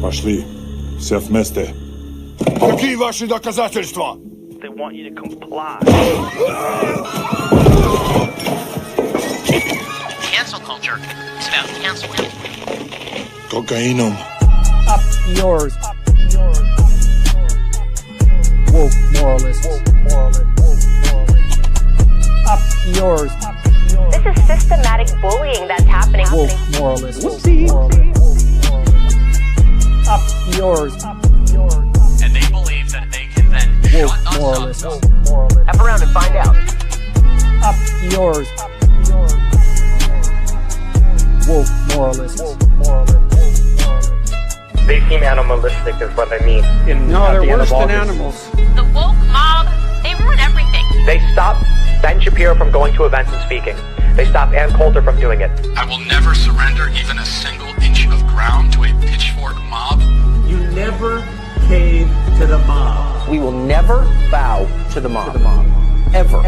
Пошли. Все вместе. Какие ваши доказательства? They want you to comply. Cancel culture. It's about canceling. Кокаином. Up yours. Woke moralists. Up yours. This is systematic bullying that's happening. Woke moralists. Up yours. And they believe that they can then Woke shut us moralists. up. F around and find out. Up yours. Woke moralists. They seem animalistic is what I mean. No, they're worse than animals. The woke mob, they ruin everything. They stop Ben Shapiro from going to events and speaking. They stop Ann Coulter from doing it. I will never surrender even a single inch of ground to a pitchfork mob. You never cave to the mob. We will never bow to the mob. Ever.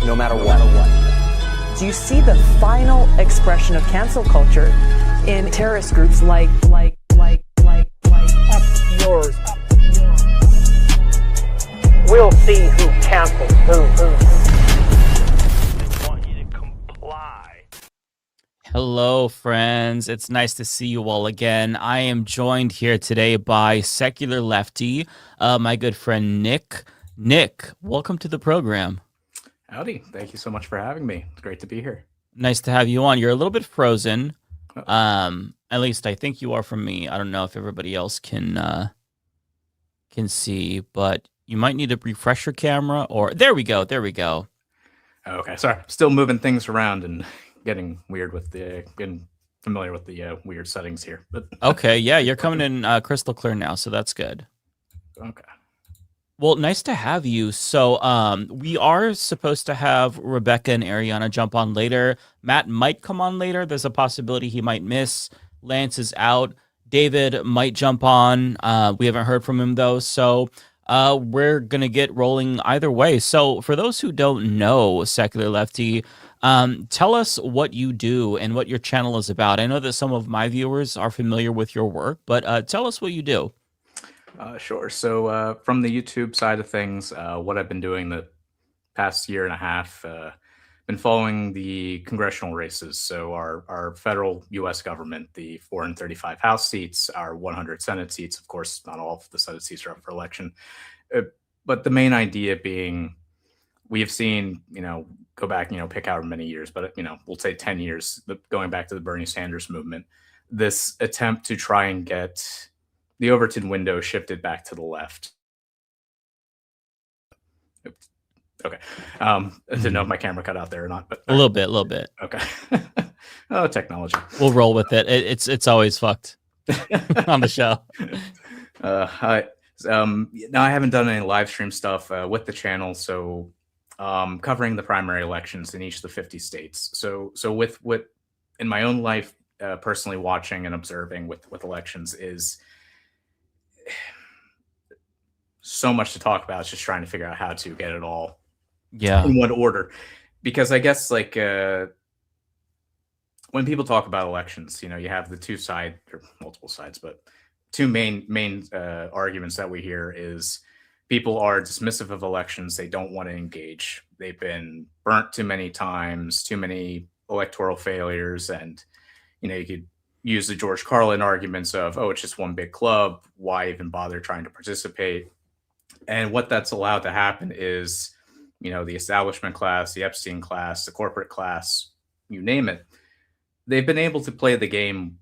No matter what. Do you see the final expression of cancel culture in terrorist groups like Up yours. We'll see who cancels who. They want you to comply. Hello, friends. It's nice to see you all again. I am joined here today by Secular Lefty, my good friend Nick. Nick, welcome to the program. Howdy. Thank you so much for having me. It's great to be here. Nice to have you on. You're a little bit frozen. At least I think you are from me. I don't know if everybody else can see, but you might need to refresh your camera or there we go. Okay. Sorry. Still moving things around and getting weird with getting familiar with the weird settings here. But Okay, yeah, you're coming in crystal clear now, so that's good. okay. Well, nice to have you. So we are supposed to have Rebecca and Ariana jump on later. Matt might come on later. There's a possibility he might miss. Lance is out. David might jump on. We haven't heard from him, though. So we're going to get rolling either way. So for those who don't know Secular Lefty, tell us what you do and what your channel is about. I know that some of my viewers are familiar with your work, but tell us what you do. Sure. So from the YouTube side of things, what I've been doing the past year and a half, been following the congressional races. So our federal U.S. government, the 435 House seats, our 100 Senate seats. Of course, not all of the Senate seats are up for election. But the main idea being, we have seen, go back, pick however many years, but, we'll say 10 years, going back to the Bernie Sanders movement, this attempt to try and get the Overton window shifted back to the left. Oops. Okay. I didn't know if my camera cut out there or not, but A little bit. okay. Oh, technology. We'll roll with it. It's always fucked on the show. Now I haven't done any live stream stuff with the channel, so covering the primary elections in each of the 50 states. So with what in my own life, personally watching and observing with elections is so much to talk about. It's just trying to figure out how to get it all in one order, because I guess when people talk about elections, you have the two side or multiple sides, but two main arguments that we hear is people are dismissive of elections. They don't want to engage. They've been burnt too many times, too many electoral failures. And, you could use the George Carlin arguments of, oh, it's just one big club. Why even bother trying to participate? And what that's allowed to happen is, the establishment class, the Epstein class, the corporate class, you name it, they've been able to play the game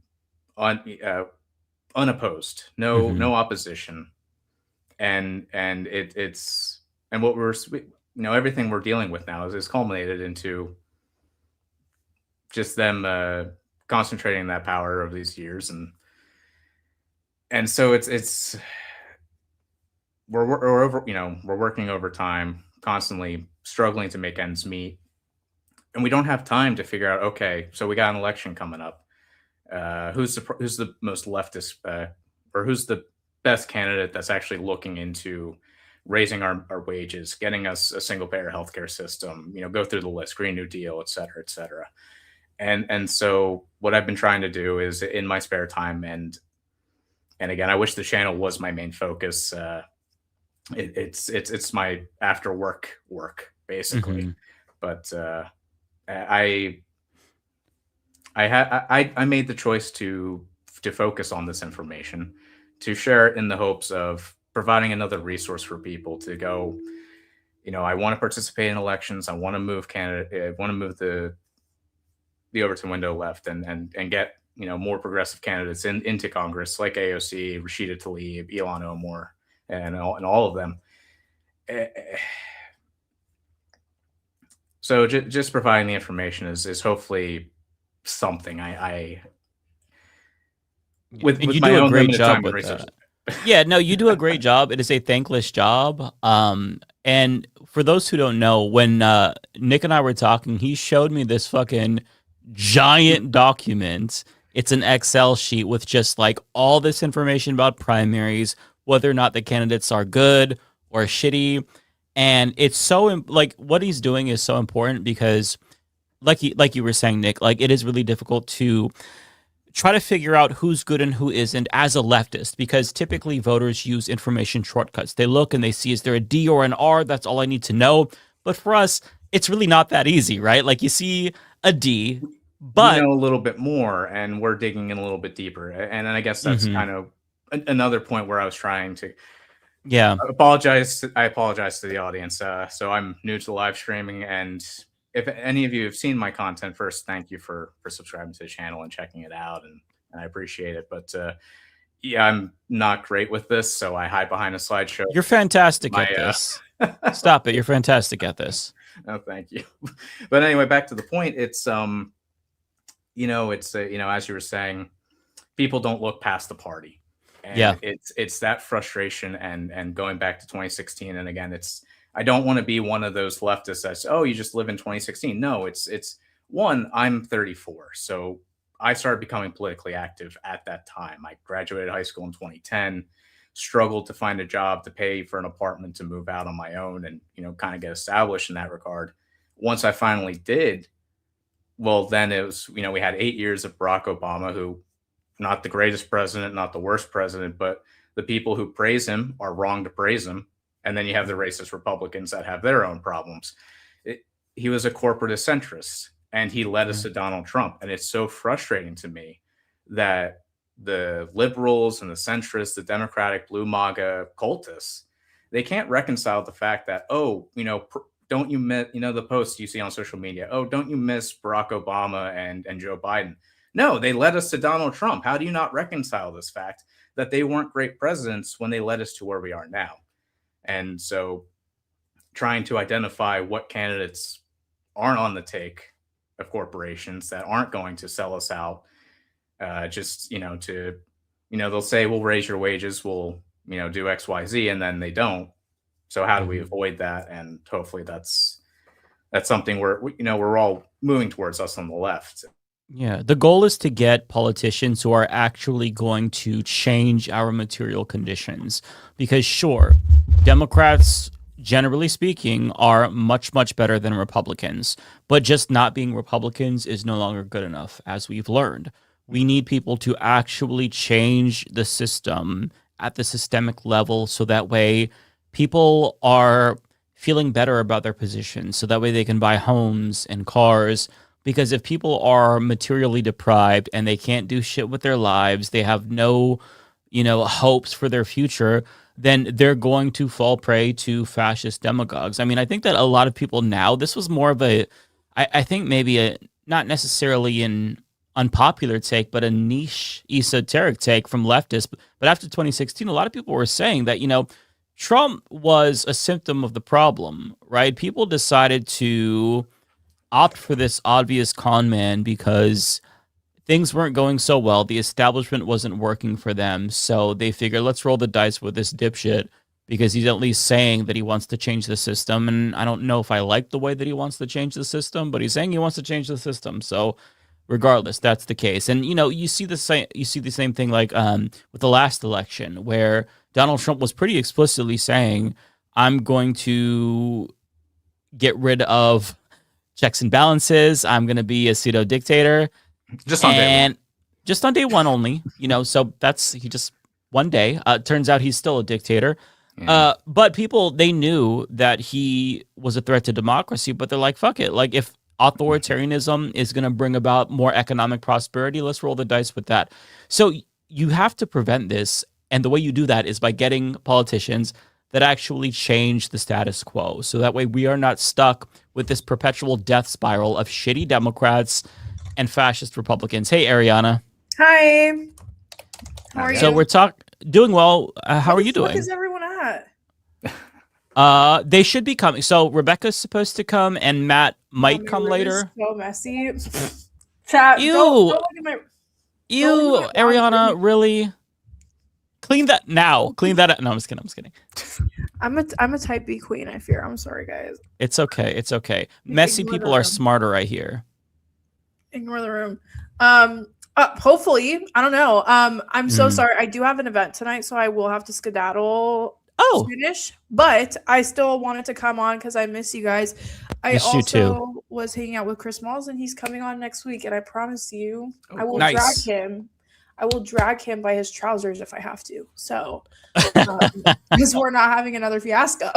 unopposed, no opposition. And what we're, everything we're dealing with now is culminated into just them concentrating that power over these years. And so it's we're over, we're working overtime, constantly struggling to make ends meet. And we don't have time to figure out, okay, so we got an election coming up. Who's the most leftist, or who's the best candidate that's actually looking into raising our wages, getting us a single payer healthcare system, go through the list, Green New Deal, et cetera, et cetera. And so what I've been trying to do is in my spare time, and And again, I wish the channel was my main focus. It's my after work basically. But I made the choice to focus on this information, to share it in the hopes of providing another resource for people to go, I want to participate in elections. I want to move Canada. I want to move the Overton window left and get, more progressive candidates into Congress, like AOC, Rashida Tlaib, Ilhan Omar, and all of them. So just providing the information is hopefully something. With you my do a own great limited job time and with resources. Yeah, no, you do a great job. It is a thankless job. And for those who don't know, when Nick and I were talking, he showed me this fucking giant document. It's an Excel sheet with just like all this information about primaries, whether or not the candidates are good or shitty. And it's so like what he's doing is so important because like you were saying, Nick, like it is really difficult to try to figure out who's good and who isn't as a leftist, because typically voters use information shortcuts. They look and they see, is there a D or an R? That's all I need to know. But for us, it's really not that easy, right? Like you see a D, but a little bit more, and we're digging in a little bit deeper. And I guess that's kind of another point where I was trying to apologize to the audience. So I'm new to live streaming, and if any of you have seen my content, first, thank you for subscribing to the channel and checking it out, and I appreciate it. But yeah, I'm not great with this, so I hide behind a slideshow. You're fantastic at this. Stop it. You're fantastic at this. Oh, thank you. But anyway, back to the point. It's it's as you were saying, people don't look past the party. And it's that frustration and going back to 2016. And again, I don't want to be one of those leftists that's, oh, you just live in 2016. No, it's one, I'm 34. So I started becoming politically active at that time. I graduated high school in 2010, struggled to find a job to pay for an apartment to move out on my own and, kind of get established in that regard. Once I finally did, well, then it was, we had 8 years of Barack Obama, who not the greatest president, not the worst president, but the people who praise him are wrong to praise him. And then you have the racist Republicans that have their own problems. He was a corporatist centrist, and he led us to Donald Trump. And it's so frustrating to me that the liberals and the centrists, the Democratic blue MAGA cultists, they can't reconcile the fact that, don't you miss, the posts you see on social media, don't you miss Barack Obama and Joe Biden? No, they led us to Donald Trump. How do you not reconcile this fact that they weren't great presidents when they led us to where we are now? And so trying to identify what candidates aren't on the take of corporations that aren't going to sell us out, they'll say, we'll raise your wages, we'll, do X, Y, Z, and then they don't. So how do we avoid that? And hopefully that's something we're all moving towards, us on the left. Yeah, the goal is to get politicians who are actually going to change our material conditions. Because sure, Democrats, generally speaking, are much, much better than Republicans. But just not being Republicans is no longer good enough, as we've learned. We need people to actually change the system at the systemic level, so that way people are feeling better about their positions, so that way they can buy homes and cars. Because if people are materially deprived and they can't do shit with their lives, they have no, hopes for their future, then they're going to fall prey to fascist demagogues. I mean, I think that a lot of people now, this was more of I think maybe not necessarily an unpopular take, but a niche esoteric take from leftists. But after 2016, a lot of people were saying that, Trump was a symptom of the problem, right? People decided to opt for this obvious con man because things weren't going so well. The establishment wasn't working for them. So they figured, let's roll the dice with this dipshit because he's at least saying that he wants to change the system. And I don't know if I like the way that he wants to change the system, but he's saying he wants to change the system. So regardless, that's the case. And, you see the same thing like with the last election, where Donald Trump was pretty explicitly saying, I'm going to get rid of checks and balances. I'm going to be a pseudo dictator. Just on day one. Just on day one only, so he just one day. Turns out he's still a dictator. But people, they knew that he was a threat to democracy, but they're like, fuck it. Like, if authoritarianism is going to bring about more economic prosperity, let's roll the dice with that. So you have to prevent this. And the way you do that is by getting politicians that actually change the status quo. So that way we are not stuck with this perpetual death spiral of shitty Democrats and fascist Republicans. Hey, Ariana. Hi. How are you? So we're doing well. How are you doing? Where is everyone at? They should be coming. So Rebecca's supposed to come, and Matt might come later. So messy. Chat. Ew. Don't look at my, Ew, Ariana, really? Clean that now. Clean that up. No, I'm just kidding. I'm a type B queen, I fear. I'm sorry, guys. It's okay. Messy people are smarter, I hear. Ignore the room. Hopefully. I don't know. I'm so sorry. I do have an event tonight, so I will have to skedaddle. Finish, but I still wanted to come on because I miss you guys. I also was hanging out with Chris Malls, and he's coming on next week. And I promise you, I will drag him. I will drag him by his trousers if I have to. So, because we're not having another fiasco.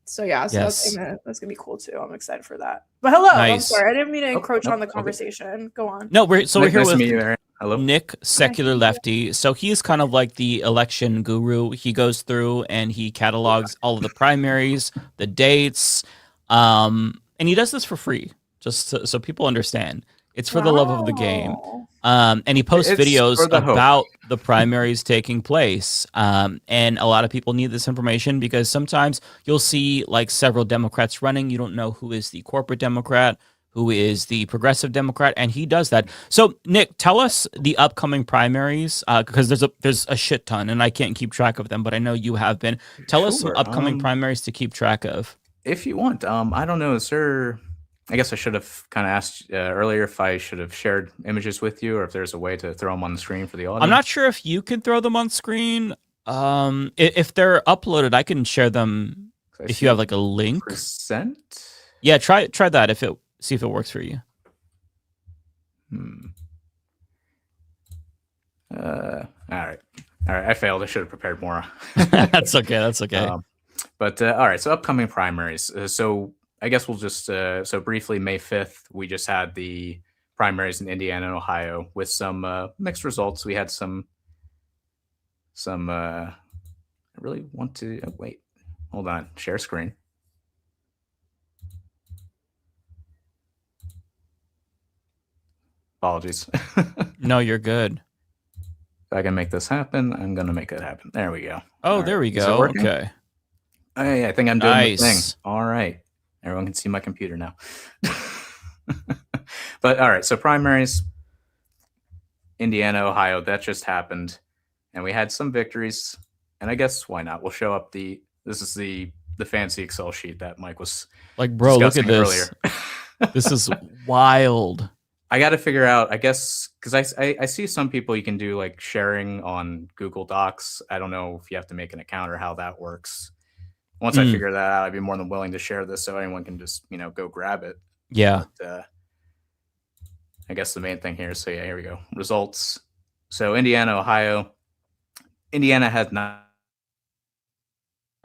So that's gonna be cool too. I'm excited for that. But hello, I'm sorry, I didn't mean to encroach on the conversation. Go on. No, we're here with you, hello. Nick, secular lefty. So he's kind of like the election guru. He goes through and he catalogs all of the primaries, the dates, and he does this for free, just so people understand. It's for the love of the game. And he posts videos about the primaries taking place. And a lot of people need this information because sometimes you'll see like several Democrats running. You don't know who is the corporate Democrat, who is the progressive Democrat, and he does that. So, Nick, tell us the upcoming primaries because there's a shit ton, and I can't keep track of them, but I know you have been. Tell us some upcoming primaries to keep track of. If you want. I don't know, sir. I guess I should have kind of asked earlier if I should have shared images with you or if there's a way to throw them on the screen for the audience. I'm not sure if you can throw them on screen. If they're uploaded, I can share them if you have like a link. %? Yeah, try that see if it works for you. All right. I failed. I should have prepared more. That's okay. But all right. So upcoming primaries. So I guess we'll just so briefly, May 5th, we just had the primaries in Indiana and Ohio with some mixed results. We had some I really want to wait. Hold on, share screen. Apologies. No, you're good. If I can make this happen, I'm gonna make it happen. There we go. Oh, there we go. Okay. Hey, I think I'm doing the thing. All right. Everyone can see my computer now. But all right, so primaries, Indiana, Ohio, that just happened. And we had some victories. And I guess why not? We'll show up this is the fancy Excel sheet that Mike was like, bro, look at this. Earlier. This is wild. I got to figure out, I guess, because I see some people you can do like sharing on Google Docs. I don't know if you have to make an account or how that works. Once I figure that out, I'd be more than willing to share this so anyone can just, go grab it. Yeah. But, I guess the main thing here is, so yeah, here we go. Results. So Indiana, Ohio. Indiana had 9.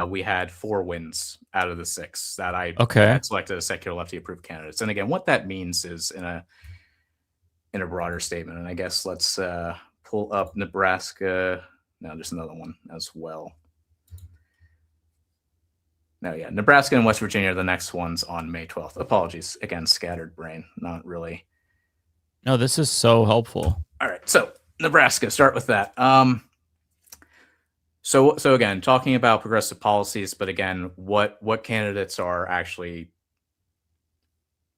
We had 4 wins out of the 6 that I selected as secular lefty approved candidates. And again, what that means is in a broader statement. And I guess let's pull up Nebraska. No, there's another one as well. No, yeah, Nebraska and West Virginia are the next ones on May 12th. Apologies. Again, scattered brain. Not really. No, this is so helpful. All right, so Nebraska, start with that. So again, talking about progressive policies, but again, what candidates are actually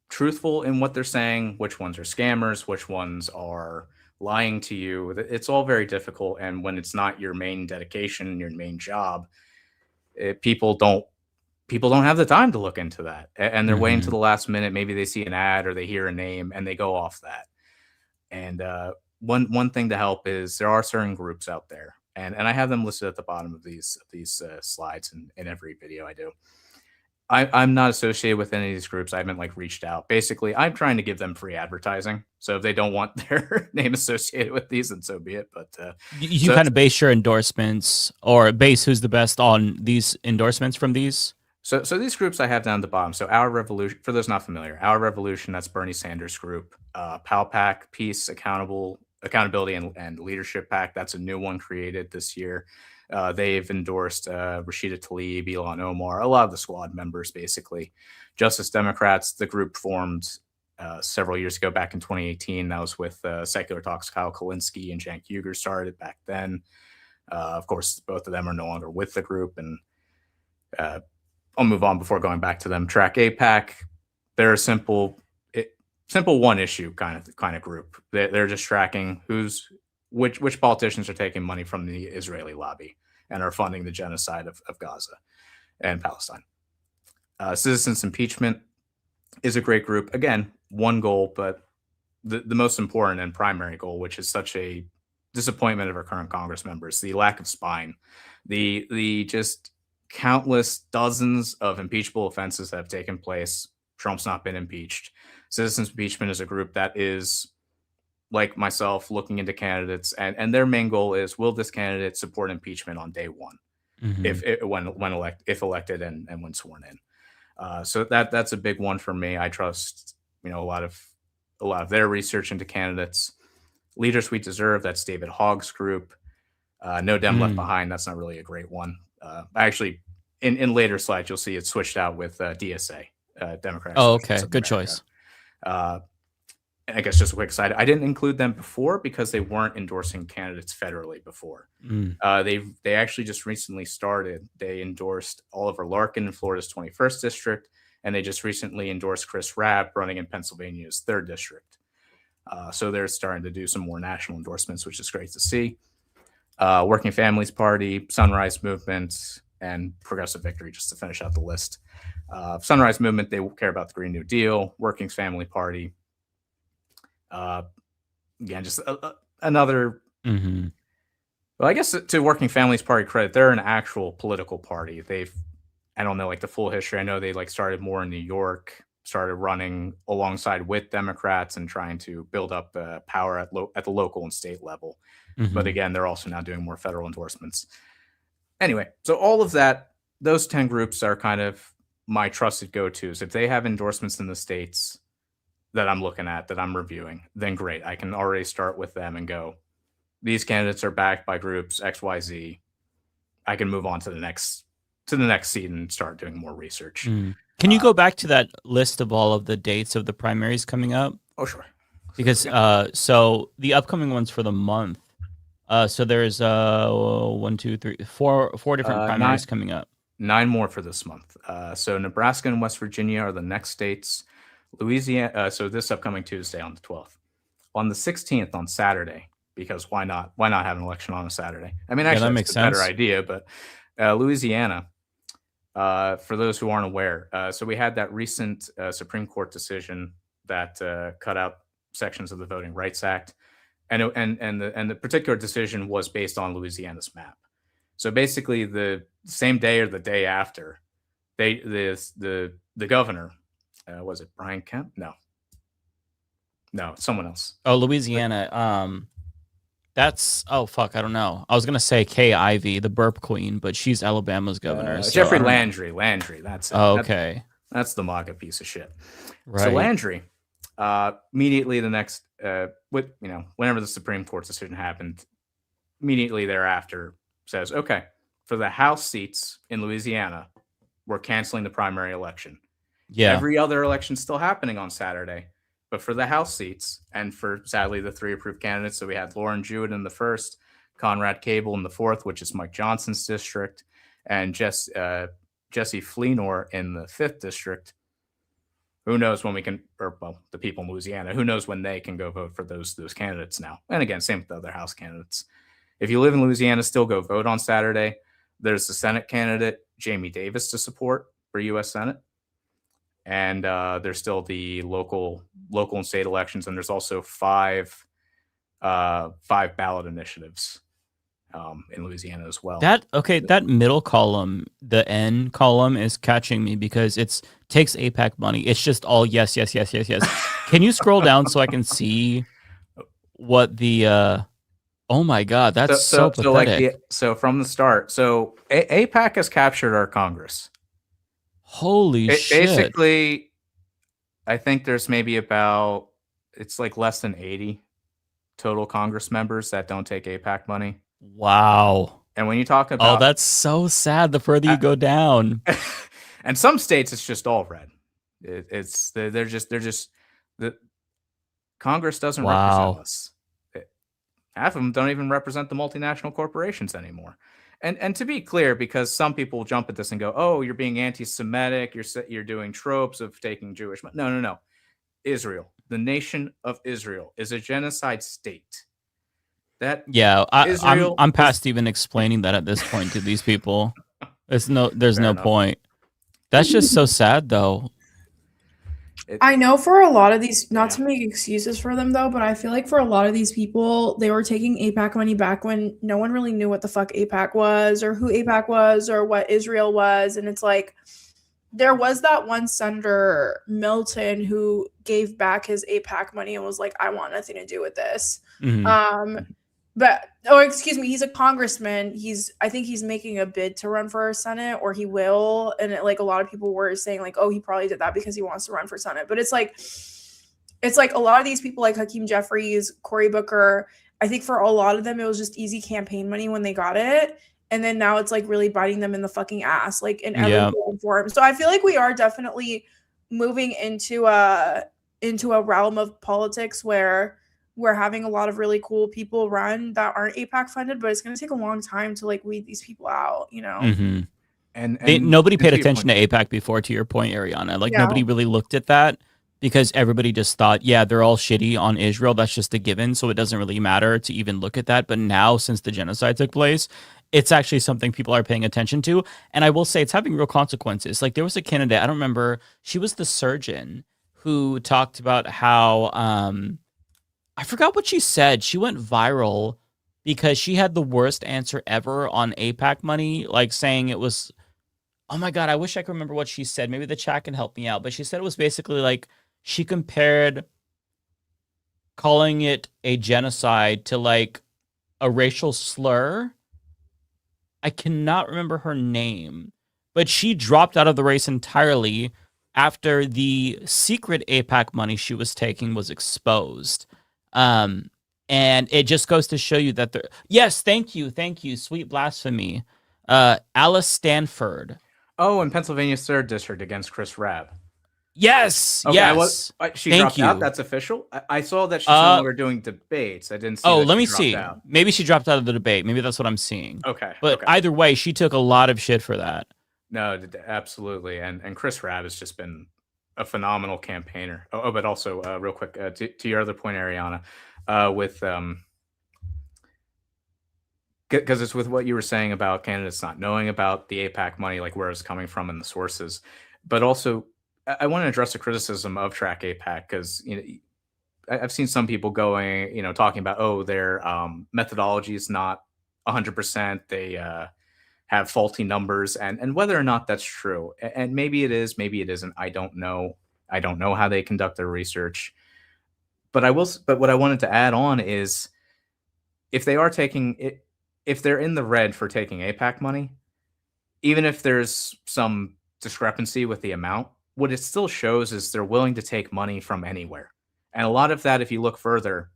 truthful in what they're saying, which ones are scammers, which ones are lying to you. It's all very difficult, and when it's not your main dedication, your main job, people don't have the time to look into that, and they're waiting to the last minute. Maybe they see an ad or they hear a name and they go off that. And one thing to help is there are certain groups out there, and I have them listed at the bottom of these slides in every video I do. I'm not associated with any of these groups. I haven't like reached out. Basically, I'm trying to give them free advertising. So if they don't want their name associated with these, then so be it. But you kind of base your endorsements or base who's the best on these endorsements from these. So these groups I have down at the bottom. So Our Revolution, for those not familiar, Our Revolution, that's Bernie Sanders' group. PAC, Peace, Accountability and Leadership PAC, that's a new one created this year. They've endorsed Rashida Tlaib, Ilhan Omar, a lot of the squad members, basically. Justice Democrats, the group formed several years ago, back in 2018. That was with Secular Talks, Kyle Kalinske and Cenk Uygur started back then. Of course, both of them are no longer with the group, and I'll move on before going back to them. Track APAC, they're a simple one issue kind of group. They're just tracking which politicians are taking money from the Israeli lobby and are funding the genocide of Gaza and Palestine. Citizens Impeachment is a great group. Again, one goal, but the most important and primary goal, which is such a disappointment of our current Congress members, the lack of spine, the just countless dozens of impeachable offenses that have taken place. Trump's not been impeached. Citizens Impeachment is a group that is, like myself, looking into candidates, and their main goal is, will this candidate support impeachment on day one, if elected and when sworn in. So that's a big one for me. I trust a lot of their research into candidates. Leaders We Deserve, that's David Hogg's group. No Dem Left Behind, that's not really a great one. Actually, in later slides, you'll see it's switched out with DSA, Democrats. Oh, okay. Good choice. I guess just a quick side, I didn't include them before because they weren't endorsing candidates federally before. They actually just recently started. They endorsed Oliver Larkin in Florida's 21st district, and they just recently endorsed Chris Rabb running in Pennsylvania's 3rd district. So they're starting to do some more national endorsements, which is great to see. Working Families Party, Sunrise Movement, and Progressive Victory, just to finish out the list. Sunrise Movement, they care about the Green New Deal. Working Family Party, again, just another. Well, I guess to Working Families Party credit, they're an actual political party. I don't know like the full history. I know they started more in New York, started running alongside with Democrats and trying to build up power at the local and state level. But again, they're also now doing more federal endorsements. Anyway, so all of that, those 10 groups are kind of my trusted go-tos. If they have endorsements in the states that I'm looking at, that I'm reviewing, then great. I can already start with them and go, these candidates are backed by groups XYZ. I can move on to the next seat and start doing more research. Can you go back to that list of all of the dates of the primaries coming up? Oh, sure. Because so the upcoming ones for the month. So there's 4 different primaries coming up. 9 more for this month. So Nebraska and West Virginia are the next states. Louisiana. So this upcoming Tuesday on the 12th. On the 16th, on Saturday, because why not? Why not have an election on a Saturday? I mean, actually, that makes that's a better idea. But Louisiana, for those who aren't aware, so we had that recent Supreme Court decision that cut out sections of the Voting Rights Act. And the particular decision was based on Louisiana's map. So basically, the same day or the day after, the governor, was it Brian Kemp? No, it's someone else. Oh, Louisiana. That's I don't know. I was gonna say Kay Ivey, the burp queen, but she's Alabama's governor. So Jeffrey Landry. That's it. Oh, okay. That's the MAGA piece of shit. Right. So Landry, immediately the next, whenever the Supreme Court decision happened, immediately thereafter says, okay, for the House seats in Louisiana, we're canceling the primary election. Yeah. Every other election still happening on Saturday, but for the House seats and for sadly the 3 approved candidates, so we had Lauren Jewett in the 1st, Conrad Cable in the 4th, which is Mike Johnson's district, and Jesse Fleenor in the 5th district. Who knows when we can, the people in Louisiana, who knows when they can go vote for those candidates now. And again, same with the other House candidates. If you live in Louisiana, still go vote on Saturday. There's the Senate candidate, Jamie Davis, to support for U.S. Senate. And there's still the local and state elections. And there's also 5 ballot initiatives in Louisiana as well. That middle column, the N column, is catching me because it takes AIPAC money. It's just all yes. Can you scroll down so I can see what the? Oh my God, that's so pathetic. So from the start, so AIPAC has captured our Congress. Holy shit! Basically, I think there's maybe about it's like less than 80 total Congress members that don't take AIPAC money. Wow. And when you talk about that's so sad. The further you go down, and some states it's just all red. They're just the Congress doesn't represent us. Half of them don't even represent the multinational corporations anymore. And to be clear, because some people jump at this and go, "Oh, you're being anti-Semitic. You're doing tropes of taking Jewish." No. Israel, the nation of Israel, is a genocide state. I'm past even explaining that at this point to these people. There's no point. That's just so sad, though. I know for a lot of these, not to make excuses for them though, but I feel like for a lot of these people, they were taking AIPAC money back when no one really knew what the fuck AIPAC was or who AIPAC was or what Israel was. And it's like, there was that one senator, Milton, who gave back his AIPAC money and was like, I want nothing to do with this. Mm-hmm. Excuse me, he's a congressman. I think he's making a bid to run for Senate, or he will. And a lot of people were saying like, oh, he probably did that because he wants to run for Senate. But it's like a lot of these people like Hakeem Jeffries, Cory Booker, I think for a lot of them, it was just easy campaign money when they got it. And then now it's like really biting them in the fucking ass, like in every form. So I feel like we are definitely moving into a realm of politics where we're having a lot of really cool people run that aren't AIPAC funded, but it's going to take a long time to like weed these people out, you know? Mm-hmm. And nobody paid attention to AIPAC before, to your point, Ariana. Nobody really looked at that because everybody just thought, they're all shitty on Israel. That's just a given. So it doesn't really matter to even look at that. But now, since the genocide took place, it's actually something people are paying attention to. And I will say it's having real consequences. Like there was a candidate, I don't remember, she was the surgeon who talked about how, I forgot what she said. She went viral because she had the worst answer ever on AIPAC money, like saying it was, oh my God, I wish I could remember what she said. Maybe the chat can help me out. But she said it was basically like she compared calling it a genocide to like a racial slur. I cannot remember her name, but she dropped out of the race entirely after the secret AIPAC money she was taking was exposed. And it just goes to show you that yes, thank you, sweet blasphemy. Alice Stanford. Oh, in Pennsylvania's 3rd district against Chris Rabb. Yes, okay, yes. She dropped out. That's official. I saw that she's no longer doing debates. I didn't see. Let me see. Out. Maybe she dropped out of the debate. Maybe that's what I'm seeing. Okay, but either way, she took a lot of shit for that. No, absolutely. And Chris Rabb has just been a phenomenal campaigner. But also, real quick, to your other point, Ariana, with because it's with what you were saying about candidates not knowing about the AIPAC money, like where it's coming from and the sources. But also, I want to address the criticism of Track AIPAC because I've seen some people going, talking about their methodology is not 100%. They have faulty numbers, and whether or not that's true, and maybe it is, maybe it isn't. I don't know. I don't know how they conduct their research. But what I wanted to add on is, if they are taking it, if they're in the red for taking AIPAC money, even if there's some discrepancy with the amount, what it still shows is they're willing to take money from anywhere. And a lot of that, if you look further,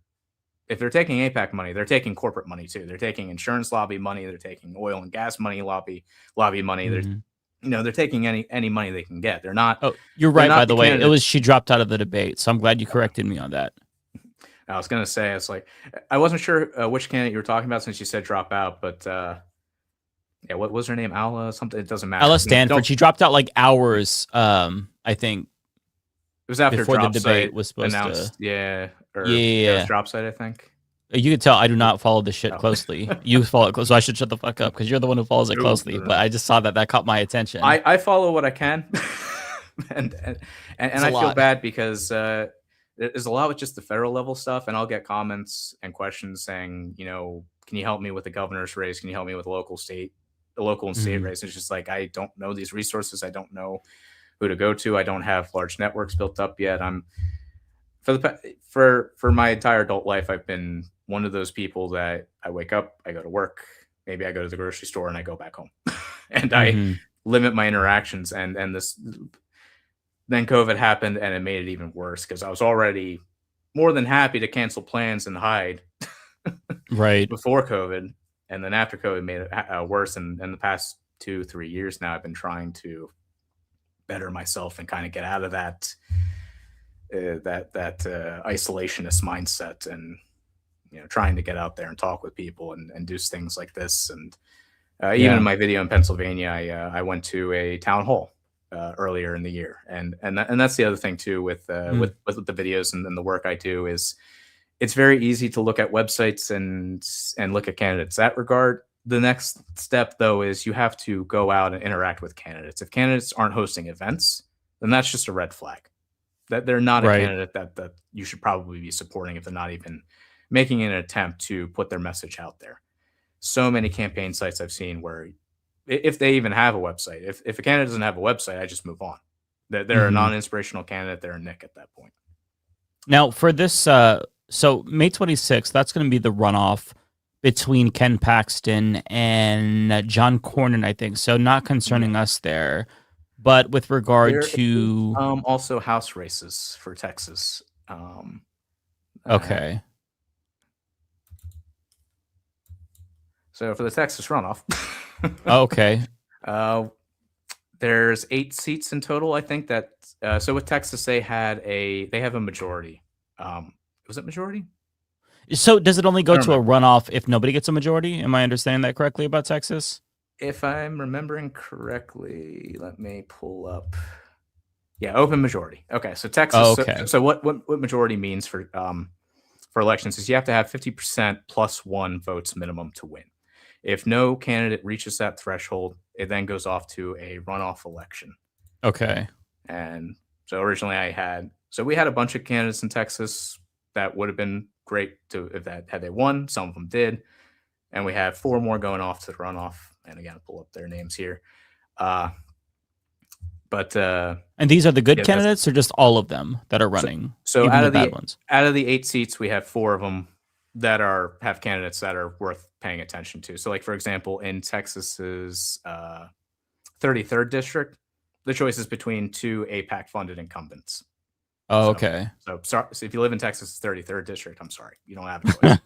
if they're taking AIPAC money, they're taking corporate money too. They're taking insurance lobby money. They're taking oil and gas money, lobby money. Mm-hmm. They're taking any money they can get. They're not. Oh, you're right. By the way, she dropped out of the debate, so I'm glad you corrected me on that. I was gonna say, it's like I wasn't sure which candidate you were talking about since you said drop out, but what was her name? Ala something. It doesn't matter. Ala Stanford. She dropped out like hours. I think it was after before drop the debate site was supposed announced. to. Yeah. Drop site, I think. You can tell I do not follow this shit closely. You follow it close, so I should shut the fuck up because you're the one who follows it closely. But I just saw that caught my attention. I follow what I can, and I feel bad because there's a lot with just the federal level stuff, and I'll get comments and questions saying, can you help me with the governor's race? Can you help me with the local and state race? It's just like, I don't know these resources. I don't know who to go to. I don't have large networks built up yet. For my entire adult life, I've been one of those people that I wake up, I go to work, maybe I go to the grocery store, and I go back home, and I limit my interactions. And then COVID happened, and it made it even worse because I was already more than happy to cancel plans and hide right before COVID, and then after COVID made it worse. And the past 2-3 years now, I've been trying to better myself and kind of get out of that isolationist mindset, and trying to get out there and talk with people and do things like this. And even in my video in Pennsylvania, I went to a town hall earlier in the year, and that's the other thing too with the videos and the work I do is it's very easy to look at websites and look at candidates that regard. The next step, though, is you have to go out and interact with candidates. If candidates aren't hosting events, then that's just a red flag. That they're not a candidate that you should probably be supporting if they're not even making an attempt to put their message out there. So many campaign sites I've seen where if they even have a website, if a candidate doesn't have a website, I just move on. They're a non-inspirational candidate. They're a Nick at that point. Now, for this, so May 26th, that's going to be the runoff between Ken Paxton and John Cornyn, I think. So not concerning us there. But with regard to... also House races for Texas. Okay. So for the Texas runoff... okay. There's 8 seats in total, I think. That so with Texas, they have a majority. Was it majority? So does it only go to a runoff if nobody gets a majority? Am I understanding that correctly about Texas? If I'm remembering correctly, let me pull up. Yeah, open majority. Okay, so Texas. Oh, okay. So what majority means for elections is you have to have 50% plus 1 votes minimum to win. If no candidate reaches that threshold, it then goes off to a runoff election. Okay. And so originally we had a bunch of candidates in Texas that would have been great had they won. Some of them did. And we have 4 more going off to the runoff. And again, I'll pull up their names here. And these are the good candidates, or just all of them that are running? So out of the bad ones? Out of the 8 seats, we have 4 of them that have candidates that are worth paying attention to. So, like for example, in Texas's 33rd district, the choice is between 2 AIPAC-funded incumbents. Oh, okay. So if you live in Texas's 33rd district, I'm sorry, you don't have a choice.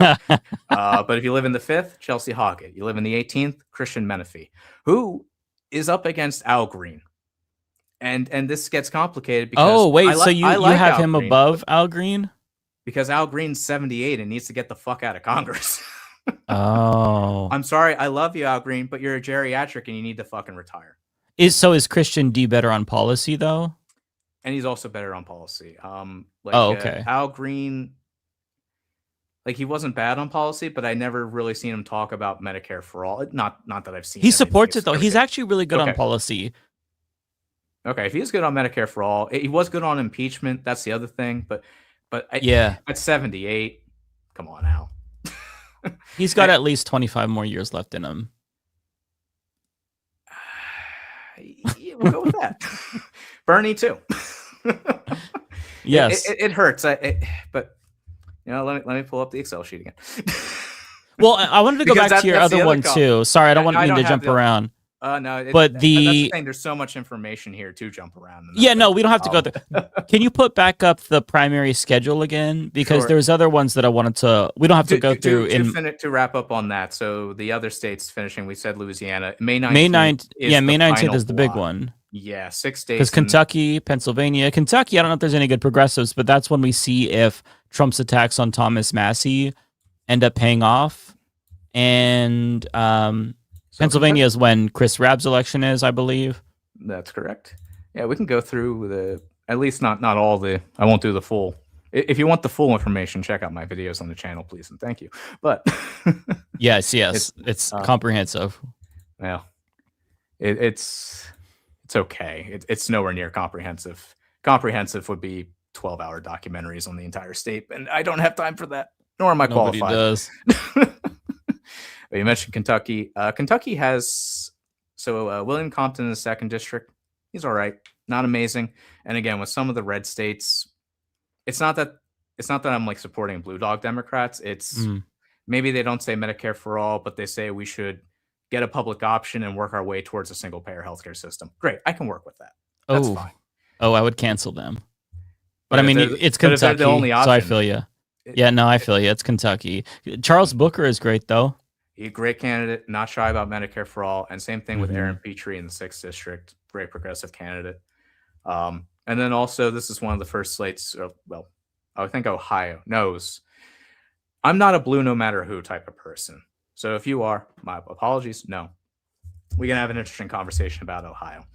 But if you live in the 5th, Chelsea Hockett. You live in the 18th, Christian Menifee, who is up against Al Green. And this gets complicated because so you have him above Al Green? Because Al Green's 78 and needs to get the fuck out of Congress. Oh. I'm sorry, I love you, Al Green, but you're a geriatric and you need to fucking retire. Is Christian D better on policy though? And he's also better on policy. Okay. Al Green, he wasn't bad on policy, but I never really seen him talk about Medicare for all. Not that I've seen. He supports it though. He's actually really good on policy. Okay, if he's good on Medicare for all, he was good on impeachment. That's the other thing. But at 78, come on, Al. He's got at least 25 more years left in him. We'll go with that. Bernie too. Yes, it hurts. But let me pull up the Excel sheet again. Well, I wanted to go back to your other one too. Sorry, I don't want to jump around. No, but that's the thing. There's so much information here to jump around. Yeah, no, we don't have to go there. Can you put back up the primary schedule again? Because there's other ones that I wanted to. We don't have to go through to wrap up on that. So the other states finishing, we said Louisiana, May 19th. May 9th. Yeah, May 19th is the big one. Yeah, 6 states. Because Kentucky, Pennsylvania, I don't know if there's any good progressives, but that's when we see if Trump's attacks on Thomas Massie end up paying off. And Pennsylvania is when Chris Rabb's election is, I believe. That's correct. Yeah, we can go through at least not all the. I won't do the full. If you want the full information, check out my videos on the channel, please, and thank you. But yes, it's comprehensive. Well, it's okay. It's nowhere near comprehensive. Comprehensive would be 12-hour documentaries on the entire state, and I don't have time for that. Nor am I qualified. Nobody does. But you mentioned Kentucky. Kentucky has William Compton in the 2nd district. He's all right, not amazing. And again, with some of the red states, it's not that I'm like supporting blue dog Democrats. It's maybe they don't say Medicare for all, but they say we should get a public option and work our way towards a single payer healthcare system. Great, I can work with that. That's fine. Oh, I would cancel them. But I mean, it's Kentucky, so I feel you. Yeah, no, I feel you. It's Kentucky. Charles Booker is great, though. He's a great candidate, not shy about Medicare for all. And same thing with Aaron Petrie in the 6th district. Great progressive candidate. And then also, this is one of the first slates. Well, I think Ohio knows I'm not a blue no matter who type of person. So if you are, my apologies. No, we can have an interesting conversation about Ohio,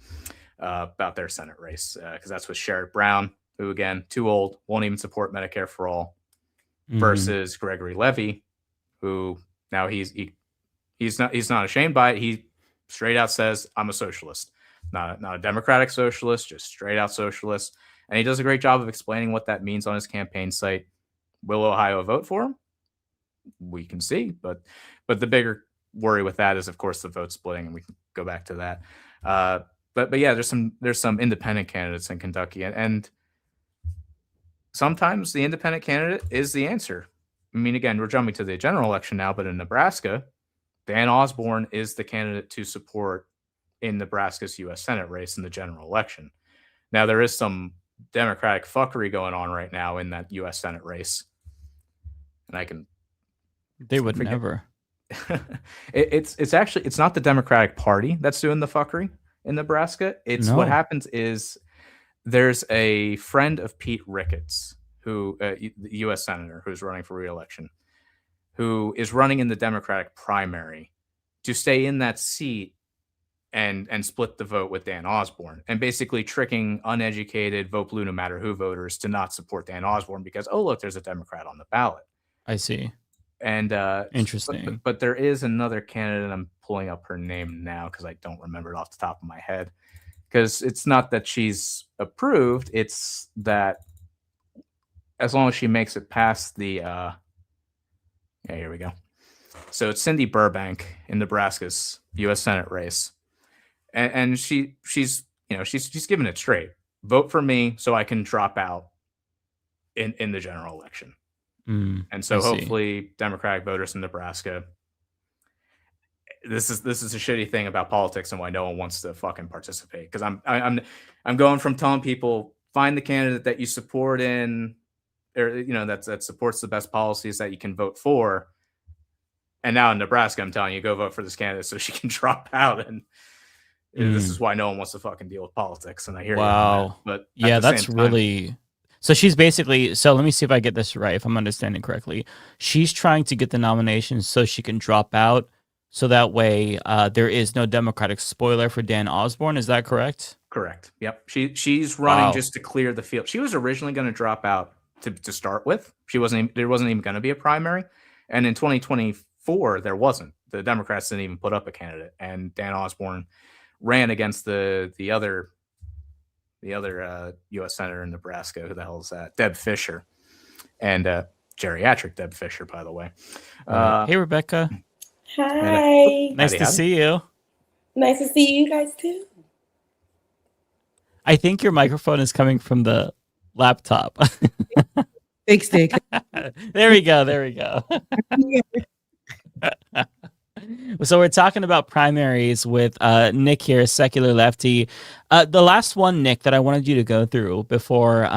about their Senate race, because that's with Sherrod Brown, who again, too old, won't even support Medicare for all, versus Gregory Levy, who now he's not ashamed by it. He straight out says, I'm a socialist, not a democratic socialist, just straight out socialist. And he does a great job of explaining what that means on his campaign site. Will Ohio vote for him? We can see, but the bigger worry with that is, of course, the vote splitting, and we can go back to that. But yeah, there's some independent candidates in Kentucky, and sometimes the independent candidate is the answer. I mean, again, we're jumping to the general election now, but in Nebraska, Dan Osborne is the candidate to support in Nebraska's U.S. Senate race in the general election. Now, there is some Democratic fuckery going on right now in that U.S. Senate race, and they would never. It's not the Democratic Party that's doing the fuckery in Nebraska. What happens is there's a friend of Pete Ricketts, who the U.S. senator who's running for re-election, who is running in the Democratic primary to stay in that seat and split the vote with Dan Osborne, and basically tricking uneducated vote blue no matter who voters to not support Dan Osborne because, oh, look, there's a Democrat on the ballot. I see. And interesting. But there is another candidate. I'm pulling up her name now because I don't remember it off the top of my head. Because it's not that she's approved, it's that as long as she makes it past the yeah, here we go. So it's Cindy Burbank in Nebraska's U.S. Senate race, and she's giving it straight. Vote for me so I can drop out in the general election. And so hopefully Democratic voters in Nebraska. This is a shitty thing about politics and why no one wants to fucking participate. Because I'm going from telling people find the candidate that you support in, or that supports the best policies that you can vote for. And now in Nebraska, I'm telling you, go vote for this candidate so she can drop out. And this is why no one wants to fucking deal with politics. And I hear you on that. But yeah, that's really. So she's basically, so let me see if I get this right, if I'm understanding correctly. She's trying to get the nomination so she can drop out, so that way there is no Democratic spoiler for Dan Osborne. Is that correct? Correct. Yep. She's running just to clear the field. She was originally going to drop out to start with. There wasn't even going to be a primary. And in 2024, there wasn't. The Democrats didn't even put up a candidate. And Dan Osborne ran against the other U.S. senator in Nebraska. Who the hell is that? Deb Fischer, and geriatric Deb Fischer, by the way. Hey, Rebecca. Hi. Nice to see you. Nice to see you guys too. I think your microphone is coming from the laptop. Big stick. There we go. So we're talking about primaries with Nick here, secular lefty. The last one, Nick, that I wanted you to go through before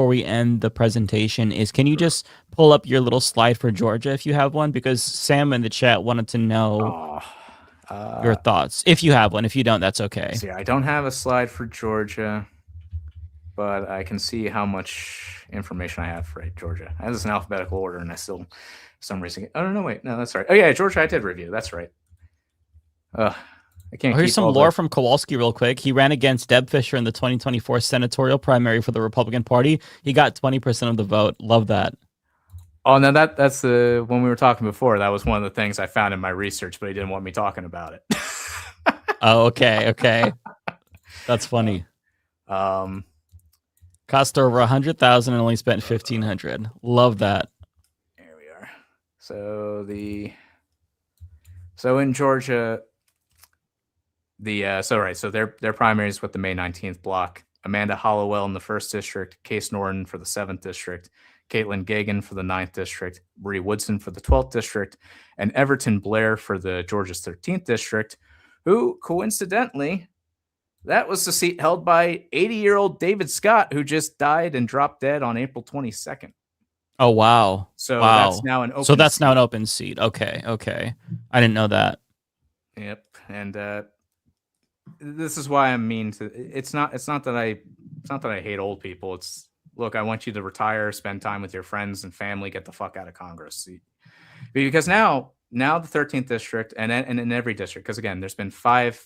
we end the presentation is, can you just pull up your little slide for Georgia if you have one? Because Sam in the chat wanted to know your thoughts. If you have one. If you don't, that's okay. See, I don't have a slide for Georgia, but I can see how much information I have for Georgia. I have this in alphabetical order, and I still... some reason. Oh no, wait, no, that's right. Oh yeah, Georgia, I did review. That's right. I can't. Here's some lore from Kowalski real quick. He ran against Deb Fischer in the 2024 senatorial primary for the Republican Party. He got 20% of the vote. Love that. Oh no, that's the when we were talking before. That was one of the things I found in my research, but he didn't want me talking about it. Oh, okay. That's funny. Cost over $100,000 and only spent $1,500. Love that. So the So in Georgia, so their primaries with the May 19th block. Amanda Hollowell in the 1st district, Case Norton for the 7th district, Caitlin Gagan for the 9th district, Bree Woodson for the 12th district, and Everton Blair for the Georgia's 13th district, who coincidentally, that was the seat held by 80-year-old David Scott, who just died and dropped dead on April 22nd. Oh, wow. So wow. that's now an open So that's seat. now an open seat. Okay. I didn't know that. Yep. And this is why I'm mean to it's not that I hate old people. It's look, I want you to retire, spend time with your friends and family, get the fuck out of Congress. Because now the 13th district and in every district, because again, there's been five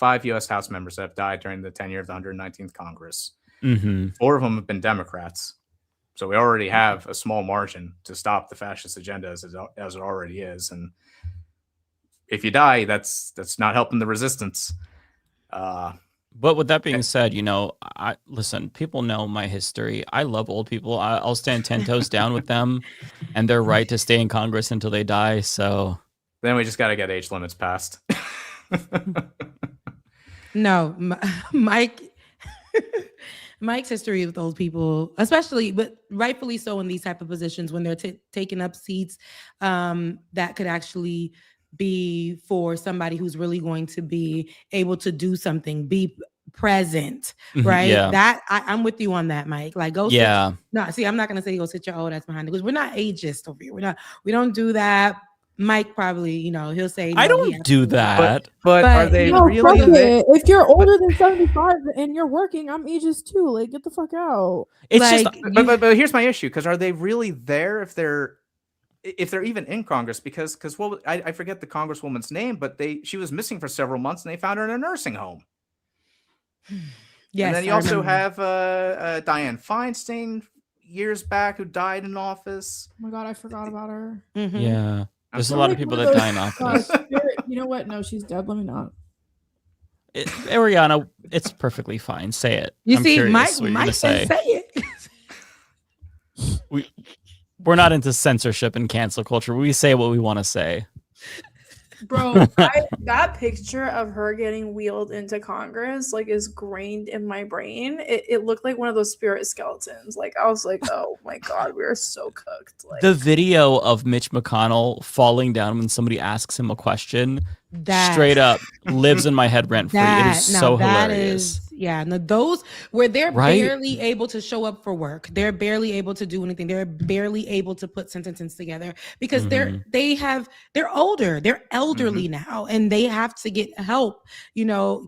U.S. House members that have died during the tenure of the 119th Congress. 4 of them have been Democrats. So we already have a small margin to stop the fascist agenda as it already is. And if you die, that's not helping the resistance. But with that being said, listen, people know my history. I love old people. I'll stand 10 toes down with them and their right to stay in Congress until they die. So then we just got to get age limits passed. No, Mike's history with old people, especially, but rightfully so in these type of positions when they're taking up seats that could actually be for somebody who's really going to be able to do something, be present, right? Yeah. That I'm with you on that, Mike. Like go yeah. See, I'm not gonna say go sit your old ass behind it because we're not ageist over here. We don't do that. Mike probably, he'll say I don't do that. But are they really? If you're older than 75 and you're working, I'm ageist too. Like, get the fuck out. It's like, just, but here's my issue: because are they really there if they're even in Congress? Because I forget the congresswoman's name, but she was missing for several months and they found her in a nursing home. Yes, and then you also have Dianne Feinstein years back who died in office. Oh my god, I forgot about her. Mm-hmm. Yeah. There's a lot of people that die in office. You know what? No, she's dead. Let me not. Ariana, it's perfectly fine. Say it. I'm see, Mike say it. We're not into censorship and cancel culture. We say what we want to say. Bro, that picture of her getting wheeled into Congress is grained in my brain. It looked like one of those spirit skeletons. I was like, oh my god, we are so cooked. The video of Mitch McConnell falling down when somebody asks him a question straight up lives in my head rent free. It is so hilarious. Those where they're barely able to show up for work, they're barely able to do anything, they're barely able to put sentences together because they're older, they're elderly now, and they have to get help,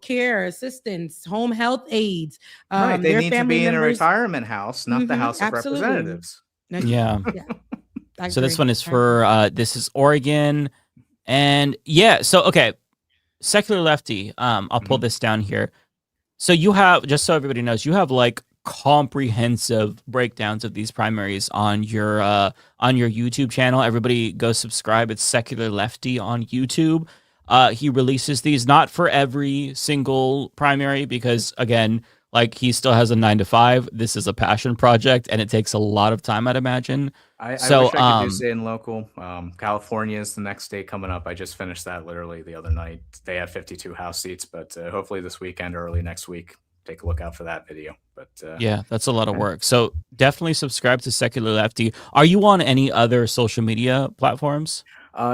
care, assistance, home health aides. They need to be in a retirement house, not the House of Representatives. Yeah. So this one is for this is Oregon, and okay, secular lefty. I'll pull this down here. So you have, just so everybody knows, you have comprehensive breakdowns of these primaries on your YouTube channel. Everybody go subscribe. It's Secular Lefty on YouTube. He releases these not for every single primary because, again, he still has a 9-to-5. This is a passion project, and it takes a lot of time, I'd imagine. I wish I could do stay in local. California is the next state coming up. I just finished that literally the other night. They have 52 House seats, but hopefully this weekend or early next week, take a look out for that video. But that's a lot of work. So definitely subscribe to Secular Lefty. Are you on any other social media platforms?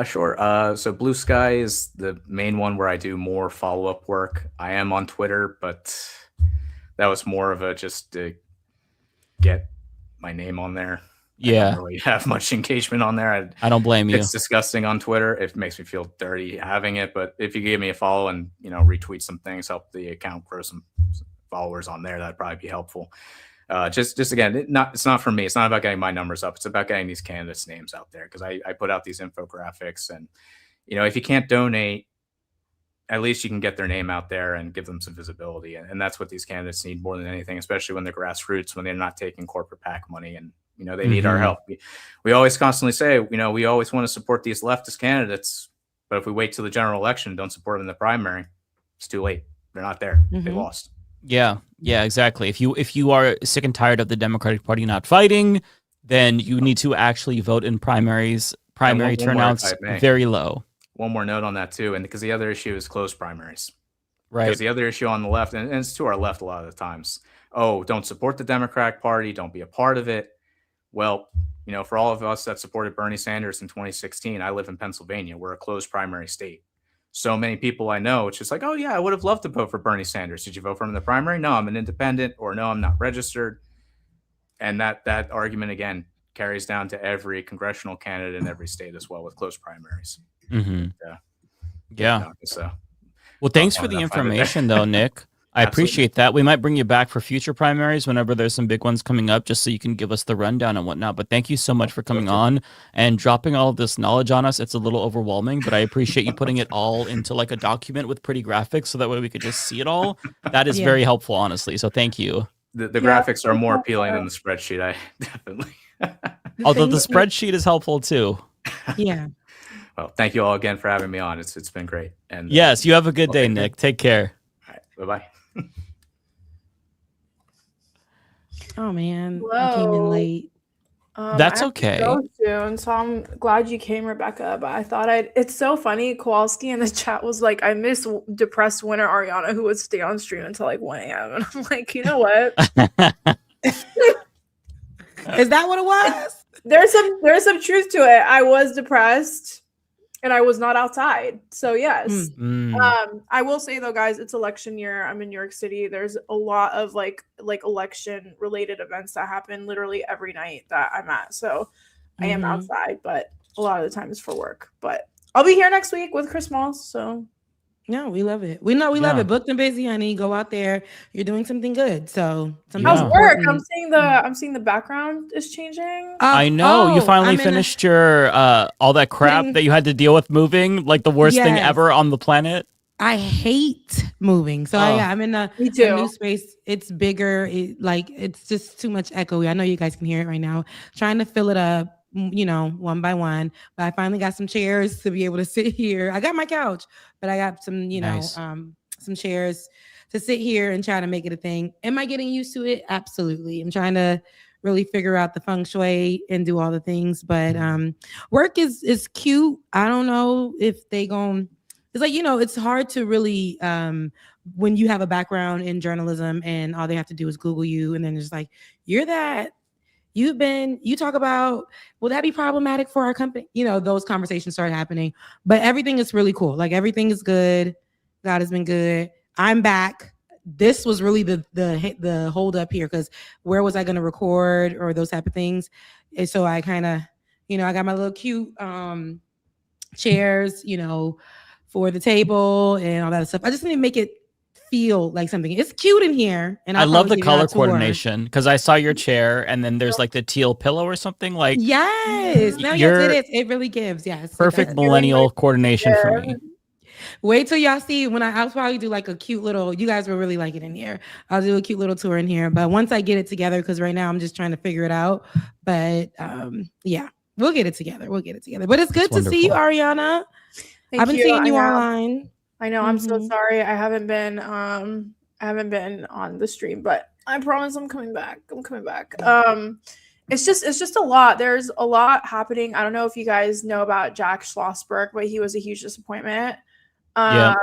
Sure. So Blue Sky is the main one where I do more follow-up work. I am on Twitter, but that was more of a just to get my name on there. I don't really have much engagement on there. I don't blame you. It's disgusting on Twitter. It makes me feel dirty having it. But if you give me a follow and retweet some things, help the account grow some followers on there, that'd probably be helpful. Just again, it's not for me. It's not about getting my numbers up. It's about getting these candidates' names out there because I put out these infographics, and if you can't donate, at least you can get their name out there and give them some visibility. And that's what these candidates need more than anything, especially when they're grassroots, when they're not taking corporate PAC money and, they need our help. We always constantly say, we always want to support these leftist candidates, but if we wait till the general election and don't support them in the primary, it's too late. They're not there. They lost. Yeah, exactly. If you are sick and tired of the Democratic Party not fighting, then you need to actually vote in primaries. Primary turnouts very low. one more note on that too, and because the other issue is closed primaries. Right. Because the other issue on the left, and it's to our left a lot of the times, oh, don't support the Democratic Party, don't be a part of it. Well, you know, for all of us that supported Bernie Sanders in 2016, I live in Pennsylvania. We're a closed primary state. So many people I know, it's just like, oh yeah, I would have loved to vote for Bernie Sanders. Did you vote for him in the primary? No, I'm an independent, or no, I'm not registered. And that argument again carries down to every congressional candidate in every state as well with closed primaries. Yeah. So, well, thanks for the information, though, Nick. I appreciate that. We might bring you back for future primaries whenever there's some big ones coming up, just so you can give us the rundown and whatnot. But thank you so much for coming on and dropping all of this knowledge on us. It's a little overwhelming, but I appreciate you putting it all into like a document with pretty graphics, so that way we could just see it all. That is very helpful, honestly. So thank you. The graphics are more appealing than the spreadsheet. I definitely. Although the spreadsheet is helpful too. Yeah. Well, thank you all again for having me on. It's been great. And yes, you have a good day, Nick. Take care. All right. Bye-bye. Oh man, I came in late. That's okay. So soon, so I'm glad you came, Rebecca. But I thought it's so funny. Kowalski in the chat was like, I miss depressed winter Ariana who would stay on stream until like 1 a.m. And I'm like, you know what? Is that what it was? There's some truth to it. I was depressed and I was not outside. So yes. I will say though, guys, it's election year. I'm in New York City. There's a lot of like election related events that happen literally every night that I'm at. So I am outside, but a lot of the time it's for work. But I'll be here next week with Chris Moss. So no, we love it. We love it. Booked and busy, honey. Go out there. You're doing something good. So how's work? I'm seeing the background is changing. I know you finally finished your all that crap that you had to deal with moving, like the worst thing ever on the planet. I hate moving. So I'm in a new space. It's bigger. It's just too much echoey. I know you guys can hear it right now. Trying to fill it up, you know, one by one. But I finally got some chairs to be able to sit here. I got my couch, but I got some, you know, some chairs to sit here and try to make it a thing. Am I getting used to it? Absolutely. I'm trying to really figure out the feng shui and do all the things. But work is cute. I don't know if they gon'. It's like, you know, it's hard to really when you have a background in journalism and all they have to do is Google you, and then it's like, you're that. You talk about, will that be problematic for our company? You know, those conversations start happening, but everything is really cool. Like everything is good. God has been good. I'm back. This was really the hold up here, because where was I going to record or those type of things? And so I kind of, you know, I got my little cute chairs, you know, for the table and all that stuff. I just need to make it feel like something. It's cute in here, and I love the color coordination, because I saw your chair and then there's like the teal pillow or something. Like yes, no, yes, it really gives perfect millennial coordination for me. Wait till y'all see when I'll probably do like a cute little. You guys will really like it in here. I'll do a cute little tour in here, but once I get it together, because right now I'm just trying to figure it out. But yeah, we'll get it together. But it's good to see you, Ariana. I've been seeing you online. I know. I'm so sorry. I haven't been on the stream, but I promise I'm coming back. It's just a lot. There's a lot happening. I don't know if you guys know about Jack Schlossberg, but he was a huge disappointment. Yeah,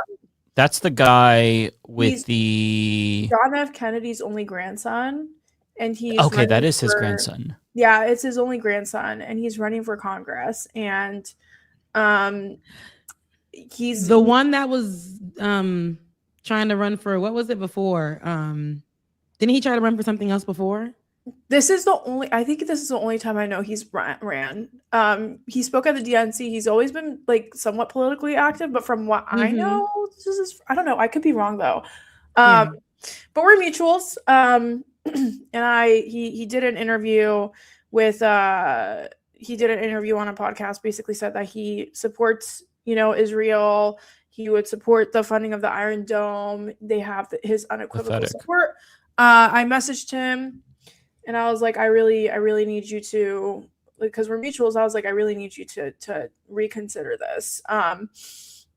that's the guy with the John F. Kennedy's only grandson, and he's okay. That is his grandson. Yeah, it's his only grandson, and he's running for Congress, and he's the one that was trying to run for, what was it before? Didn't he try to run for something else before? I think this is the only time I know he's ran. He spoke at the DNC. He's always been like somewhat politically active, but from what I know, I don't know. I could be wrong though. But we're mutuals. And he did an interview with he did an interview on a podcast, basically said that he supports, you know, Israel. He would support the funding of the Iron Dome. They have his unequivocal support. I messaged him and I was like, I really need you to, because we're mutuals. I was like, I really need you to reconsider this.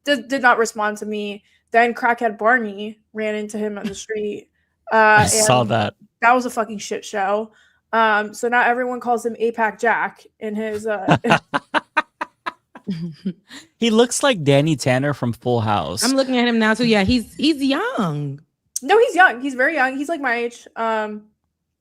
Did not respond to me. Then crackhead Barney ran into him on the street. I saw that. That was a fucking shit show. So now everyone calls him APAC Jack in his He looks like Danny Tanner from Full House. I'm looking at him now too. Yeah, he's young. No, he's young. He's very young. He's like my age.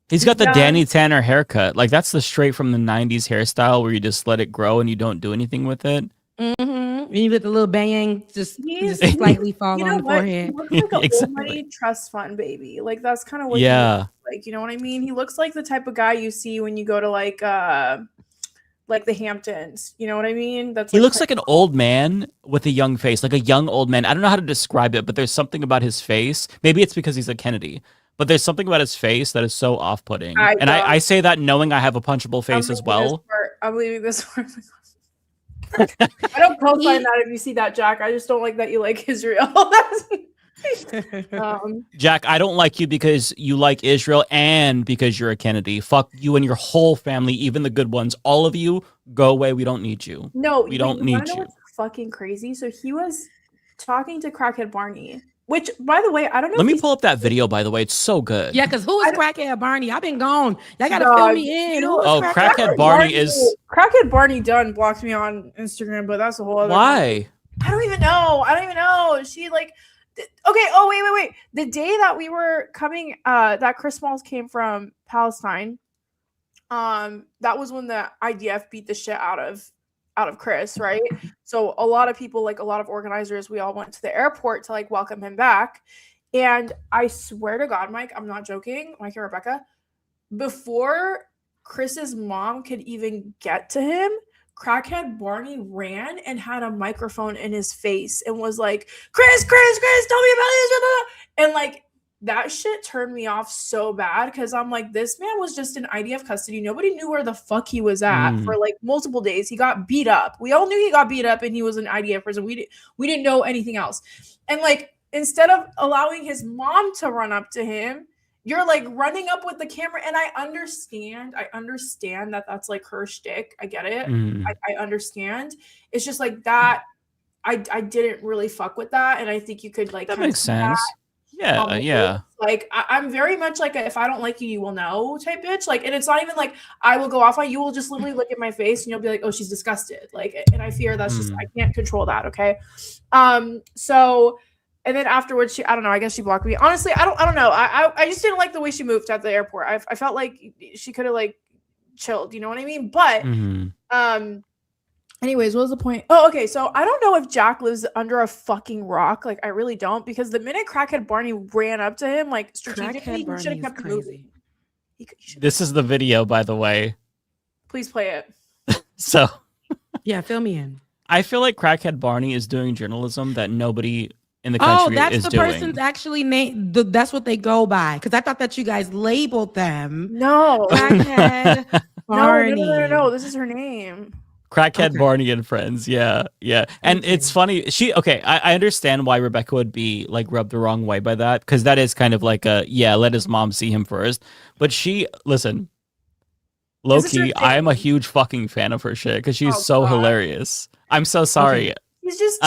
He's got the Danny Tanner haircut. Like that's the straight from the 90s hairstyle where you just let it grow and you don't do anything with it. Mm-hmm. You let the little bang just slightly fall on the forehead. He looks like an old money trust fund baby. Like that's kind of what he looks like. You know what I mean? He looks like the type of guy you see when you go to like the Hamptons. You know what I mean? He looks like an old man with a young face, like a young old man. I don't know how to describe it, but there's something about his face. Maybe it's because he's a Kennedy. But there's something about his face that is so off-putting. I say that knowing I have a punchable face as well. I'm leaving this part. I don't co-sign that if you see that, Jack. I just don't like that you like Israel. Jack, I don't like you because you like Israel and because you're a Kennedy. Fuck you and your whole family, even the good ones. All of you, go away. We don't need you. No, we don't need you. What's fucking crazy? So he was talking to Crackhead Barney. Which, by the way, I don't know. Let me pull up that video, by the way. It's so good. Yeah, because who is Crackhead Barney? I've been gone. Y'all got to fill me in. Crackhead Barney is... Crackhead Barney Dunn blocked me on Instagram, but that's a whole other... Why? I don't even know. She like... Okay, oh, wait. The day that we were coming, that Chris Smalls came from Palestine, that was when the IDF beat the shit out of Chris, right? So a lot of people, like a lot of organizers, we all went to the airport to like welcome him back. And I swear to God, Mike, I'm not joking, Mike and Rebecca, before Chris's mom could even get to him, Crackhead Barney ran and had a microphone in his face and was like, Chris, tell me about this. And like, that shit turned me off so bad because I'm like, this man was just in IDF custody. Nobody knew where the fuck he was at for like multiple days. He got beat up. We all knew he got beat up and he was in IDF prison. We didn't know anything else. And like, instead of allowing his mom to run up to him, you're like running up with the camera. And I understand that that's like her shtick. I get it. I understand. It's just like that. I didn't really fuck with that. And I think you could like, that makes sense. Yeah. Like I'm very much like if I don't like you, you will know type bitch. Like, and it's not even like I will go off on you. Will just literally look at my face and you'll be like, oh, she's disgusted. Like, and I fear that's just I can't control that. Okay. So, and then afterwards, I don't know. I guess she blocked me. Honestly, I don't know. I just didn't like the way she moved at the airport. I felt like she could have like chilled. You know what I mean? But anyways, what was the point? Oh, okay. So I don't know if Jack lives under a fucking rock. Like, I really don't, because the minute Crackhead Barney ran up to him, like strategically, he should have kept moving. This is the video, by the way. Please play it. So, yeah, fill me in. I feel like Crackhead Barney is doing journalism that nobody in the country is doing. Oh, that's the person's actually name. That's what they go by. Because I thought that you guys labeled them. No. Crackhead Barney. No. This is her name. Crackhead Barney and friends. Yeah. And it's funny. I understand why Rebecca would be like rubbed the wrong way by that, because that is kind of like let his mom see him first. But listen, low-key, I am a huge fucking fan of her shit because she's so hilarious. I'm so sorry. He's just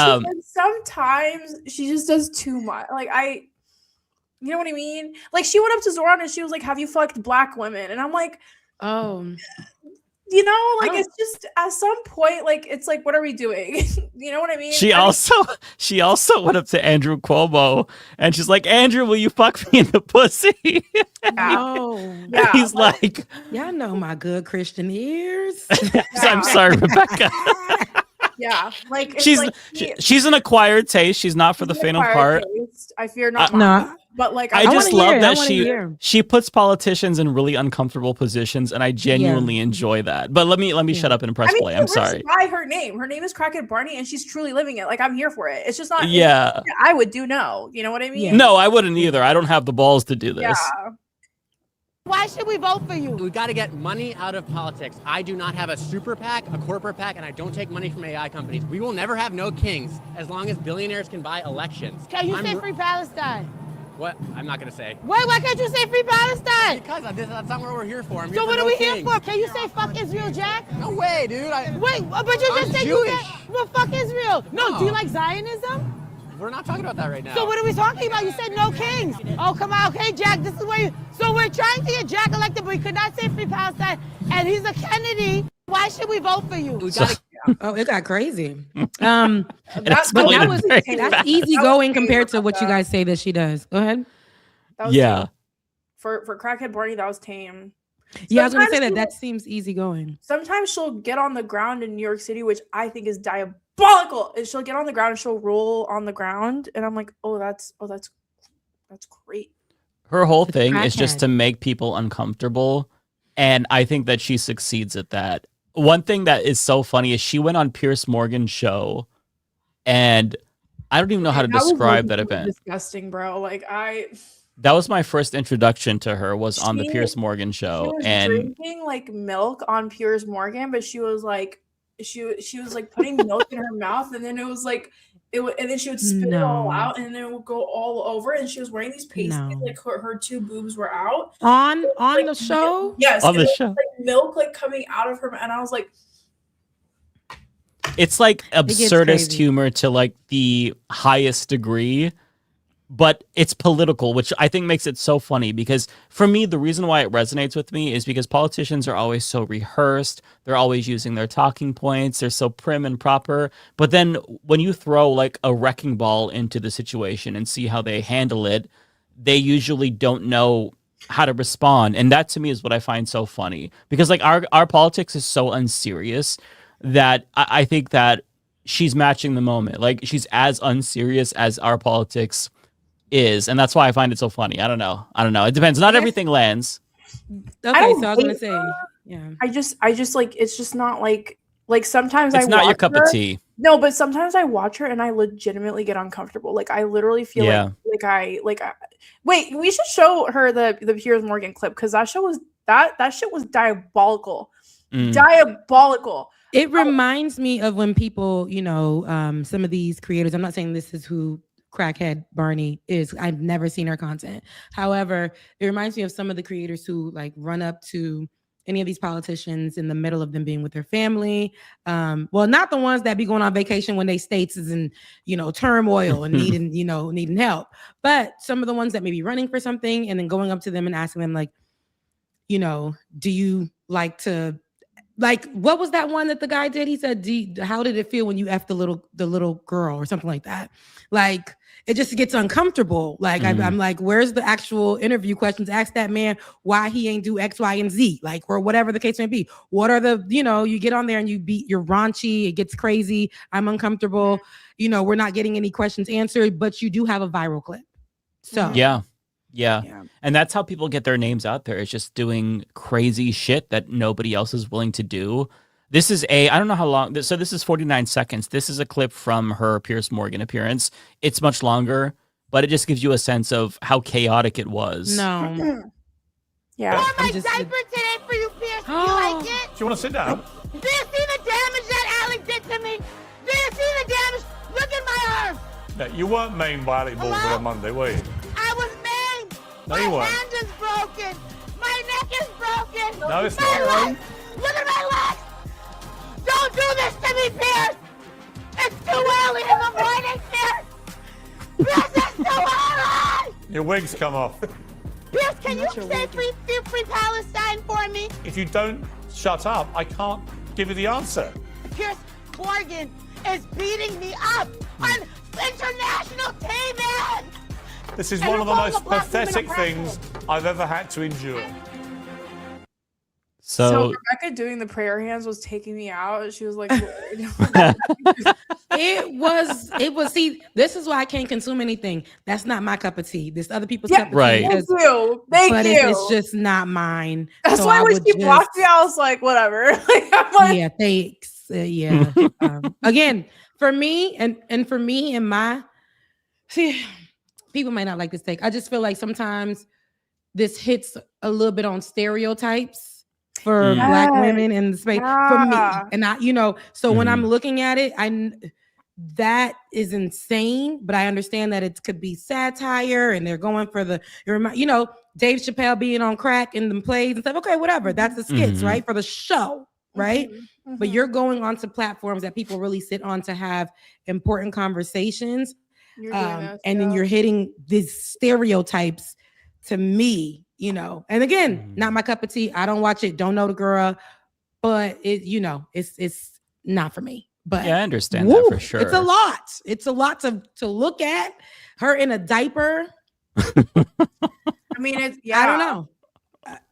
sometimes she just does too much. Like you know what I mean? Like she went up to Zoran and she was like, "Have you fucked black women?" And I'm like, oh. You know, like it's just at some point, like it's like, what are we doing? You know what I mean? She also went up to Andrew Cuomo and she's like, Andrew, will you fuck me in the pussy? Yeah. He's like, y'all know my good Christian ears. I'm sorry, Rebecca. Yeah, like she's an acquired taste. She's not for the faint of heart. I fear not. No. But like, I just love that she puts politicians in really uncomfortable positions, and I genuinely enjoy that. But let me shut up and press play. I'm sorry. By her name is Crackhead Barney, and she's truly living it. Like I'm here for it. It's just not. Yeah, I would do no. You know what I mean? No, I wouldn't either. I don't have the balls to do this. Yeah. Why should we vote for you? We got to get money out of politics. I do not have a super PAC, a corporate PAC, and I don't take money from AI companies. We will never have no kings as long as billionaires can buy elections. Can you say free Palestine? What? I'm not going to say. Why can't you say free Palestine? Because that's not what we're here for. So what are we here for? Can you say fuck Israel, Jack? No way, dude. Wait, but you just said well, fuck Israel. No, do you like Zionism? We're not talking about that right now. So what are we talking about? You said no kings. Oh, come on. Okay, Jack, this is where you... So we're trying to get Jack elected, but we could not say free Palestine, and he's a Kennedy. Why should we vote for you? Oh, it got crazy. That's that's easy going compared to what you guys say that she does. Go ahead. That was tame. For crackhead Barney, that was tame. Yeah, I was gonna say that seems easy going. Sometimes she'll get on the ground in New York City, which I think is diabolical. And she'll get on the ground and she'll roll on the ground, and I'm like, that's great. Her whole thing is just to make people uncomfortable, and I think that she succeeds at that. One thing that is so funny is she went on Piers Morgan's show, and I don't even know how to describe that event. Disgusting, bro. That was my first introduction to her, was on the Piers Morgan show. She was drinking like milk on Piers Morgan, but she was like putting milk in her mouth, and then it was like and then she would spit it all out, and then it would go all over. And she was wearing these pasties, like her two boobs were out on the show. Yes, on the show, like milk like coming out of her, and I was like, it's like absurdist humor to like the highest degree. But it's political, which I think makes it so funny, because for me, the reason why it resonates with me is because politicians are always so rehearsed. They're always using their talking points. They're so prim and proper. But then when you throw like a wrecking ball into the situation and see how they handle it, they usually don't know how to respond. And that to me is what I find so funny, because like our politics is so unserious that I think that she's matching the moment. Like she's as unserious as our politics is, and that's why I find it so funny. I don't know. It depends. Not everything lands. Okay, so I was gonna say, yeah. I just like, it's just not like sometimes it's not your cup of tea. No, but sometimes I watch her and I legitimately get uncomfortable. Like I literally feel like I wait. We should show her the Piers Morgan clip, because that shit was diabolical. Diabolical. It reminds me of when people, some of these creators. I'm not saying this is who crackhead Barney is. I've never seen her content. However, it reminds me of some of the creators who like run up to any of these politicians in the middle of them being with their family. Well, not the ones that be going on vacation when they states is in, turmoil and needing help, but some of the ones that may be running for something and then going up to them and asking them like, do you like to, like, what was that one that the guy did? He said, how did it feel when you effed the little girl or something like that? Like, it just gets uncomfortable. Like, I'm like, where's the actual interview questions? Ask that man why he ain't do X, Y, and Z, like, or whatever the case may be. What are the, you get on there and you're raunchy. It gets crazy. I'm uncomfortable. We're not getting any questions answered, but you do have a viral clip. So Yeah. And that's how people get their names out there. It's just doing crazy shit that nobody else is willing to do. This is I don't know how long. So this is 49 seconds. This is a clip from her Piers Morgan appearance. It's much longer, but it just gives you a sense of how chaotic it was. No. Yeah. Wore my diaper today for you, Piers. Do you like it? Do you want to sit down? Do you see the damage that Alex did to me? Do you see the damage? Look at my arm. No, you weren't main volleyball for a Monday, were you? I was maimed. No, you weren't. My hand is broken. My neck is broken. No, it's my not. legs. Look at my legs. Don't do this to me, Piers. It's too early in the morning, Piers. Piers, it's too early. Your wig's come off. Piers, can you say free Palestine for me? If you don't shut up, I can't give you the answer. Piers Morgan is beating me up on international TV. This is one of the most pathetic things I've ever had to endure. So Rebecca doing the prayer hands was taking me out. She was like, it was. See, this is why I can't consume anything. That's not my cup of tea. This other people's cup of tea. Right. Thank you. It's just not mine. That's so why when she blocked me, I was like, whatever. I'm like, yeah, thanks. Yeah. Again, for me and my, see, people might not like this take. I just feel like sometimes this hits a little bit on stereotypes for Black women in the space for me. And I, so when I'm looking at it, that is insane, but I understand that it could be satire and they're going for Dave Chappelle being on crack in the plays and stuff. Okay, whatever. That's the skits, right? For the show, right? But you're going onto platforms that people really sit on to have important conversations. And then you're hitting these stereotypes to me, and again, not my cup of tea. I don't watch it. Don't know the girl, but it, it's not for me. But yeah, I understand that for sure. It's a lot. It's a lot to look at. Her in a diaper. I mean, it's I don't know.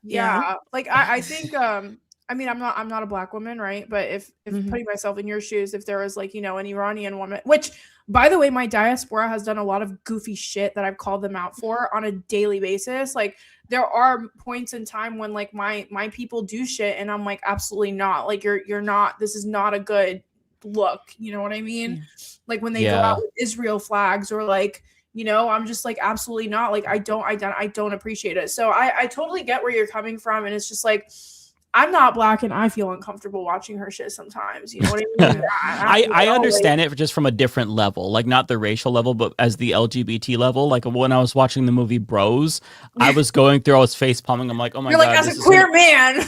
Yeah. Like I think I mean I'm not a black woman, right? But if putting myself in your shoes, if there was like, you know, an Iranian woman, which by the way, my diaspora has done a lot of goofy shit that I've called them out for on a daily basis. Like there are points in time when like my people do shit and I'm like, absolutely not. Like you're not, this is not a good look. You know what I mean? Yeah. Like when they go out with Israel flags or like, you know, I'm just like, absolutely not. Like, I don't appreciate it. So I totally get where you're coming from. And it's just like, I'm not black and I feel uncomfortable watching her shit sometimes. You know what I mean? I understand it just from a different level, like not the racial level, but as the LGBT level. Like when I was watching the movie Bros, I was going through, I was face palming. I'm like, oh my God. You're like, as a queer man.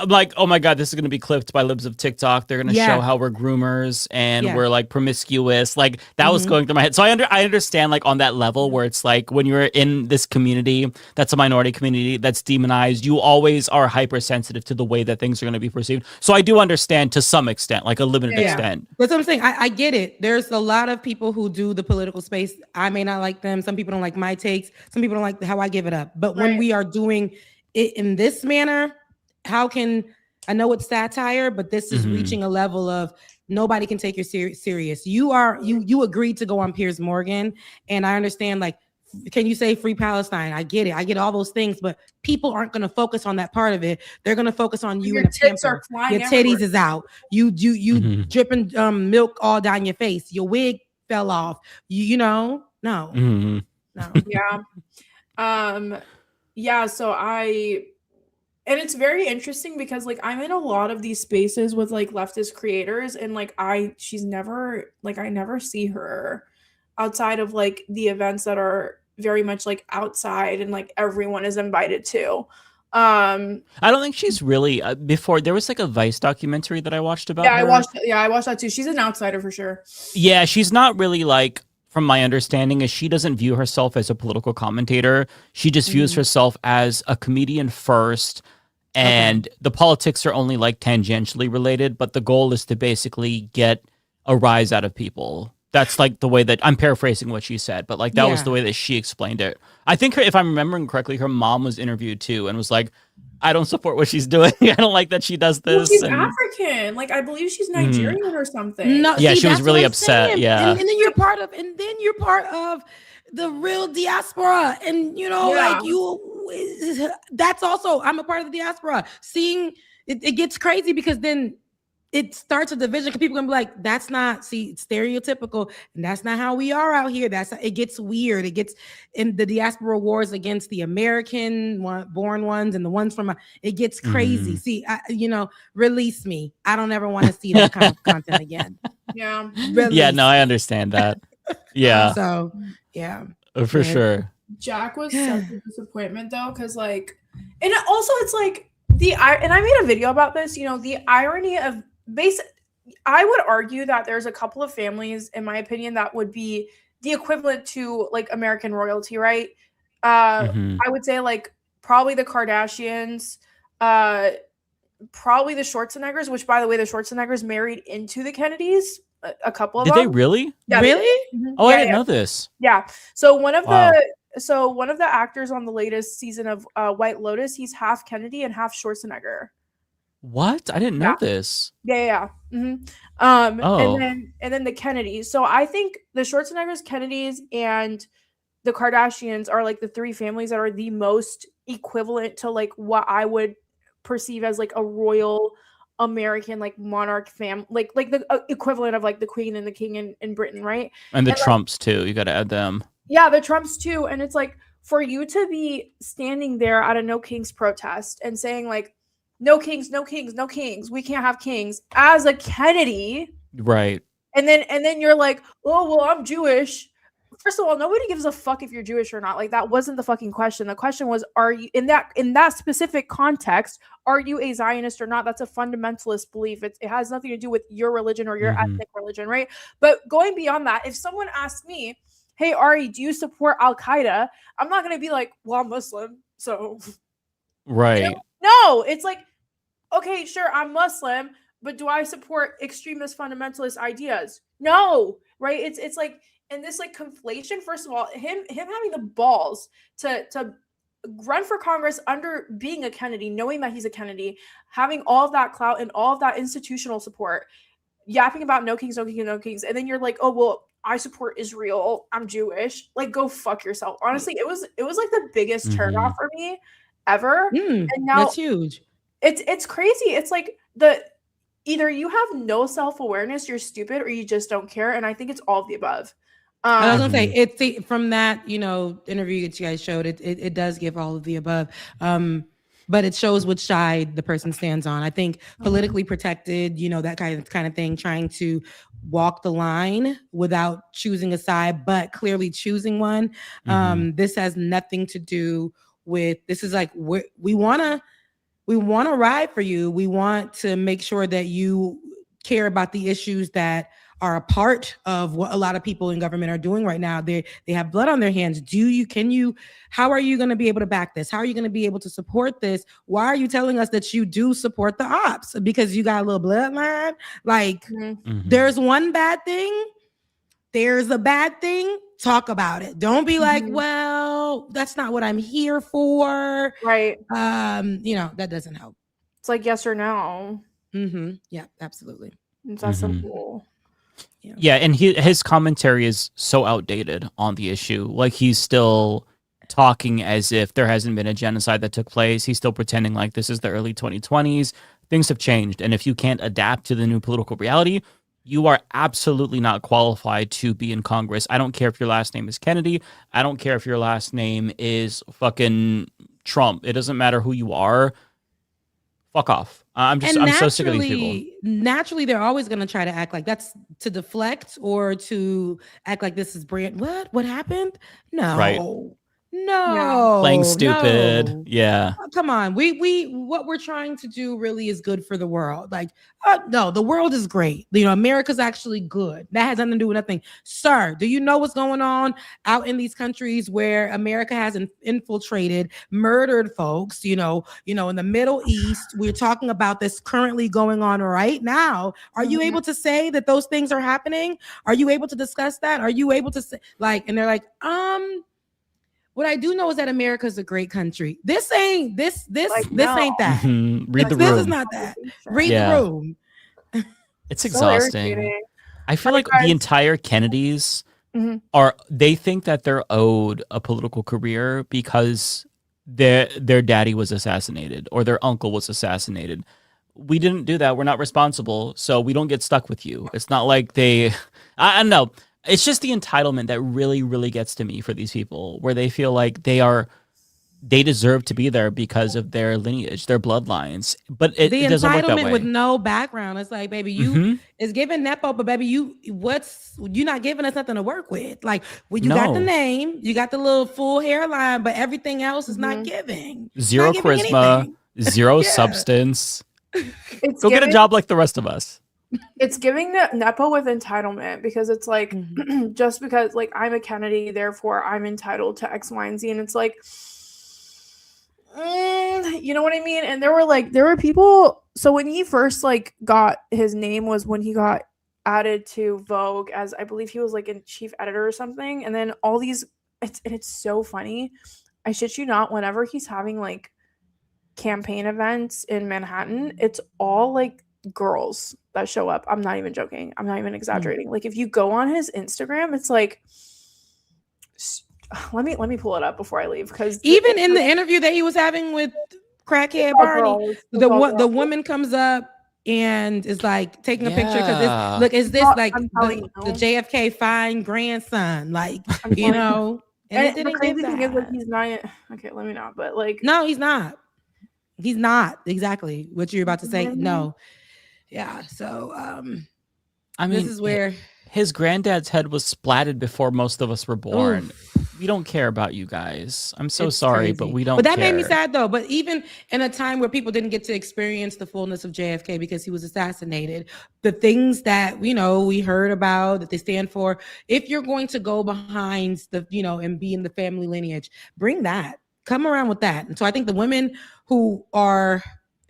I'm like, oh my God, this is going to be clipped by libs of TikTok. They're going to show how we're groomers and we're like promiscuous. Like that was going through my head. So I understand like on that level where it's like when you're in this community, that's a minority community that's demonized, you always are hypersensitive to the way that things are going to be perceived. So I do understand to some extent, like a limited extent. That's what I'm saying. I get it. There's a lot of people who do the political space. I may not like them. Some people don't like my takes. Some people don't like how I give it up. But when we are doing it in this manner, how can I know it's satire, but this is reaching a level of nobody can take you serious. You agreed to go on Piers Morgan, and I understand like, can you say free Palestine? I get it. I get all those things, but people aren't going to focus on that part of it. They're going to focus on you. Your and tits are flying. Your titties is out. You dripping milk all down your face. Your wig fell off. You know, no. Yeah. So and it's very interesting because like I'm in a lot of these spaces with like leftist creators and like I never see her outside of like the events that are very much like outside and like everyone is invited to. I don't think she's really before there was like a Vice documentary that I watched about her. I watched that too. She's an outsider for sure. Yeah, she's not really like, from my understanding, is she doesn't view herself as a political commentator. She just views herself as a comedian first, and the politics are only like tangentially related, but the goal is to basically get a rise out of people. That's like the way that I'm paraphrasing what she said, but like that was the way that she explained it. I think if I'm remembering correctly, her mom was interviewed too and was like, I don't support what she's doing. I don't like that she does this. Well, she's African. Like I believe she's Nigerian or something. No, yeah, she was really upset. Saying. Yeah. And then you're part of the real diaspora. And you know, like that's also, I'm a part of the diaspora. Seeing it gets crazy because then it starts a division because people gonna be like, that's not stereotypical, and that's not how we are out here. It gets weird. It gets in the diaspora wars against the American born ones and the ones from it gets crazy. See, release me. I don't ever want to see that kind of content again. Yeah. Yeah, no, I understand that. Yeah. So yeah. For sure. Jack was such a disappointment though, because like, and also it's like and I made a video about this, you know, the irony of I would argue that there's a couple of families, in my opinion, that would be the equivalent to like American royalty, right? I would say like probably the Kardashians, probably the Schwarzeneggers, which by the way, the Schwarzeneggers married into the Kennedys. A couple of them. Did they really? Yeah, really? Oh, I didn't know this. Yeah. So one of the actors on the latest season of White Lotus, he's half Kennedy and half Schwarzenegger. What? I didn't know this. Yeah. And then the Kennedys. So I think the Schwarzeneggers, Kennedys, and the Kardashians are like the three families that are the most equivalent to like what I would perceive as like a royal American like monarch family, like the equivalent of like the Queen and the King in Britain, right? And the Trumps too. You got to add them. Yeah, the Trumps too. And it's like for you to be standing there at a No Kings protest and saying like, no kings, no kings, no kings. We can't have kings as a Kennedy. Right. And then you're like, oh, well, I'm Jewish. First of all, nobody gives a fuck if you're Jewish or not. Like that wasn't the fucking question. The question was, are you in that specific context, are you a Zionist or not? That's a fundamentalist belief. It has nothing to do with your religion or your ethnic religion, right? But going beyond that, if someone asked me, hey, Ari, do you support Al-Qaeda? I'm not going to be like, well, I'm Muslim, so. Right. You know? No, it's like, okay, sure, I'm Muslim, but do I support extremist fundamentalist ideas? No, right? It's like, and this like conflation. First of all, him having the balls to run for Congress under being a Kennedy, knowing that he's a Kennedy, having all of that clout and all of that institutional support, yapping about no kings, no kings, no kings, and then you're like, oh well, I support Israel, I'm Jewish. Like, go fuck yourself. Honestly, it was like the biggest turnoff for me ever. And now that's huge. It's crazy. It's like either you have no self-awareness, you're stupid, or you just don't care. And I think it's all of the above. I was gonna say it's from that interview that you guys showed. It does give all of the above, but it shows which side the person stands on. I think politically protected, that kind of thing, trying to walk the line without choosing a side, but clearly choosing one. This has nothing to do with. This is like we want to ride for you. We want to make sure that you care about the issues that are a part of what a lot of people in government are doing right now. They have blood on their hands. How are you going to be able to back this? How are you going to be able to support this? Why are you telling us that you do support the ops? Because you got a little bloodline? Like, there's one bad thing. There's a bad thing. Talk about it. Don't be like, well, that's not what I'm here for. Right. That doesn't help. It's like yes or no. Yeah, absolutely. It's that simple. Yeah, and his commentary is so outdated on the issue. Like, he's still talking as if there hasn't been a genocide that took place. He's still pretending like this is the early 2020s. Things have changed. And if you can't adapt to the new political reality, you are absolutely not qualified to be in Congress. I don't care if your last name is Kennedy. I don't care if your last name is fucking Trump. It doesn't matter who you are. Fuck off. I'm so sick of these people. Naturally, they're always going to try to act like that's to deflect or to act like this is brand. What happened? No. Right. No. Playing stupid. No. Yeah. Come on. We what we're trying to do really is good for the world. Like, no, the world is great. America's actually good. That has nothing to do with nothing. Sir, do you know what's going on out in these countries where America has infiltrated, murdered folks, in the Middle East? We're talking about this currently going on right now. Are you able to say that those things are happening? Are you able to discuss that? Are you able to say, and they're like, what I do know is that America is a great country. This ain't that. Read the room. This is not that. Read the room. It's exhausting. I feel like the entire Kennedys they think that they're owed a political career because their daddy was assassinated or their uncle was assassinated. We didn't do that. We're not responsible, so we don't get stuck with you. It's not like I don't know. It's just the entitlement that really, really gets to me for these people, where they feel like they deserve to be there because of their lineage, their bloodlines. But it doesn't work that way. The entitlement with no background. It's like, baby, you is giving Nepo, but baby, you're not giving us nothing to work with. Like, you got the name, you got the little full hairline, but everything else is not giving. Zero charisma, zero substance. Go get a job like the rest of us. It's giving the Nepo with entitlement, because it's like, just because like I'm a Kennedy, therefore I'm entitled to X, Y, and Z. And it's like, you know what I mean? And there were people. So when he first got his name was when he got added to Vogue as, I believe he was like a chief editor or something. And then all these, it's so funny. I shit you not, whenever he's having like campaign events in Manhattan, it's all like girls that show up. I'm not even joking. I'm not even exaggerating. Like, if you go on his Instagram, it's like, let me pull it up before I leave, because even in the interview that he was having with crackhead Barney, the woman comes up and is like taking a picture because is this like the JFK fine grandson, like, you know? And the crazy thing is that he's not. Okay, let me not. But like, no, he's not. He's not exactly what you're about to say. No. Yeah. So, I mean, this is where his granddad's head was splatted before most of us were born. We don't care about you guys. I'm so sorry, but we don't. But that care. made me sad though. But even in a time where people didn't get to experience the fullness of JFK because he was assassinated, the things that we heard about that they stand for. If you're going to go behind the and be in the family lineage, bring that. Come around with that. And so I think the women who are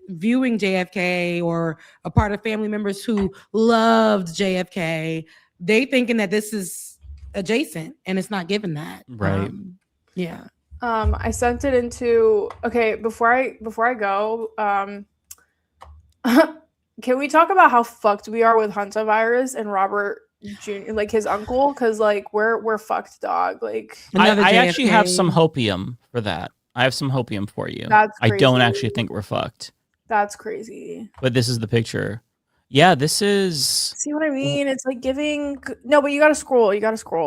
viewing JFK or a part of family members who loved JFK, they thinking that this is adjacent and it's not given that. Right. Yeah. I sent it into before I go, can we talk about how fucked we are with hantavirus and Robert Jr., like his uncle? Because like we're fucked, dog. Like I actually have some hopium for that. I have some hopium for you. That's I don't crazy. actually think we're fucked. That's crazy. But this is the picture. Yeah, this is. See what I mean? It's like giving. No, but you gotta scroll.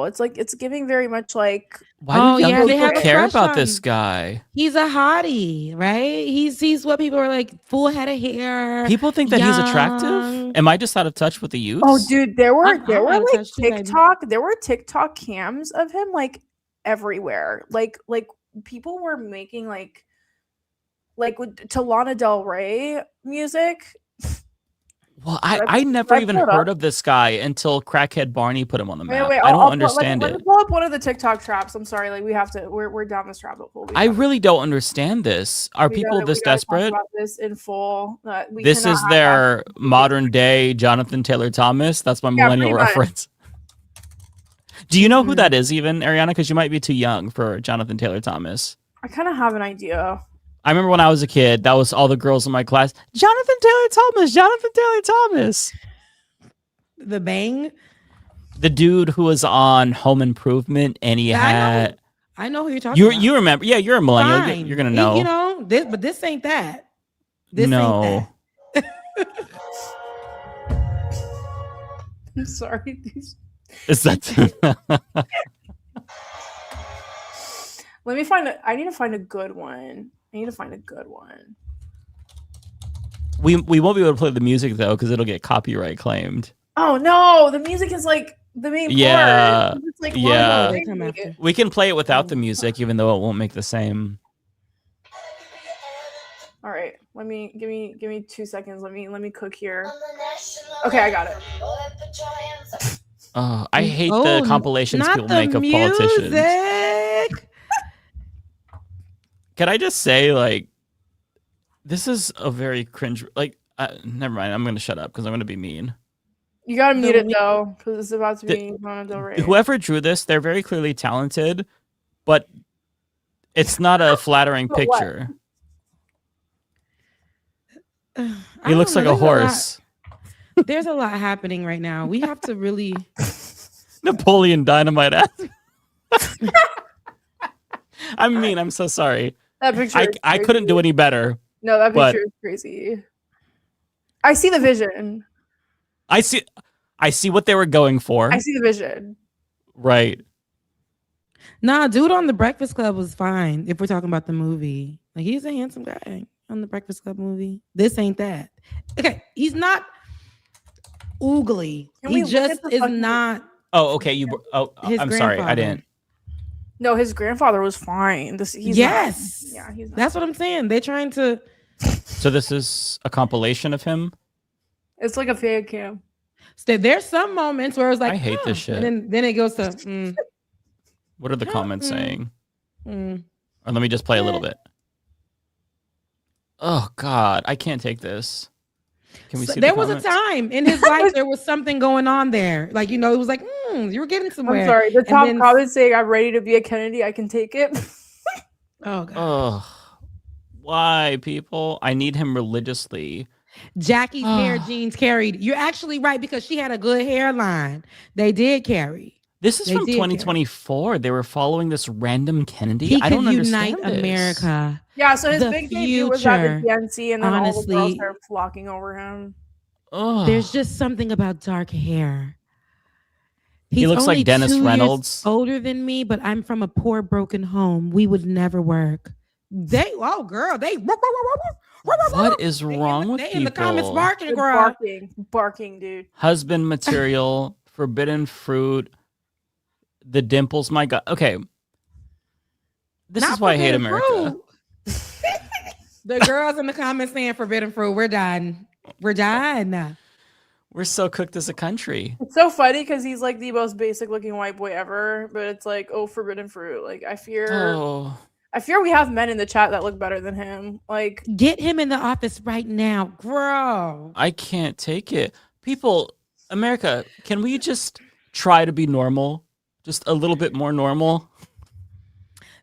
It's like it's giving very much like. Why do young they people have a care crush about on- this guy? He's a hottie, right? He's what people are like, full head of hair. People think that he's young. attractive. Am I just out of touch with the youth? Oh, dude, there were I'm like touched too, baby. there were TikTok cams of him like everywhere. Like people were making like to Lana Del Rey music. Well, I never even heard of this guy until crackhead Barney put him on the map. I don't understand Let me pull up one of the TikTok traps. I'm sorry, like we have to. We're down this rabbit hole. I really don't understand this. Are people this desperate? Talk about this in full. This is their modern day Jonathan Taylor Thomas. That's my millennial reference. Do you know who that is, even Ariana? Because you might be too young for Jonathan Taylor Thomas. I kind of have an idea. I remember when I was a kid, that was all the girls in my class. Jonathan Taylor Thomas. Jonathan Taylor Thomas. The Bang. The dude who was on Home Improvement, and he had. I know who you're talking about. You remember? Yeah, you're a millennial. Fine. You're gonna know. You know this, but this ain't that. This no. ain't that. I'm sorry. Is that? Let me find I need to find a good one. We won't be able to play the music though because it'll get copyright claimed. Oh no, the music is like the main part. It's like, yeah. wow, We can play it without the music, even though it won't make the same. All right, give me 2 seconds. Let me cook here. Okay, I got it. Oh, I hate the compilations people make of politicians. Can I just say, like, this is a very cringe. Like, never mind. I'm going to shut up because I'm going to be mean. You got to mute it, though, because it's about to be Lana Del Rey. Whoever drew this, they're very clearly talented, but it's not a flattering picture. He looks like a horse. There's a lot happening right now. We have to really... Napoleon Dynamite ass. I mean, I'm so sorry. That picture I couldn't do any better. No, that picture is crazy. I see the vision. I see what they were going for. I see the vision. Right. Nah, dude on The Breakfast Club was fine if we're talking about the movie. Like, he's a handsome guy on The Breakfast Club movie. This ain't that. Okay, he's not oogly. He just is not. Oh, okay. I'm sorry. I didn't. No, his grandfather was fine. Yes. He's not. That's what I'm saying. They're trying to. So this is a compilation of him? It's like a fan cam. So there's some moments where it's like, I hate this shit. And then it goes to. What are the comments saying? Or let me just play a little bit. Oh, God. I can't take this. Can we see there was a time in his life there was something going on there. Like, it was like, you were getting somewhere. I'm sorry. The top comment saying, I'm ready to be a Kennedy. I can take it. Oh, God. Oh, why, people? I need him religiously. Jackie's hair genes carried. You're actually right because she had a good hairline. They did carry. This is from 2024. Carry. They were following this random Kennedy. I don't understand unite America. Yeah, so his big debut was at the DNC, and then all the girls started flocking over him. There's just something about dark hair. He looks like Dennis Reynolds. Older than me, but I'm from a poor, broken home. We would never work. What is wrong with people? In the comments barking, girl. Barking, dude. Husband material, forbidden fruit, the dimples. My God. Okay. This is why I hate America. The girls in the comments saying forbidden fruit. We're done. We're done. We're so cooked as a country. It's so funny because he's like the most basic looking white boy ever, but it's like, forbidden fruit. Like I fear I fear we have men in the chat that look better than him. Like, get him in the office right now, bro. I can't take it. People, America, can we just try to be normal? Just a little bit more normal?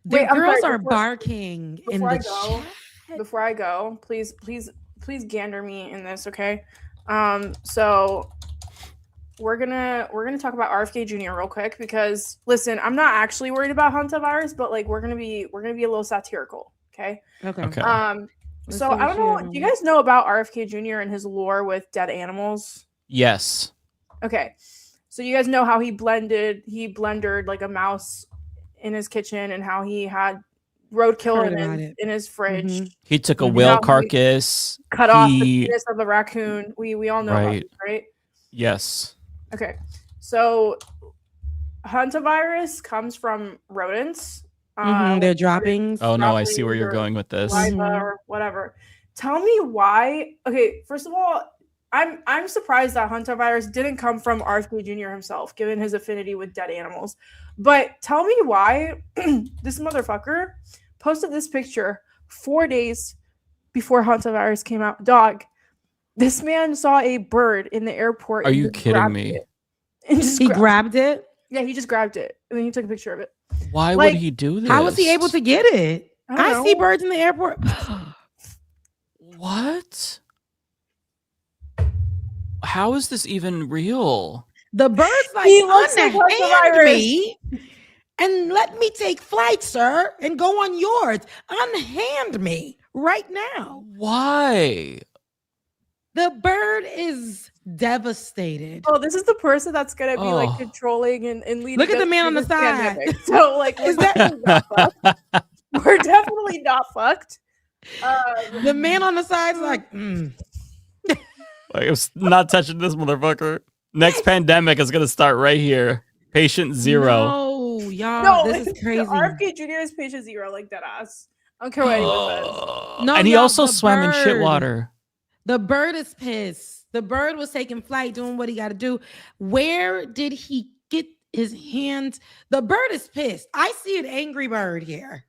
The girls are barking in the chat. Before I go, please gander me in this, okay? So we're gonna talk about RFK Jr. real quick because listen, I'm not actually worried about hantavirus, but like we're gonna be a little satirical, okay? Okay. So I don't know. Do you guys know about RFK Jr. and his lore with dead animals? Yes. Okay. So you guys know how he blendered like a mouse in his kitchen and how he had roadkill in his fridge. Mm-hmm. He took a whale carcass, cut off the penis of the raccoon. We all know about this, right? Yes. Okay. So hantavirus comes from rodents. Their droppings. Oh no, I see where you're going with this. Or whatever. Tell me why. Okay, first of all, I'm surprised that hantavirus didn't come from RFK Jr. himself, given his affinity with dead animals. But tell me why this motherfucker posted this picture 4 days before hantavirus came out. Dog, this man saw a bird in the airport. Are you kidding me? He grabbed it? Yeah, he just grabbed it and then he took a picture of it. Why would he do this? How was he able to get it? I see birds in the airport. What? How is this even real? The bird's like, unhand me and let me take flight, sir, and go on yours. Unhand me right now. Why? The bird is devastated. Oh, this is the person that's gonna be like controlling and leading. Look at the man on the side. Pandemic. So like, we're definitely not fucked. The man on the side's like, Like, I'm not touching this motherfucker. Next pandemic is gonna start right here. Patient 0. No, y'all, this is crazy. RFK Jr. is patient 0, like that ass. I don't care what anyone says. No, and he also swam in shit water. The bird is pissed. The bird was taking flight, doing what he got to do. Where did he get his hands? The bird is pissed. I see an angry bird here.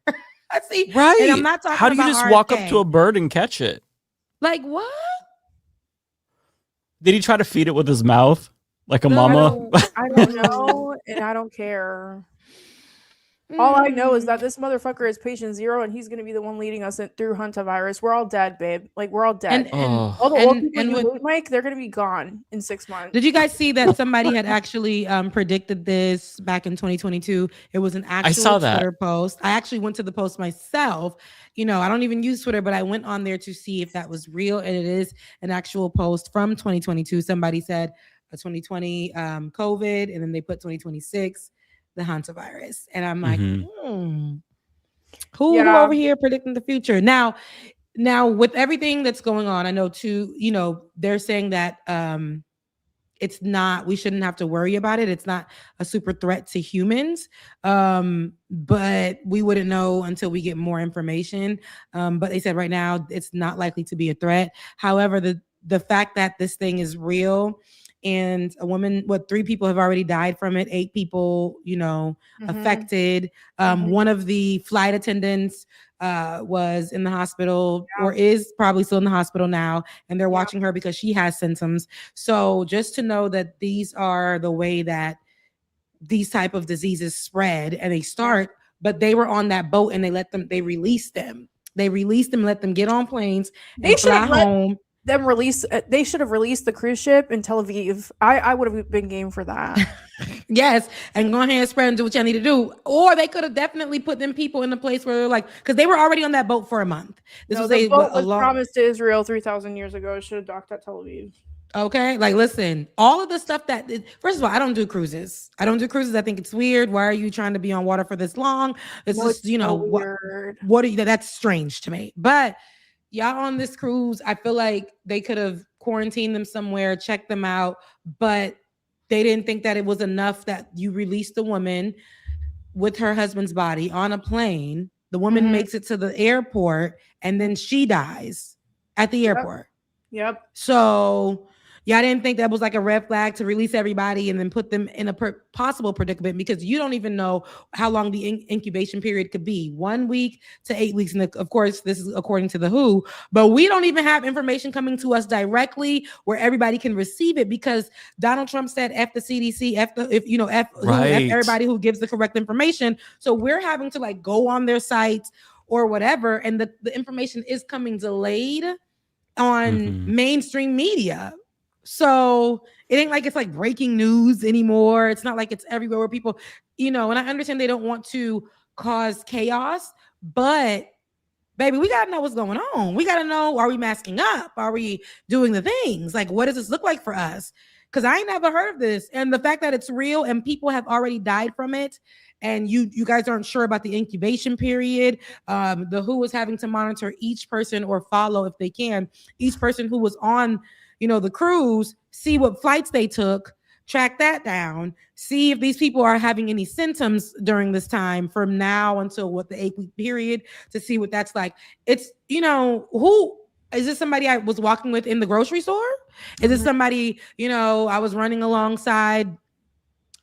I see. Right. And I'm not talking How do you about just RFK. walk up to a bird and catch it? Like what? Did he try to feed it with his mouth? Like a mama? I don't know, and I don't care. All I know is that this motherfucker is patient 0, and he's going to be the one leading us through hantavirus. We're all dead, babe. Like, we're all dead. All the old people you hate, Mike, they're going to be gone in 6 months. Did you guys see that somebody had actually predicted this back in 2022? It was an actual Twitter post. I actually went to the post myself. You know, I don't even use Twitter, but I went on there to see if that was real. And it is an actual post from 2022. Somebody said 2020 COVID, and then they put 2026. The hantavirus, and I'm like, who over here predicting the future? Now with everything that's going on, I know too. You know, they're saying that it's not. We shouldn't have to worry about it. It's not a super threat to humans, but we wouldn't know until we get more information. But they said right now it's not likely to be a threat. However, the fact that this thing is real. And a woman, 3 people have already died from it. 8 people, affected. One of the flight attendants was in the hospital or is probably still in the hospital now. And they're watching her because she has symptoms. So just to know that these are the way that these type of diseases spread and they start, but they were on that boat and they released them. They released them, let them get on planes and fly home. They should have released the cruise ship in Tel Aviv. I would have been game for that. Yes, and go ahead and spread and do what y'all need to do. Or they could have definitely put them people in a place where they're like, because they were already on that boat for a month. The boat was promised to Israel 3,000 years ago. It should have docked at Tel Aviv. Okay, like listen, all of the stuff first of all, I don't do cruises. I think it's weird. Why are you trying to be on water for this long? It's just, what are you? That's strange to me. But y'all on this cruise, I feel like they could have quarantined them somewhere, checked them out, but they didn't think that it was enough that you released the woman with her husband's body on a plane. The woman makes it to the airport and then she dies at the airport. Yep. So, Y'all didn't think that was like a red flag to release everybody and then put them in a possible predicament because you don't even know how long the incubation period could be, 1 week to 8 weeks. And of course, this is according to the WHO, but we don't even have information coming to us directly where everybody can receive it because Donald Trump said F the CDC, F everybody who gives the correct information. So we're having to like go on their sites or whatever. And the information is coming delayed on mainstream media. So it ain't like it's like breaking news anymore. It's not like it's everywhere where people, and I understand they don't want to cause chaos, but baby, we gotta know what's going on. We gotta know, are we masking up? Are we doing the things? Like, what does this look like for us? Because I ain't never heard of this. And the fact that it's real and people have already died from it, and you guys aren't sure about the incubation period. The WHO is having to monitor each person or follow, if they can, each person who was on, the cruise, see what flights they took, track that down, see if these people are having any symptoms during this time from now until the 8-week period to see what that's like. It's, who is this? Somebody I was walking with in the grocery store? Is it somebody, I was running alongside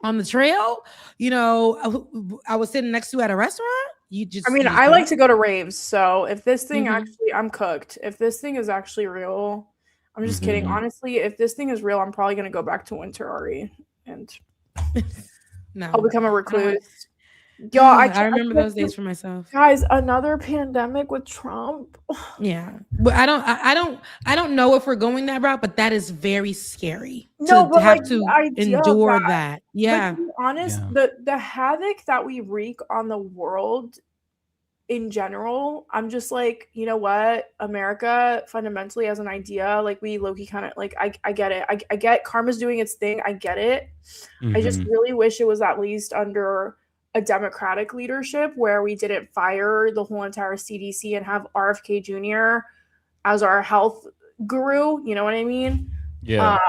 on the trail? I was sitting next to at a restaurant? I like to go to raves. So if this thing I'm cooked. If this thing is actually real, I'm just kidding. Honestly, if this thing is real, I'm probably going to go back to winter, Ari, and I'll become a recluse. Yo, I remember those days for myself. Guys, another pandemic with Trump. Yeah, but I don't know if we're going that route, but that is very scary. No, but have to endure that. Yeah. But to be honest, the havoc that we wreak on the world in general, I'm just like, you know what, America fundamentally as an idea, like we low-key kind of like, I get it. I get karma's doing its thing. I get it. I just really wish it was at least under a democratic leadership where we didn't fire the whole entire CDC and have RFK Jr. as our health guru. You know what I mean? Yeah.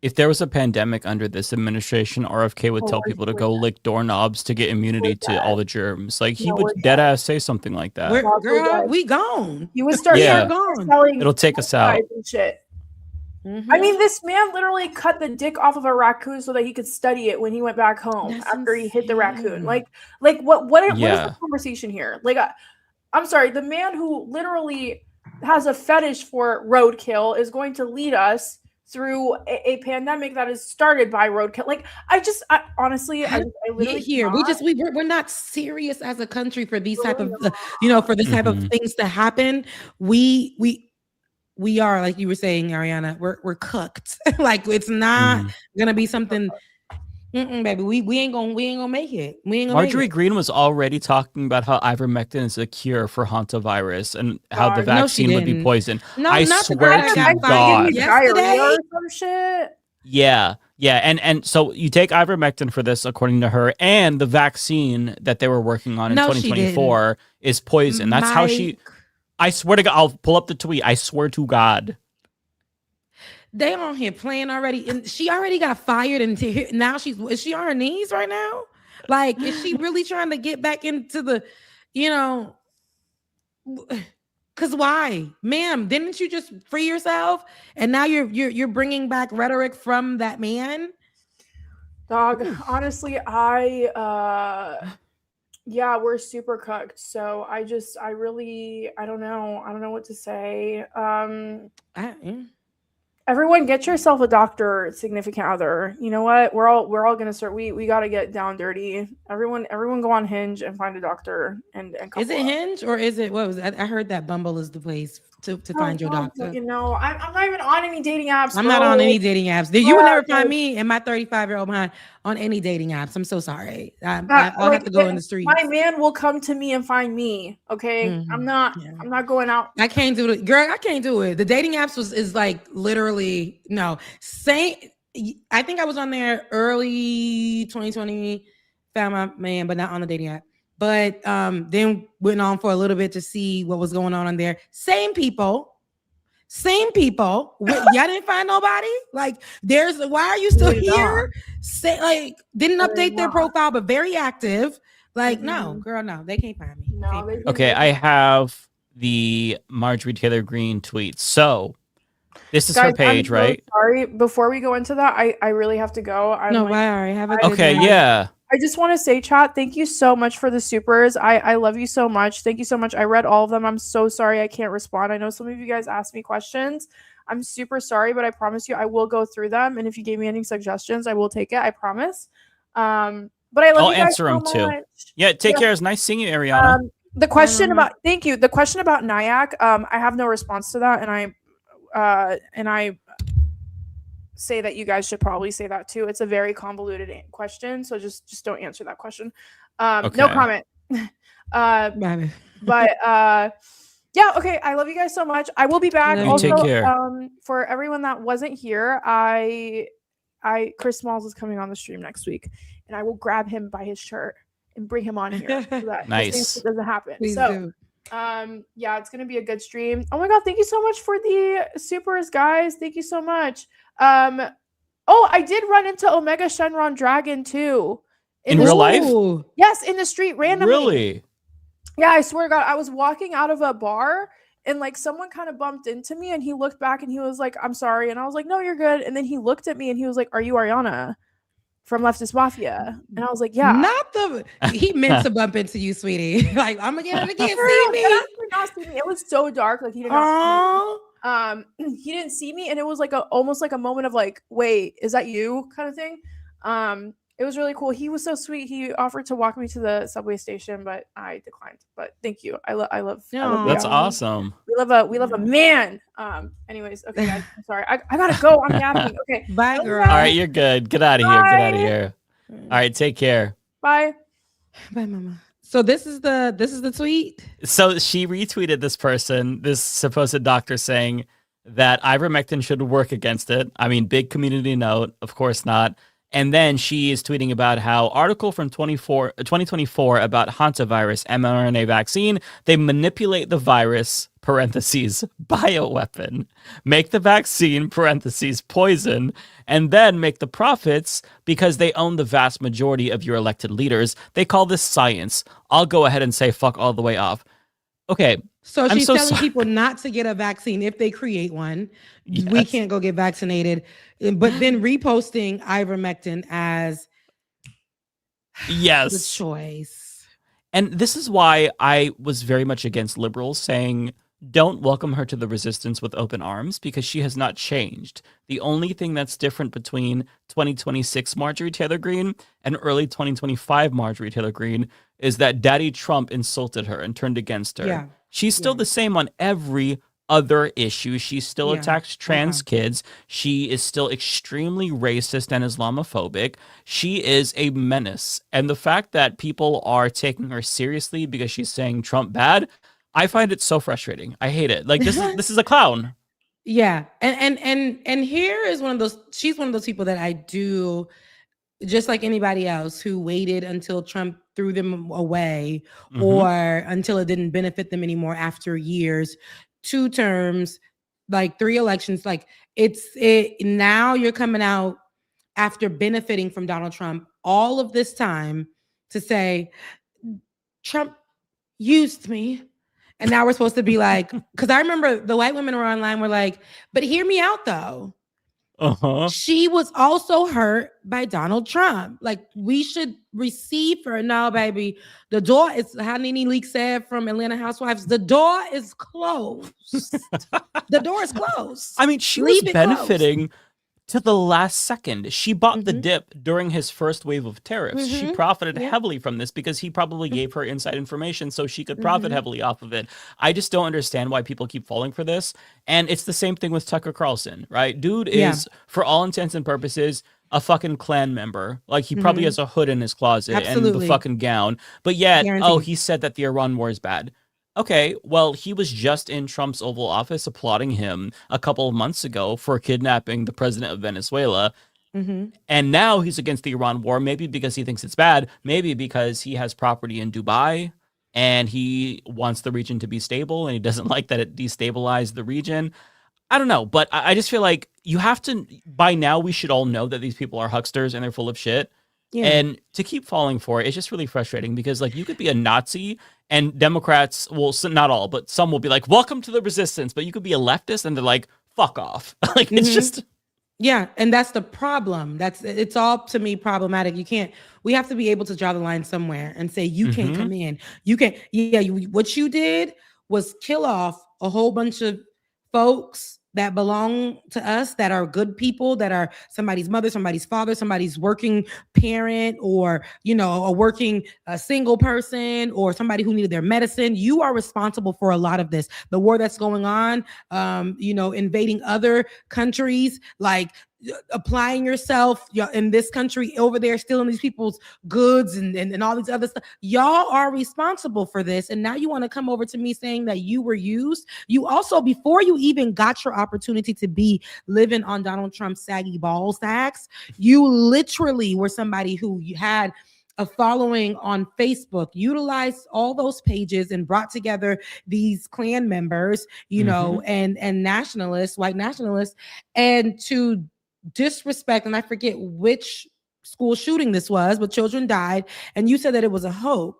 If there was a pandemic under this administration, RFK would tell people to go lick doorknobs to get immunity to all the germs. Like he would dead ass say something like that. Girl, we gone. You would start gone. It'll take us out. And shit. I mean, this man literally cut the dick off of a raccoon so that he could study it when he went back home after he hit the raccoon. Like what is the conversation here? Like, I'm sorry, the man who literally has a fetish for roadkill is going to lead us through a pandemic that is started by roadkill. Like, honestly, I literally here. We're not serious as a country for these type of, for this type of things to happen. We are, like you were saying, Ariana, we're cooked. Like it's not gonna be something. Baby, we ain't gonna make it. Marjorie Green was already talking about how ivermectin is a cure for hantavirus and how the vaccine would be poison. No, I swear to God. Yesterday? Some shit. Yeah. And so you take ivermectin for this, according to her, and the vaccine that they were working on in 2024 is poison. That's how she. I swear to God, I'll pull up the tweet. I swear to God. They on here playing already, and she already got fired, and now is she on her knees right now? Like, is she really trying to get back into the, because why, ma'am? Didn't you just free yourself, and now you're bringing back rhetoric from that man? Dog, honestly, yeah, we're super cooked. So I don't know what to say. Everyone get yourself a doctor, significant other. You know what? We're all gonna start. We gotta get down dirty. Everyone go on Hinge and find a doctor and is it Hinge or is it what was it? I heard that Bumble is the place to find your doctor. I'm not even on any dating apps. I'm not on any dating apps. You would never find me and my 35-year-old behind on any dating apps. I'm so sorry. I'll have to go in the streets. My man will come to me and find me. Okay, I'm not going out. I can't do it, girl. I can't do it. The dating apps is like literally no. I think I was on there early 2020. Found my man, but not on the dating app. But then went on for a little bit to see what was going on there. Same people. Y'all didn't find nobody. Like, why are you still here? Didn't update their profile, but very active. Like, no, girl, no, they can't find me. Okay, I have the Marjorie Taylor Greene tweet. So This is Guys, her page, I'm so right? sorry. Before we go into that, I really have to go. No, why are you? Have a good Okay, night. yeah. I just want to say, chat, thank you so much for the supers. I love you so much. Thank you so much. I read all of them. I'm so sorry I can't respond. I know some of you guys asked me questions. I'm super sorry, but I promise you I will go through them. And if you gave me any suggestions, I will take it. I promise. But I love I'll you guys answer so them too. much. Yeah, take care. It's nice seeing you, Ariana. The question about thank you. The question about Nyack, I have no response to that, and I say that you guys should probably say that too. It's a very convoluted question, so just don't answer that question. No comment. But yeah, okay. I love you guys so much. I will be back. Also, take care. For everyone that wasn't here, Chris Smalls is coming on the stream next week, and I will grab him by his shirt and bring him on here so that Nice. it doesn't happen. Please so do. yeah, it's gonna be a good stream. Oh my god, thank you so much for the supers, guys. Thank you so much. Oh, I did run into Omega Shenron Dragon too. In real life? Yes, in the street randomly. Really? Yeah, I swear to God, I was walking out of a bar and like someone kind of bumped into me and he looked back and he was like, "I'm sorry." And I was like, "No, you're good." And then he looked at me and he was like, "Are you Ariana from Leftist Mafia?" And I was like, "Yeah." He meant to bump into you, sweetie. Like, I'm gonna get it again. For See real, me. he did not see me. It was so dark, like he did not see me. He didn't see me, and it was like almost like a moment of like, "Wait, is that you?" kind of thing. It was really cool. He was so sweet. He offered to walk me to the subway station, but I declined. But thank you. I love. That's awesome. We love a man. Anyways, okay, guys. I'm sorry. I gotta go. I'm yapping. Okay. Bye, girl. All right, you're good. Get out of here. Get out of here. All right, take care. Bye. Bye, mama. So this is the tweet. So she retweeted this supposed doctor saying that ivermectin should work against it. I mean, big community note, of course not. And then she is tweeting about how article from 2024 about hantavirus mRNA vaccine, they manipulate the virus, parentheses, bioweapon, make the vaccine, parentheses, poison, and then make the profits because they own the vast majority of your elected leaders. They call this science. I'll go ahead and say fuck all the way off. Okay. So she's telling people not to get a vaccine if they create one. Yes. We can't go get vaccinated. But then reposting ivermectin as the choice. And this is why I was very much against liberals saying, don't welcome her to the resistance with open arms, because she has not changed. The only thing that's different between 2026 Marjorie Taylor Greene and early 2025 Marjorie Taylor Greene is that Daddy Trump insulted her and turned against her. Yeah. She's still the same on every other issue. She still attacks trans kids. She is still extremely racist and Islamophobic. She is a menace. And the fact that people are taking her seriously because she's saying Trump bad, I find it so frustrating. I hate it. Like this is a clown. Yeah. And here is one of those, she's one of those people that I do, just like anybody else who waited until Trump threw them away or until it didn't benefit them anymore after years, 2 terms, like 3 elections. Like now you're coming out after benefiting from Donald Trump all of this time to say Trump used me. And now we're supposed to be like, because I remember the white women were online, were like, but hear me out though. She was also hurt by Donald Trump. Like, we should receive her. No, baby. The door is, how Nene Leakes said from Atlanta Housewives, the door is closed. The door is closed. I mean, she was benefiting to the last second. She bought the dip during his first wave of tariffs. She profited heavily from this because he probably gave her inside information so she could profit heavily off of it. I just don't understand why people keep falling for this. And it's the same thing with Tucker Carlson, right? Dude is, for all intents and purposes, a fucking Klan member. Like, he probably has a hood in his closet and the fucking gown. But yet, he said that the Iran war is bad. Okay, well, he was just in Trump's Oval Office applauding him a couple of months ago for kidnapping the president of Venezuela. And now he's against the Iran war, maybe because he thinks it's bad, maybe because he has property in Dubai and he wants the region to be stable and he doesn't like that it destabilized the region. I don't know, but I just feel like you have to, by now we should all know that these people are hucksters and they're full of shit. Yeah. And to keep falling for it, it's just really frustrating because, like, you could be a Nazi and Democrats, well, not all, but some will be like, welcome to the resistance. But you could be a leftist and they're like, fuck off. Like it's just. Yeah, and that's the problem. It's all to me problematic. We have to be able to draw the line somewhere and say you can't come in. You can't. Yeah, what you did was kill off a whole bunch of folks that belong to us, that are good people, that are somebody's mother, somebody's father, somebody's working parent, or a working single person, or somebody who needed their medicine. You are responsible for a lot of this. The war that's going on, invading other countries, like applying yourself in this country over there, stealing these people's goods and all these other stuff. Y'all are responsible for this. And now you want to come over to me saying that you were used. You also, before you even got your opportunity to be living on Donald Trump's saggy ball sacks, you literally were somebody who you had a following on Facebook, utilized all those pages and brought together these Klan members, and nationalists, white nationalists, and to disrespect, and I forget which school shooting this was, but children died, and you said that it was a hoax.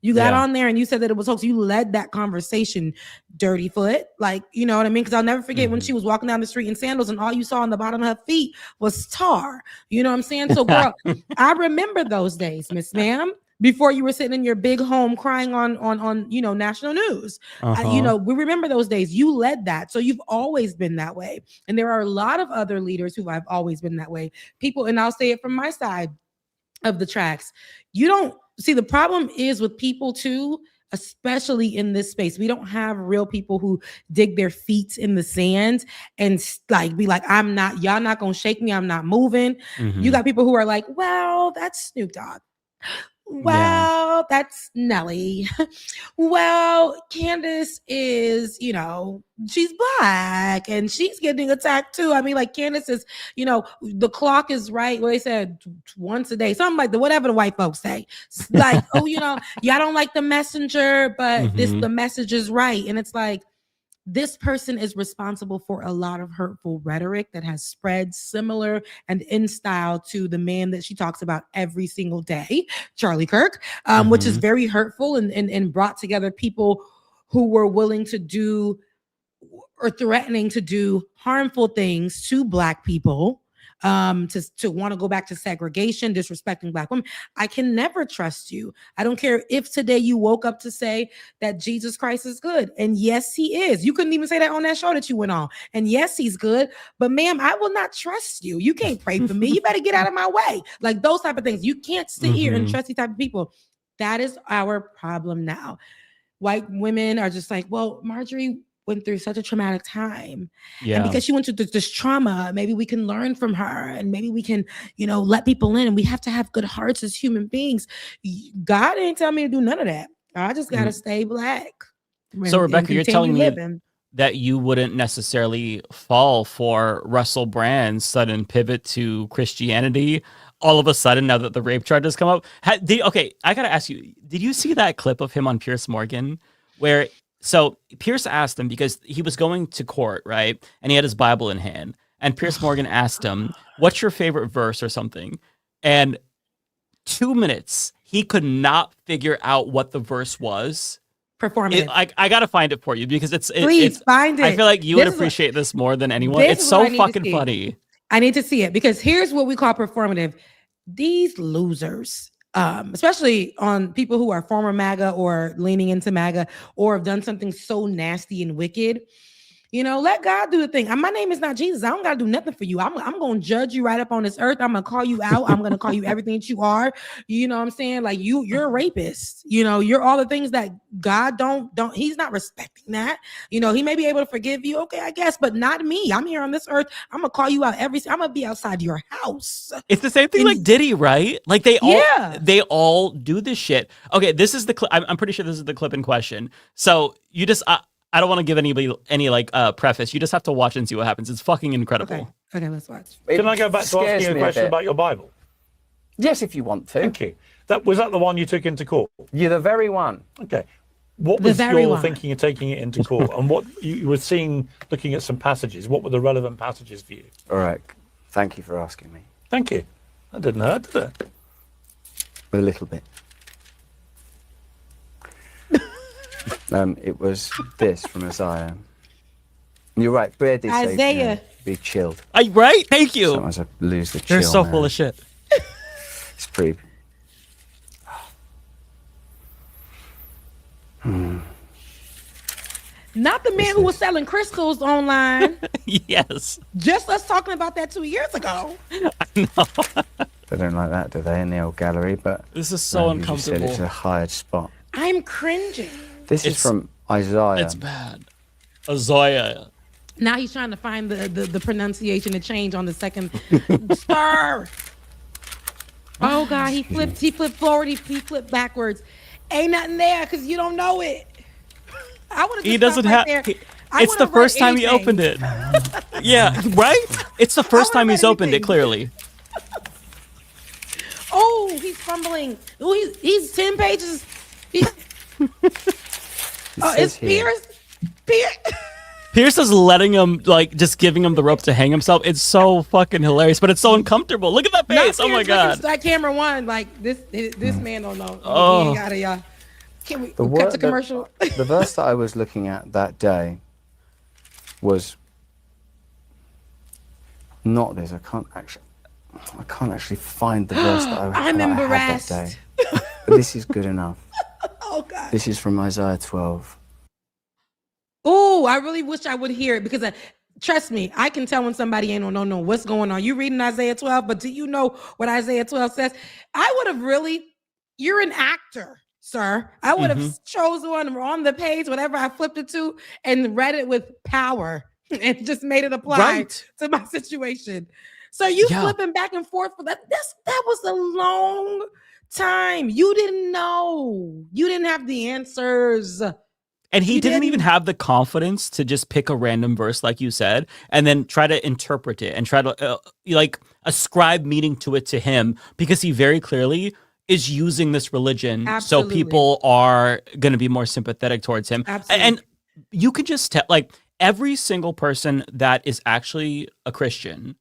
You got on there and you said that it was hoax. You led that conversation, dirty foot. Like, you know what I mean? Because I'll never forget when she was walking down the street in sandals and all you saw on the bottom of her feet was tar. You know what I'm saying? So, girl, I remember those days, Miss Ma'am, before you were sitting in your big home crying on national news. We remember those days. You led that. So you've always been that way. And there are a lot of other leaders who have always been that way. People, and I'll say it from my side of the tracks. You don't see, the problem is with people too, especially in this space. We don't have real people who dig their feet in the sand and be like, y'all not gonna shake me. I'm not moving. You got people who are like, well, that's Snoop Dogg. Well, that's Nelly. Well, Candace is, she's black and she's getting attacked too. I mean, like Candace is, the clock is right. What they said once a day, something like whatever the white folks say. Like, y'all don't like the messenger, but the message is right. And it's like, this person is responsible for a lot of hurtful rhetoric that has spread similar and in style to the man that she talks about every single day, Charlie Kirk, which is very hurtful and brought together people who were willing to do or threatening to do harmful things to Black people, to want to go back to segregation, disrespecting Black women. I can never trust you. I don't care if today you woke up to say that Jesus Christ is good. And yes, he is. You couldn't even say that on that show that you went on. And yes, he's good. But ma'am, I will not trust you. You can't pray for me. You better get out of my way. Like those type of things. You can't sit here and trust these type of people. That is our problem now. White women are just like, well, Marjorie went through such a traumatic time. And because she went through this trauma, maybe we can learn from her and maybe we can, let people in, and we have to have good hearts as human beings. God ain't tell me to do none of that. I just got to stay Black. So Rebecca, you're telling me that you wouldn't necessarily fall for Russell Brand's sudden pivot to Christianity all of a sudden now that the rape charges come up? Okay, I got to ask you, did you see that clip of him on Piers Morgan where so Pierce asked him, because he was going to court, right? And he had his Bible in hand. And Piers Morgan asked him, what's your favorite verse or something? And 2 minutes, he could not figure out what the verse was. Performative. I got to find it for you because Please find it. I feel like you would appreciate this more than anyone. It's so fucking funny. I need to see it because here's what we call performative. These losers, especially on people who are former MAGA or leaning into MAGA or have done something so nasty and wicked, let God do the thing. My name is not Jesus. I don't got to do nothing for you. I'm going to judge you right up on this earth. I'm going to call you out. I'm going to call you everything that you are. You know what I'm saying? Like you're a rapist. You're all the things that God don't, he's not respecting that. He may be able to forgive you. Okay, I guess, but not me. I'm here on this earth. I'm going to call you out I'm going to be outside your house. It's the same thing like Diddy, right? Like they all do this shit. Okay, this is the clip. I'm pretty sure this is the clip in question. So you just, I don't want to give anybody any preface. You just have to watch and see what happens. It's fucking incredible. Okay, let's watch. Can I go back to asking you a question about your Bible? Yes, if you want to. Thank you. Was that the one you took into court? You're the very one. Okay. What was your thinking of taking it into court? And what you were seeing, looking at some passages, what were the relevant passages for you? All right. Thank you for asking me. Thank you. That didn't hurt, did it? A little bit. It was this from Isaiah. You're right. Brady says, Isaiah. Be chilled. Right? Thank you. Sometimes I lose the chill. They're so full of shit. It's pretty. Not the man who was selling crystals online. Yes. Just us talking about that 2 years ago. I know. They don't like that, do they, in the old gallery? But this is so uncomfortable. You said it's a hired spot. I'm cringing. This is from Isaiah. It's bad. Isaiah. Now he's trying to find the pronunciation to change on the second star. Oh God, he flipped forward, he flipped backwards. Ain't nothing there because you don't know it. I would have. He doesn't have. It's the first time he opened it. Yeah, right. It's the first time he's opened it. Clearly. Oh, he's fumbling. Oh, he's 10 pages. It's Pierce. Pierce is letting him, like, just giving him the rope to hang himself. It's so fucking hilarious, but it's so uncomfortable. Look at that face. Oh my God. That camera one, like this man don't know. Oh. He ain't gotta, y'all. Can we cut to commercial? The verse that I was looking at that day was not this. I can't actually find the verse that I had that day. But this is good enough. Oh God. This is from Isaiah 12. Oh, I really wish I would hear it because trust me, I can tell when somebody ain't don't know what's going on. You reading Isaiah 12, but do you know what Isaiah 12 says? I would have you're an actor, sir. I would have chosen one on the page, whatever I flipped it to, and read it with power and just made it apply to my situation. So you flipping back and forth for that was a long time. You didn't know. You didn't have the answers. And he didn't even have the confidence to just pick a random verse, like you said, and then try to interpret it and try to ascribe meaning to it to him, because he very clearly is using this religion. Absolutely. So people are going to be more sympathetic towards him. Absolutely. And you could just tell, like, every single person that is actually a Christian,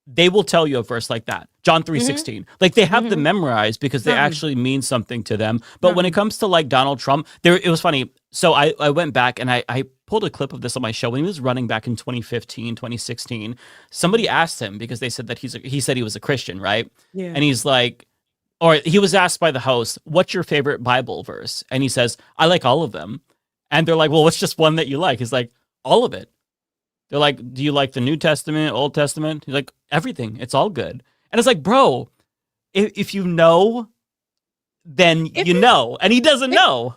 they will tell you a verse like that. John 3:16. Like, they have them memorized because they actually mean something to them. But when it comes to, like, Donald Trump, it was funny. So I went back and I pulled a clip of this on my show when he was running back in 2015, 2016. Somebody asked him, because they said that he said he was a Christian, right? Yeah. And he's like, or he was asked by the host, what's your favorite Bible verse? And he says, I like all of them. And they're like, well, what's just one that you like? He's like, all of it. They're like, do you like the New Testament, Old Testament? He's like, everything. It's all good. And it's like, bro, if you know, then you know. And he doesn't know.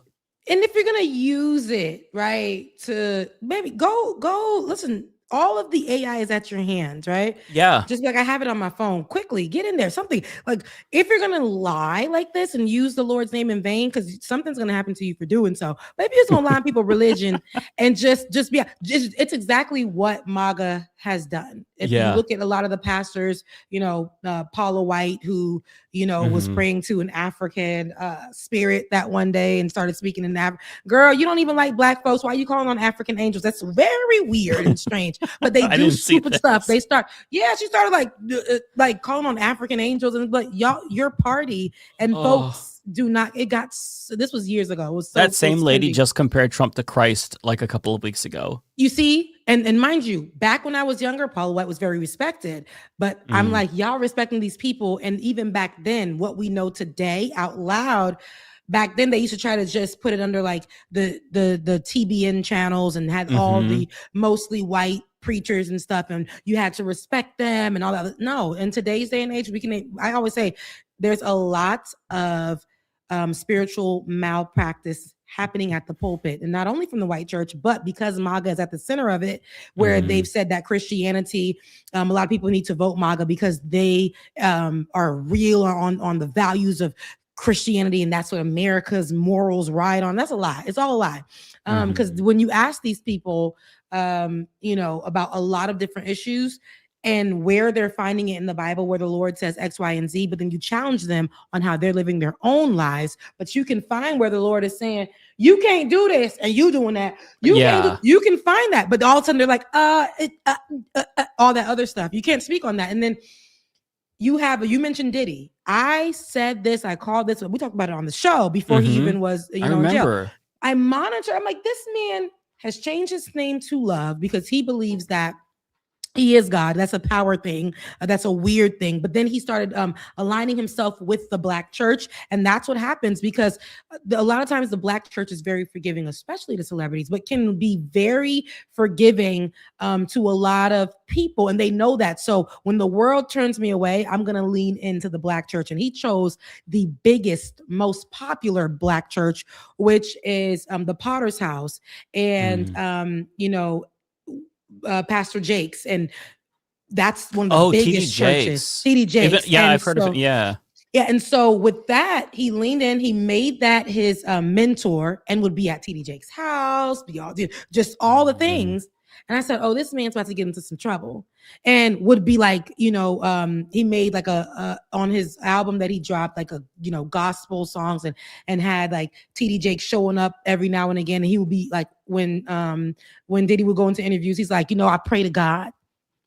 And if you're going to use it, right, to maybe go, listen, all of the AI is at your hands, right? Yeah. Just like I have it on my phone. Quickly, get in there. Something like, if you're going to lie like this and use the Lord's name in vain, because something's going to happen to you for doing so. Maybe it's going to lie on people's religion and it's exactly what MAGA has done. If you look at a lot of the pastors, Paula White, who, was praying to an African spirit that one day and started speaking in girl, you don't even like Black folks. Why are you calling on African angels? That's very weird and strange. But they do stupid stuff. They she started like calling on African angels, and but your party and folks do not. This was years ago. It was that same lady just compared Trump to Christ like a couple of weeks ago. You see, and mind you, back when I was younger, Paula White was very respected. But I'm like, y'all respecting these people, and even back then, what we know today out loud. Back then, they used to try to just put it under like the TBN channels and had all the mostly white preachers and stuff, and you had to respect them and all that. No, in today's day and age, I always say there's a lot of spiritual malpractice happening at the pulpit, and not only from the white church, but because MAGA is at the center of it, where they've said that Christianity, a lot of people need to vote MAGA because they are real on the values of Christianity, and that's what America's morals ride on. That's a lie. It's all a lie. Because when you ask these people, about a lot of different issues and where they're finding it in the Bible, where the Lord says X, Y, and Z, but then you challenge them on how they're living their own lives. But you can find where the Lord is saying, you can't do this, and you doing that. You can find that. But all of a sudden they're like, all that other stuff. You can't speak on that. And then you mentioned Diddy. I said this, I called this, we talked about it on the show before he even was, in jail. I monitor, I'm like, this man, has changed his name to Love because he believes that he is God. That's a power thing. That's a weird thing. But then he started aligning himself with the Black church. And that's what happens because a lot of times the Black church is very forgiving, especially to celebrities, but can be very forgiving to a lot of people. And they know that. So when the world turns me away, I'm going to lean into the Black church. And he chose the biggest, most popular Black church, which is the Potter's House. And, Pastor Jakes, and that's one of the biggest churches. TD Jakes. Yeah, I've heard of it. Yeah. Yeah, and so with that, he leaned in. He made that his mentor, and would be at TD Jakes' house, just all the things. And I said, "Oh, this man's about to get into some trouble." And would be like, he made like a on his album that he dropped, like gospel songs, and had like TD Jakes showing up every now and again. And he would be like, when Diddy would go into interviews, he's like, I pray to God,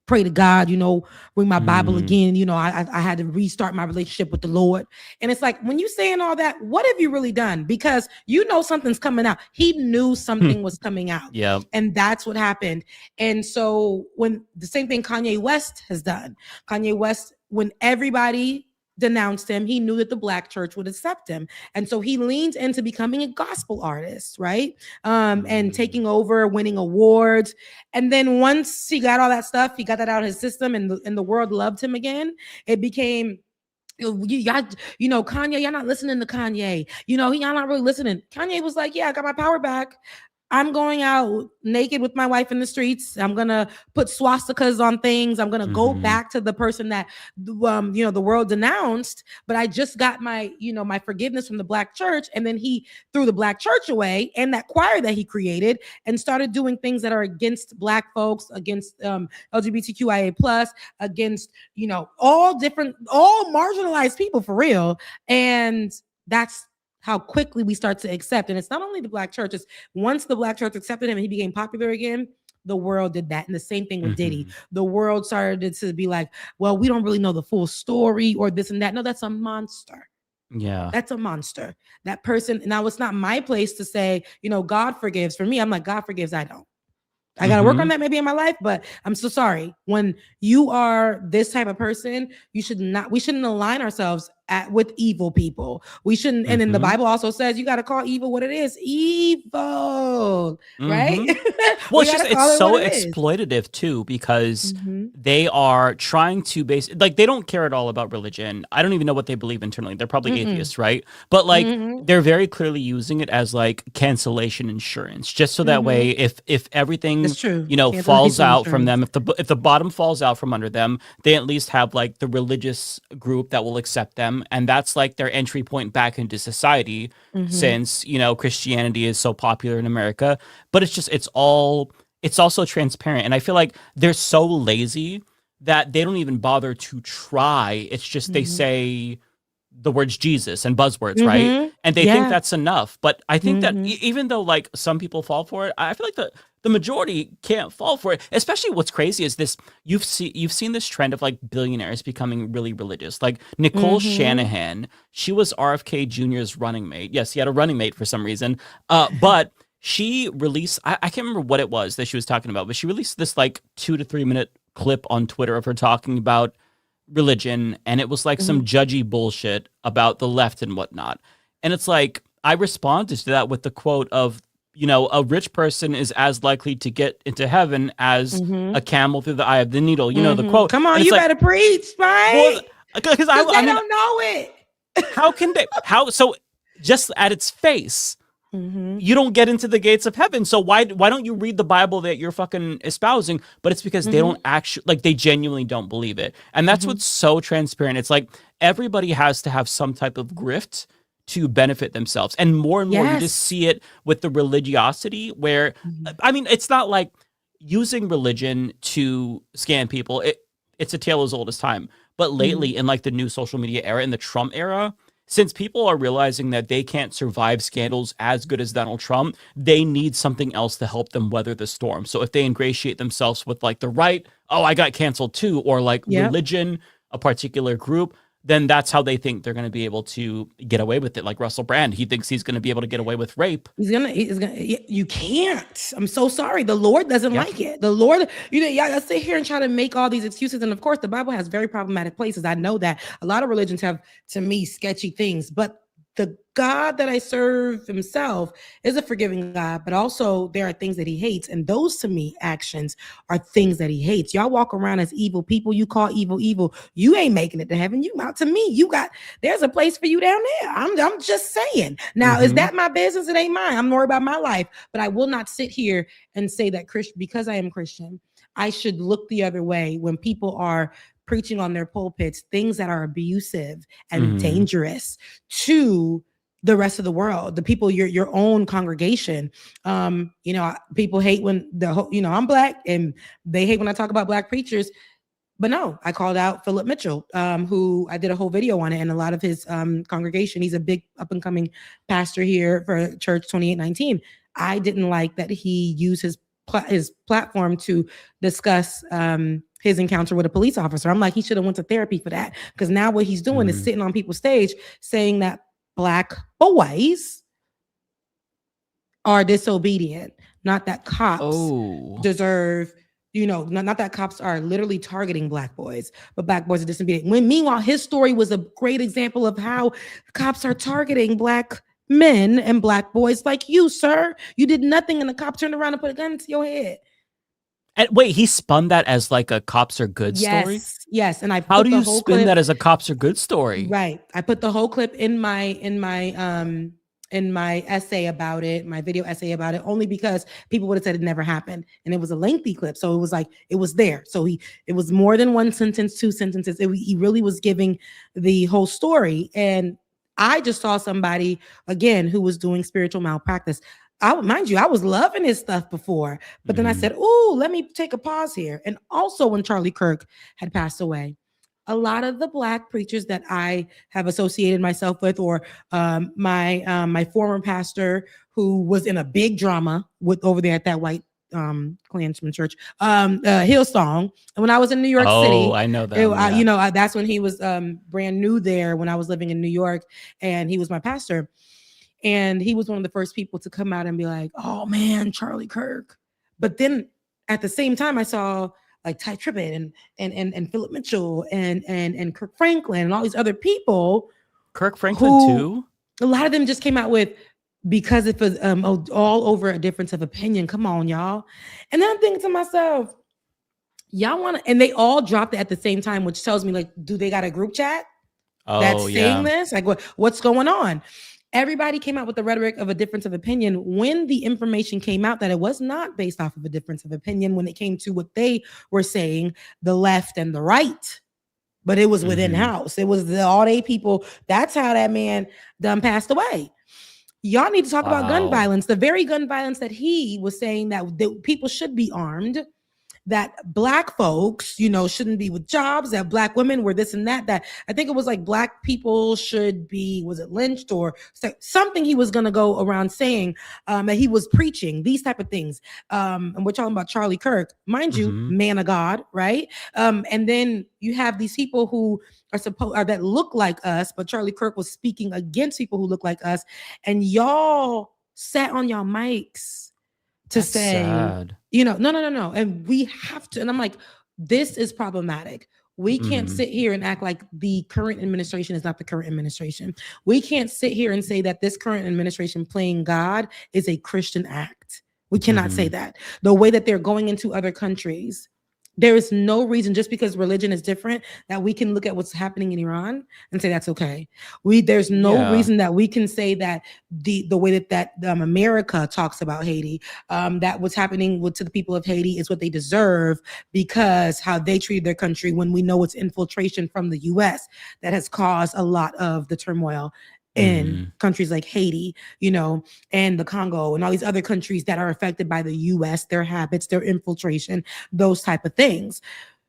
read my Bible again. I had to restart my relationship with the Lord. And it's like, when you saying all that, what have you really done? Because something's coming out. He knew something was coming out. Yeah. And that's what happened. And so when the same thing Kanye West has done, when everybody denounced him, he knew that the Black church would accept him. And so he leaned into becoming a gospel artist, right? And taking over, winning awards. And then once he got all that stuff, he got that out of his system, and the world loved him again. It became, Kanye, y'all not listening to Kanye. Y'all not really listening. Kanye was like, yeah, I got my power back. I'm going out naked with my wife in the streets. I'm going to put swastikas on things. I'm going to go back to the person that, the world denounced, but I just got my, my forgiveness from the Black church. And then he threw the Black church away and that choir that he created and started doing things that are against Black folks, against LGBTQIA+, against, all marginalized people for real. And that's how quickly we start to accept. And it's not only the Black church, it's once the Black church accepted him and he became popular again, the world did that. And the same thing with Diddy. The world started to be like, well, we don't really know the full story or this and that. No, that's a monster. Yeah. That's a monster. That person. Now, it's not my place to say, God forgives. For me, I'm like, God forgives, I don't. I got to work on that maybe in my life, but I'm so sorry. When you are this type of person, we shouldn't align ourselves with evil people. We shouldn't. And then the Bible also says you got to call evil what it is. Evil, right? Well, it's so exploitative too, because they are trying to they don't care at all about religion. I don't even know what they believe internally. They're probably atheists, right? But they're very clearly using it as like cancellation insurance, just so that way if everything falls out from them, if the bottom falls out from under them, they at least have like the religious group that will accept them. And that's like their entry point back into society, since, Christianity is so popular in America. But it's also transparent. And I feel like they're so lazy that they don't even bother to try. It's just they say the words Jesus and buzzwords, right? And they think that's enough. But I think that even though like some people fall for it, I feel like the majority can't fall for it. Especially what's crazy is this, you've seen this trend of like billionaires becoming really religious. Like Nicole Shanahan, she was RFK Jr.'s running mate. Yes, he had a running mate for some reason. But she released, I can't remember what it was that she was talking about, but she released this like 2 to 3 minute clip on Twitter of her talking about religion, and it was like some judgy bullshit about the left and whatnot. And it's like, I responded to that with the quote of, a rich person is as likely to get into heaven as a camel through the eye of the needle. The quote. Come on, you better preach, right? Because they don't know it. How can they? So just at its face, you don't get into the gates of heaven. So why don't you read the Bible that you're fucking espousing? But it's because they don't actually, like, they genuinely don't believe it. And that's what's so transparent. It's like everybody has to have some type of grift to benefit themselves. And more you just see it with the religiosity where, I mean, it's not like using religion to scam people. It's a tale as old as time. But lately in like the new social media era, in the Trump era, since people are realizing that they can't survive scandals as good as Donald Trump, they need something else to help them weather the storm. So if they ingratiate themselves with like the right, oh, I got canceled too, or like religion, a particular group, then that's how they think they're going to be able to get away with it. Like Russell Brand, he thinks he's going to be able to get away with rape. He's gonna. You can't. I'm so sorry. The Lord doesn't like it. The Lord, y'all sit here and try to make all these excuses. And of course, the Bible has very problematic places. I know that a lot of religions have, to me, sketchy things, but the God that I serve himself is a forgiving God, but also there are things that he hates. And those, to me, actions are things that he hates. Y'all walk around as evil people. You call evil. You ain't making it to heaven. You out to me. There's a place for you down there. I'm just saying. Now, is that my business? It ain't mine. I'm worried about my life, but I will not sit here and say that because I am Christian, I should look the other way when people are preaching on their pulpits things that are abusive and dangerous to the rest of the world, the people, your own congregation. People hate when I'm Black, and they hate when I talk about Black preachers. But no, I called out Philip Mitchell, who I did a whole video on it, and a lot of his congregation. He's a big up and coming pastor here for Church 2819. I didn't like that he used his platform to discuss his encounter with a police officer. I'm like, he should have went to therapy for that, because now what he's doing is sitting on people's stage saying that Black boys are disobedient, not that cops deserve, not that cops are literally targeting Black boys, but Black boys are disobedient. Meanwhile, his story was a great example of how cops are targeting Black men and Black boys like you, sir. You did nothing, and the cop turned around and put a gun to your head. And wait, he spun that as like a cops are good story? Yes. And how do you spin that as a cops are good story? Right. I put the whole clip in my essay about it, my video essay about it, only because people would have said it never happened. And it was a lengthy clip. So it was like, it was there. So it was more than one sentence, two sentences. He really was giving the whole story. And I just saw somebody, again, who was doing spiritual malpractice. Mind you, I was loving his stuff before, but then I said, let me take a pause here. And also when Charlie Kirk had passed away, a lot of the Black preachers that I have associated myself with, or my former pastor who was in a big drama with over there at that white Klansman church, Hillsong. And when I was in New York City, I know that. That's when he was brand new there when I was living in New York, and he was my pastor. And he was one of the first people to come out and be like, oh man, Charlie Kirk. But then at the same time, I saw like Ty Tribbett and Philip Mitchell and Kirk Franklin and all these other people. Kirk Franklin too? A lot of them just came out with, because it was all over a difference of opinion. Come on, y'all. And then I'm thinking to myself, y'all want to, and they all dropped it at the same time, which tells me, like, do they got a group chat that's saying this? Like, what's going on? Everybody came out with the rhetoric of a difference of opinion when the information came out that it was not based off of a difference of opinion when it came to what they were saying, the left and the right, but it was within house. It was all they people. That's how that man done passed away. Y'all need to talk about gun violence, the very gun violence that he was saying that people should be armed, that Black folks, shouldn't be with jobs, that Black women were this and that I think it was like Black people should be, was it lynched or something he was going to go around saying, that he was preaching these type of things. And we're talking about Charlie Kirk, mind you, man of God, right? And then you have these people who are that look like us, but Charlie Kirk was speaking against people who look like us. And y'all sat on y'all mics to say, sad. No. And we have to, and I'm like, this is problematic. We can't sit here and act like the current administration is not the current administration. We can't sit here and say that this current administration playing God is a Christian act. We cannot say that. The way that they're going into other countries, there is no reason, just because religion is different, that we can look at what's happening in Iran and say that's okay. There's no reason that we can say that the way that America talks about Haiti, that what's happening to the people of Haiti is what they deserve because how they treated their country, when we know it's infiltration from the U.S. that has caused a lot of the turmoil in countries like Haiti, and the Congo and all these other countries that are affected by the US, their habits, their infiltration, those type of things.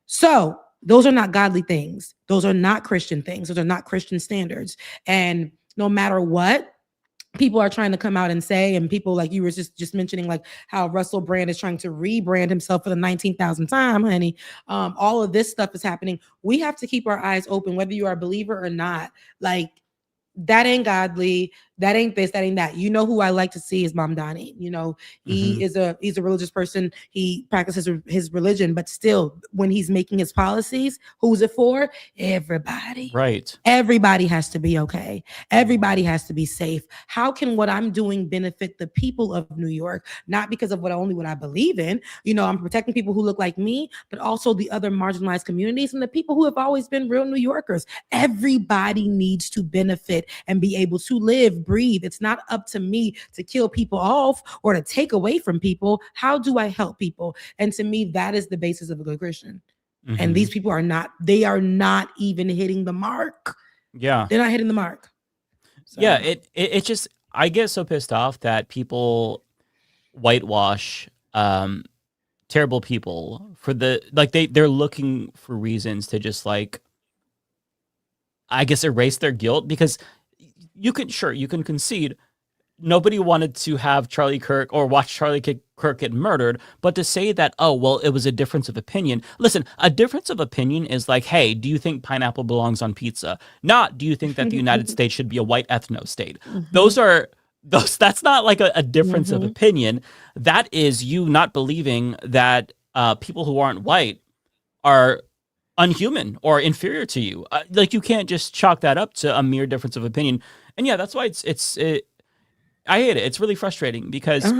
So those are not godly things. Those are not Christian things. Those are not Christian standards. And no matter what, people are trying to come out and say, and people like you were just mentioning, like how Russell Brand is trying to rebrand himself for the 19,000th time, honey. All of this stuff is happening. We have to keep our eyes open, whether you are a believer or not. Like, that ain't godly. That ain't this, that ain't that. You know who I like to see is Mom Donnie. You know, he's a religious person. He practices his religion, but still, when he's making his policies, who's it for? Everybody. Right. Everybody has to be okay. Everybody has to be safe. How can what I'm doing benefit the people of New York? Not because of what I believe in. You know, I'm protecting people who look like me, but also the other marginalized communities and the people who have always been real New Yorkers. Everybody needs to benefit and be able to live, breathe. It's not up to me to kill people off or to take away from people. How do I help people? And to me, that is the basis of a good Christian. And these people are not even hitting the mark. Yeah. They're not hitting the mark. So. Yeah. It just, I get so pissed off that people whitewash terrible people for they're looking for reasons to just like, I guess, erase their guilt, because you can concede nobody wanted to have Charlie Kirk or watch Charlie Kirk get murdered, but to say that, oh, well, it was a difference of opinion. Listen, a difference of opinion is like, hey, do you think pineapple belongs on pizza? Not, do you think that the United States should be a white ethno state? That's not like a difference of opinion. That is you not believing that people who aren't white are unhuman or inferior to you. Like, you can't just chalk that up to a mere difference of opinion. And yeah, that's why I hate it. It's really frustrating because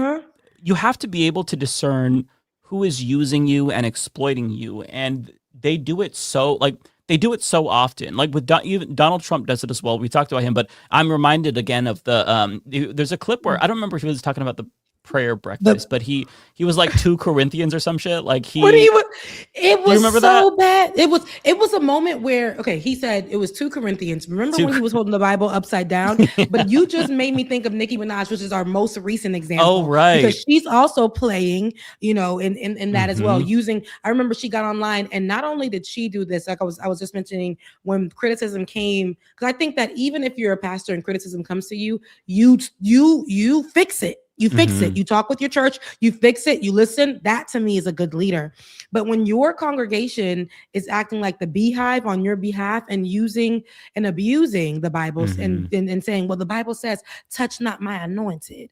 you have to be able to discern who is using you and exploiting you. And they do it so often. Like with even Donald Trump does it as well. We talked about him, but I'm reminded again of there's a clip where I don't remember if he was talking about the prayer breakfast, but he was like 2 Corinthians or some shit. Like it was so bad. It was a moment where, okay, he said it was 2 Corinthians. Remember when he was holding the Bible upside down? But you just made me think of Nicki Minaj, which is our most recent example. Oh, right. Because she's also playing, you know, in that as well. I remember she got online, and not only did she do this, like I was just mentioning, when criticism came, because I think that even if you're a pastor and criticism comes to you, you fix it. You fix it. You talk with your church. You fix it. You listen. That to me is a good leader. But when your congregation is acting like the beehive on your behalf and using and abusing the Bible and saying, well, the Bible says, touch not my anointed.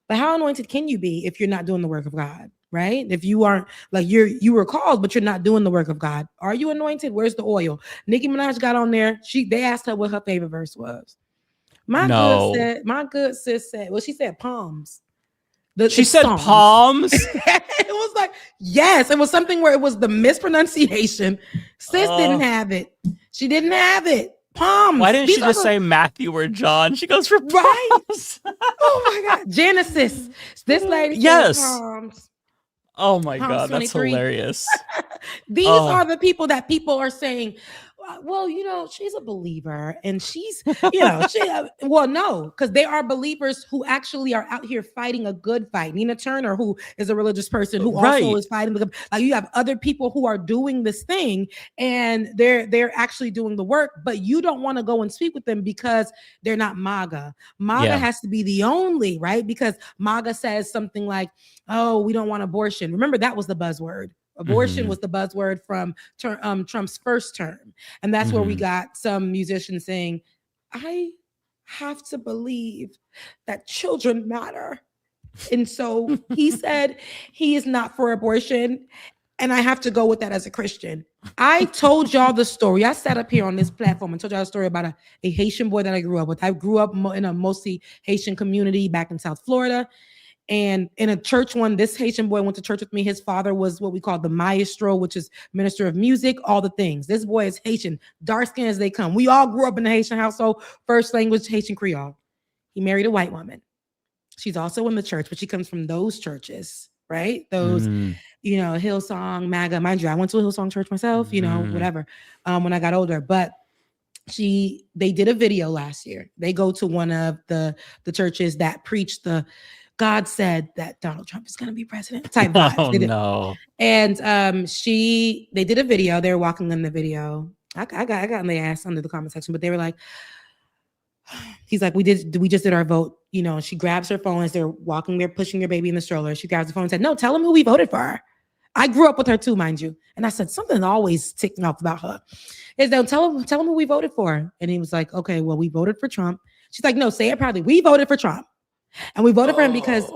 But how anointed can you be if you're not doing the work of God? Right? If you aren't, like, you were called, but you're not doing the work of God. Are you anointed? Where's the oil? Nicki Minaj got on there. They asked her what her favorite verse was. My good sis said, well, she said palms. She said palms. It was like, yes, it was something where it was the mispronunciation. Sis didn't have it. She didn't have it. Palms. Why didn't she just say Matthew or John? She goes for palms. Right. Oh my God. Genesis. This lady says palms. Oh my God, that's hilarious. These are the people that people are saying, well, you know, she's a believer and she's, you know, well, no, because there are believers who actually are out here fighting a good fight. Nina Turner, who is a religious person who also is fighting. Like, you have other people who are doing this thing and they're actually doing the work, but you don't want to go and speak with them because they're not MAGA. MAGA has to be the only, right? Because MAGA says something like, oh, we don't want abortion. Remember, that was the buzzword. Abortion was the buzzword from Trump's first term. And that's where we got some musicians saying, I have to believe that children matter. And so he said he is not for abortion. And I have to go with that as a Christian. I told y'all the story. I sat up here on this platform and told y'all a story about a Haitian boy that I grew up with. I grew up in a mostly Haitian community back in South Florida. And in a church this Haitian boy went to church with me. His father was what we call the maestro, which is minister of music, all the things. This boy is Haitian, dark skin as they come. We all grew up in the Haitian household, first language, Haitian Creole. He married a white woman. She's also in the church, but she comes from those churches, right? Those, you know, Hillsong, MAGA. Mind you, I went to a Hillsong church myself, you know, whatever, when I got older. But they did a video last year. They go to one of the churches that preach God said that Donald Trump is going to be president type vibes. Oh, no. And they did a video. They were walking in the video. I got in their ass under the comment section, but they were like, he's like, we just did our vote, and she grabs her phone as they're walking there, pushing their baby in the stroller. She grabs the phone and said, no, tell him who we voted for. I grew up with her too, mind you. And I said, something always ticked me off about her. Is they'll tell him who we voted for. And he was like, okay, well, we voted for Trump. She's like, no, say it proudly. We voted for Trump. And we voted for him because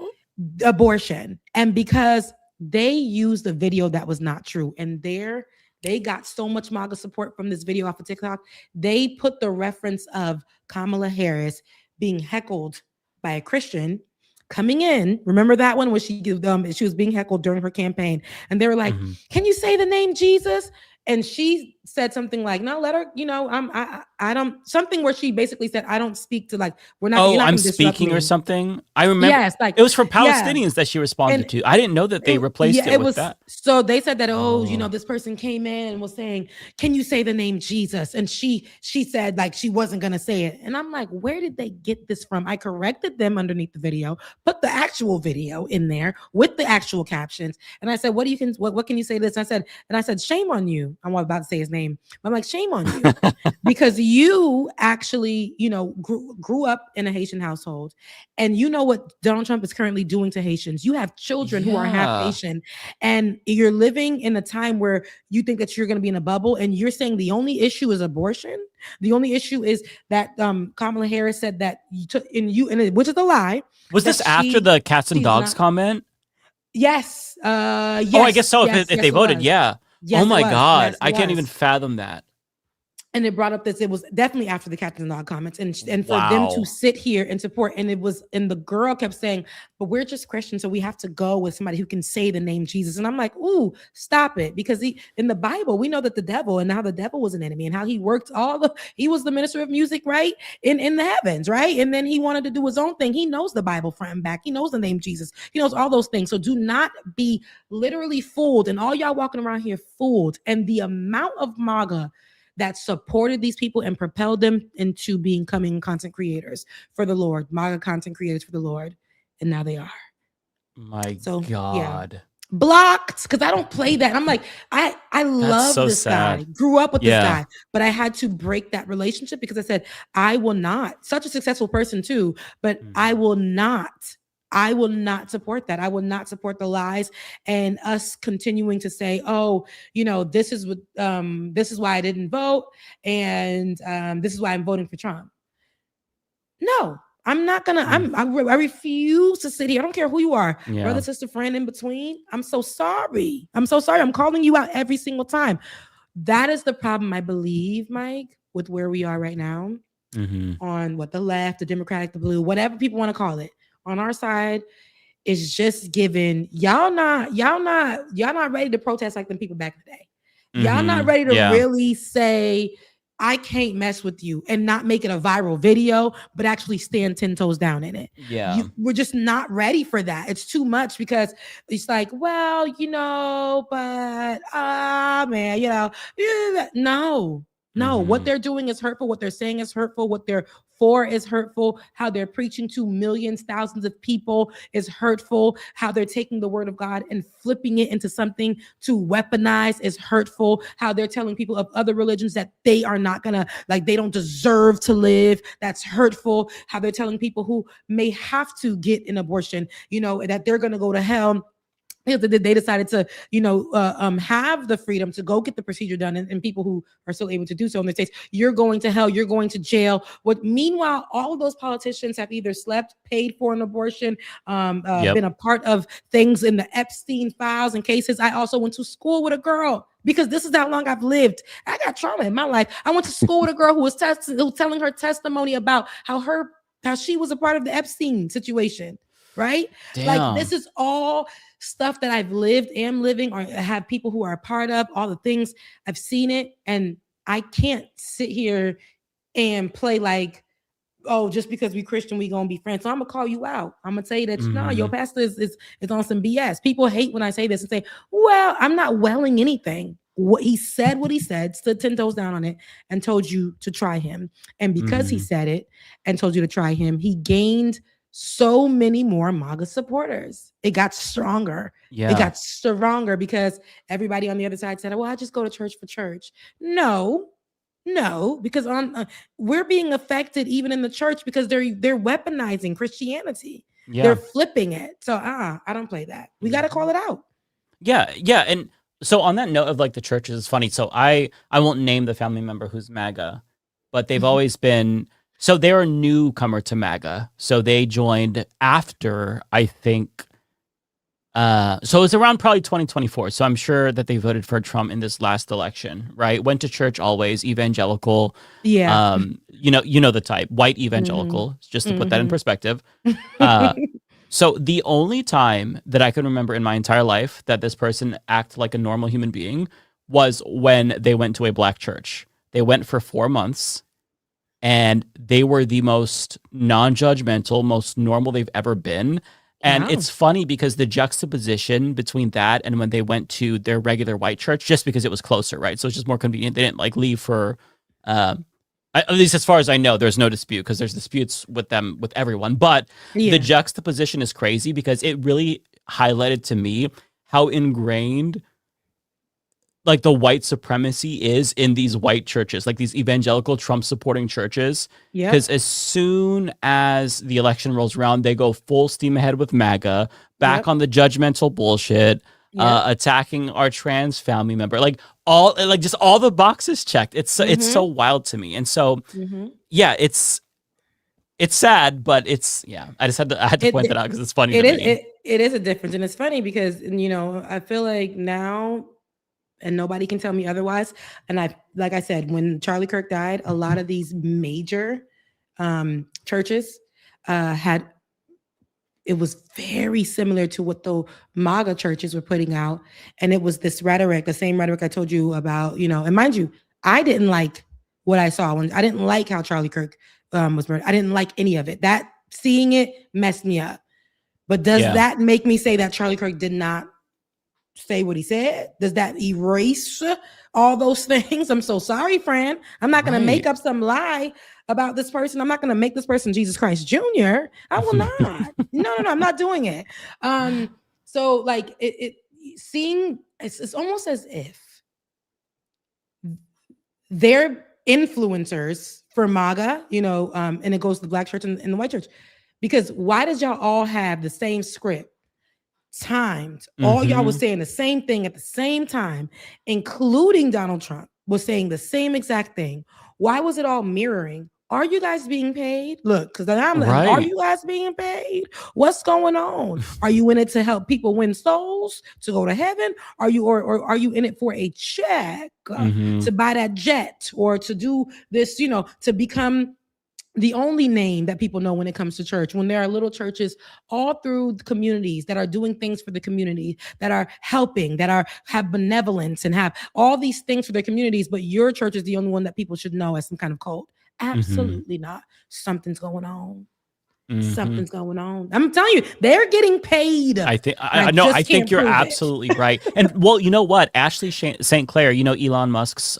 abortion and because they used a video that was not true. And they got so much MAGA support from this video off of TikTok. They put the reference of Kamala Harris being heckled by a Christian coming in. Remember that one where she was being heckled during her campaign, and they were like, "Can you say the name Jesus?" And she said something like, "No, let her. I don't." Something where she basically said, "I don't speak to we're not." Oh, I'm speaking or something. I remember. Yes, it was for Palestinians that she responded to. I didn't know that they replaced it with that. So they said that, this person came in and was saying, "Can you say the name Jesus?" And she said she wasn't gonna say it. And I'm like, where did they get this from? I corrected them underneath the video, put the actual video in there with the actual captions, and I said, "What can you say to this?" And I said, "Shame on you." I'm about to say his name. I'm like, shame on you, because you actually, grew up in a Haitian household, and you know what Donald Trump is currently doing to Haitians. You have children who are half Haitian, and you're living in a time where you think that you're going to be in a bubble, and you're saying the only issue is abortion. The only issue is that Kamala Harris said that which is a lie. Was this after the cats and dogs comment? Yes. Yes. Oh, I guess so. If they voted, yeah. Yes, oh my God. Yes, I can't even fathom that. And it brought up this, it was definitely after the Captain Dog comments, and for them to sit here and support, and the girl kept saying, but we're just Christians, so we have to go with somebody who can say the name Jesus. And I'm like, ooh, stop it. Because in the Bible, we know that the devil, and how the devil was an enemy, and how he worked he was the minister of music, right? In the heavens, right? And then he wanted to do his own thing. He knows the Bible front and back. He knows the name Jesus. He knows all those things. So do not be literally fooled. And all y'all walking around here fooled. And the amount of MAGA that supported these people and propelled them into becoming content creators for the Lord, MAGA content creators for the Lord. And now they are. My God. Yeah. Blocked, because I don't play that. I'm like, I love this guy, grew up with this guy, but I had to break that relationship because I said, I will not, such a successful person too, but I will not support that. I will not support the lies and us continuing to say, this is why I didn't vote, and this is why I'm voting for Trump. No, I'm not gonna. I refuse to sit here. I don't care who you are, brother, sister, friend, in between. I'm so sorry. I'm calling you out every single time. That is the problem, I believe, Mike, with where we are right now on the left, the Democratic, the blue, whatever people want to call it. On our side, is just given y'all not ready to protest like them people back in the day. Y'all not ready to really say, I can't mess with you, and not make it a viral video, but actually stand 10 toes down in it. Yeah. We're just not ready for that. It's too much, because it's like, well, but man, no, what they're doing is hurtful. What they're saying is hurtful. What they're for is hurtful. How they're preaching to millions, thousands of people is hurtful. How they're taking the word of God and flipping it into something to weaponize is hurtful. How they're telling people of other religions that they are not gonna, they don't deserve to live. That's hurtful. How they're telling people who may have to get an abortion, that they're gonna go to hell. They decided to, have the freedom to go get the procedure done, and people who are still able to do so in the States, you're going to hell, you're going to jail. Meanwhile, all of those politicians have either slept, paid for an abortion, been a part of things in the Epstein files and cases. I also went to school with a girl, because this is how long I've lived. I got trauma in my life. I went to school with a girl who was telling her testimony about how she was a part of the Epstein situation. Right? Damn. This is all stuff that I've lived, am living, or have people who are a part of, all the things. I've seen it, and I can't sit here and play just because we Christian, we gonna be friends. So I'm gonna call you out. I'm gonna tell you that no, your pastor is on some BS. People hate when I say this and say, well, I'm not welling anything. What he said, stood 10 toes down on it, and told you to try him. And because he said it and told you to try him, he gained so many more MAGA supporters. It got stronger. Yeah. It got stronger because everybody on the other side said, well, I just go to church for church. No, No, because we're being affected even in the church because they're weaponizing Christianity. Yeah. They're flipping it. So I don't play that. We got to call it out. Yeah, yeah, and so on that note of like the churches, it's funny. So I won't name the family member who's MAGA, but they've always been. So they're a newcomer to MAGA. So they joined after, I think. So it's around probably 2024. So I'm sure that they voted for Trump in this last election, right? Went to church always, evangelical. Yeah. You know the type, white evangelical, just to put that in perspective. So the only time that I can remember in my entire life that this person acted like a normal human being was when they went to a black church. They went for 4 months. And they were the most non-judgmental, most normal they've ever been. And it's funny because the juxtaposition between that and when they went to their regular white church, just because it was closer, right? So it's just more convenient. They didn't like leave for, at least as far as I know, there's no dispute because there's disputes with them, with everyone. But the juxtaposition is crazy because it really highlighted to me how ingrained like the white supremacy is in these white churches, like these evangelical Trump supporting churches. Because as soon as the election rolls around, they go full steam ahead with MAGA, back on the judgmental bullshit, attacking our trans family member, like just all the boxes checked. It's so wild to me. And so, yeah, it's sad, but I had to point that out because it's funny. It is a difference. And it's funny because, I feel like now, and nobody can tell me otherwise. And like I said, when Charlie Kirk died, a lot of these major churches it was very similar to what the MAGA churches were putting out. And it was this rhetoric, the same rhetoric I told you about, and mind you, I didn't like what I saw when I didn't like how Charlie Kirk was murdered. I didn't like any of it. That seeing it messed me up. But does that make me say that Charlie Kirk did not say what he said? Does that erase all those things? I'm so sorry, friend. I'm not going to make up some lie about this person. I'm not going to make this person Jesus Christ Jr. I will not. No, I'm not doing it. So like it's almost as if they're influencers for MAGA, and it goes to the black church and the white church. Because why did y'all all have the same script? Timed. All y'all was saying the same thing at the same time, including Donald Trump was saying the same exact thing. Why was it all mirroring? Are you guys being paid? Look, because I'm like, are you guys being paid? What's going on? Are you in it to help people win souls to go to heaven? Are you or are you in it for a check to buy that jet or to do this, to become the only name that people know when it comes to church, when there are little churches all through the communities that are doing things for the community, that are helping, that have benevolence and have all these things for their communities, but your church is the only one that people should know as some kind of cult. Absolutely not. Something's going on. Something's going on. I'm telling you, they're getting paid. I think you're absolutely right. And well, you know what? Ashley St. Clair, Elon Musk's,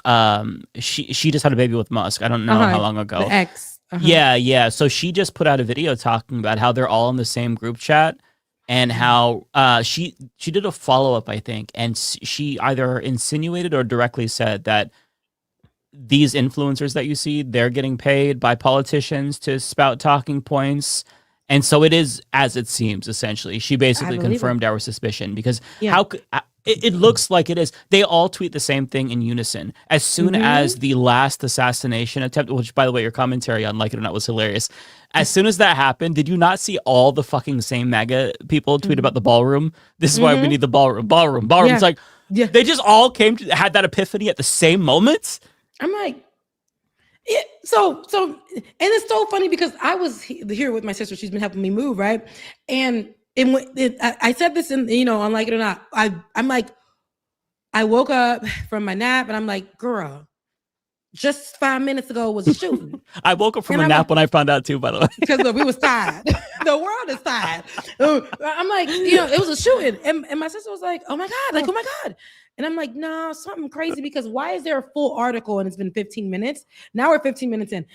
she just had a baby with Musk. I don't know how long ago. The ex. Yeah. So she just put out a video talking about how they're all in the same group chat and how she did a follow-up, I think, and she either insinuated or directly said that these influencers that you see, they're getting paid by politicians to spout talking points. And so it is as it seems, essentially. She basically confirmed our suspicion because it looks like it is. They all tweet the same thing in unison. As soon as the last assassination attempt, which, by the way, your commentary on Like It or Not was hilarious. As soon as that happened, did you not see all the fucking same MAGA people tweet about the ballroom? This is why we need the ballroom. Yeah. It's like, they just all had that epiphany at the same moment. I'm like, yeah, so, and it's so funny because I was here with my sister. She's been helping me move, right? And I said this on Like It or Not. I'm like, I woke up from my nap and I'm like, girl, just 5 minutes ago was a shooting. I woke up from a nap when I found out too, by the way. Because we was tired. The world is tired. I'm like, it was a shooting. And my sister was like, oh my God. And I'm like, nah, something crazy, because why is there a full article and it's been 15 minutes? Now we're 15 minutes in,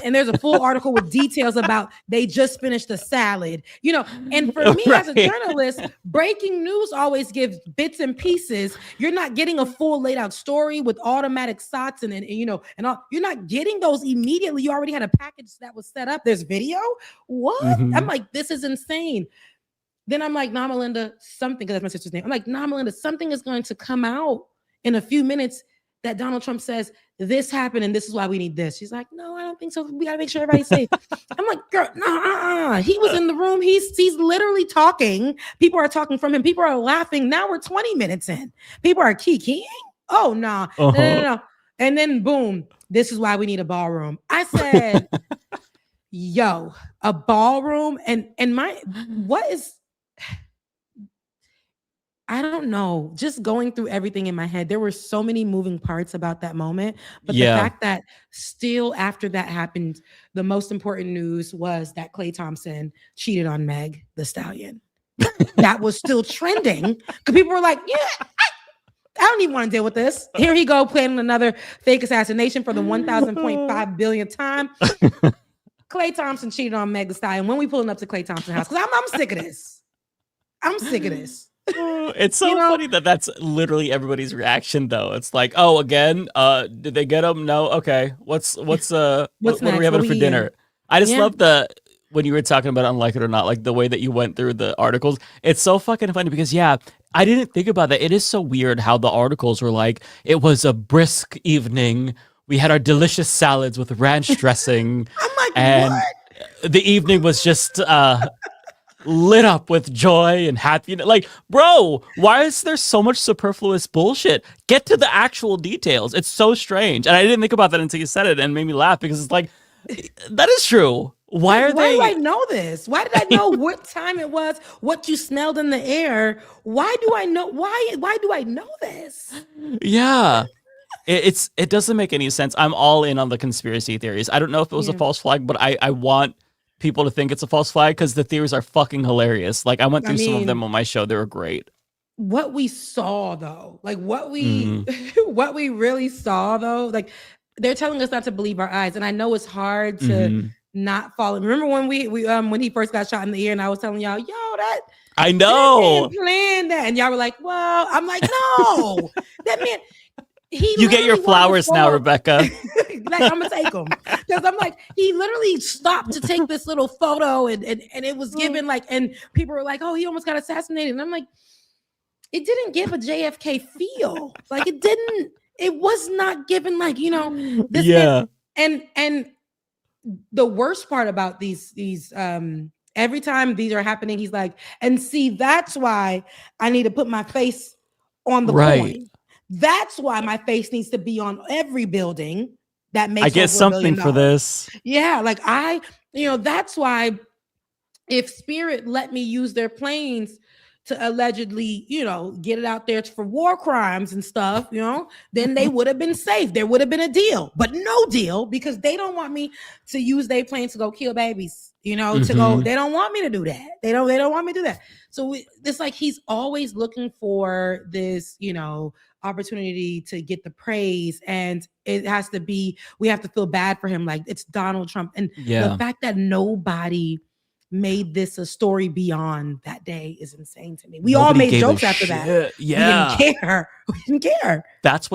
and there's a full article with details about they just finished a salad, you know. And for me as a journalist, breaking news always gives bits and pieces. You're not getting a full laid out story with automatic shots and you know, and all. You're not getting those immediately. You already had a package that was set up. There's video. What? I'm like, this is insane. Then I'm like, nah, Melinda, something, because that's my sister's name. I'm like, nah, Melinda, something is going to come out in a few minutes that Donald Trump says this happened and this is why we need this. She's like, no, I don't think so. We got to make sure everybody's safe. I'm like, girl, nah, he was in the room. He's literally talking. People are talking from him. People are laughing. Now we're 20 minutes in. People are keying. Oh, nah. No. And then boom, this is why we need a ballroom. I said, yo, a ballroom. And what is... I don't know, just going through everything in my head, there were so many moving parts about that moment. But the fact that still after that happened, the most important news was that Klay Thompson cheated on Meg Thee Stallion. That was still trending because people were like, yeah, I don't even want to deal with this. Here he go planning another fake assassination for the 1,000.5 billionth time. Klay Thompson cheated on Meg Thee Stallion. When we pulling up to Klay Thompson's house? Because I'm sick of this. I'm sick of this. It's so funny that that's literally everybody's reaction, though. It's like, oh, again, did they get him? No, okay. What are we having for dinner? I just love when you were talking about Unlike It or Not, like the way that you went through the articles. It's so fucking funny because I didn't think about that. It is so weird how the articles were like, it was a brisk evening. We had our delicious salads with ranch dressing. I'm like, and what? The evening was just lit up with joy and happiness. Like, bro, why is there so much superfluous bullshit? Get to the actual details. It's so strange. And I didn't think about that until you said it and made me laugh because it's like, that is true. Why do I know this? Why did I know what time it was? What you smelled in the air? Why do I know? Why do I know this? Yeah. It doesn't make any sense. I'm all in on the conspiracy theories. I don't know if it was a false flag, but I want people to think it's a false flag because the theories are fucking hilarious. Like, I went through some of them on my show. They were great. What we saw, though, like what we what we really saw, though, like they're telling us not to believe our eyes. And I know it's hard to not fall. Remember when when he first got shot in the ear and I was telling y'all, that I know planned that. And y'all were like, well, I'm like, no, that man. You get your flowers now, Rebecca. Like, I'm gonna take them because I'm like, he literally stopped to take this little photo and it was given like, and people were like, oh, he almost got assassinated. And I'm like, it didn't give a JFK feel. Like it was not given like, this man. And the worst part about these every time these are happening, he's like, and see, that's why I need to put my face on the coin. That's why my face needs to be on every building that makes I get something for this. Yeah, like that's why if Spirit let me use their planes to allegedly, get it out there for war crimes and stuff, then they would have been safe. There would have been a deal, but no deal because they don't want me to use their planes to go kill babies, to go. They don't want me to do that. They don't want me to do that. So it's like he's always looking for this, opportunity to get the praise, and it has to be, we have to feel bad for him. Like it's Donald Trump. And the fact that nobody made this a story beyond that day is insane to me. We all made jokes after that. Yeah. We didn't care. That's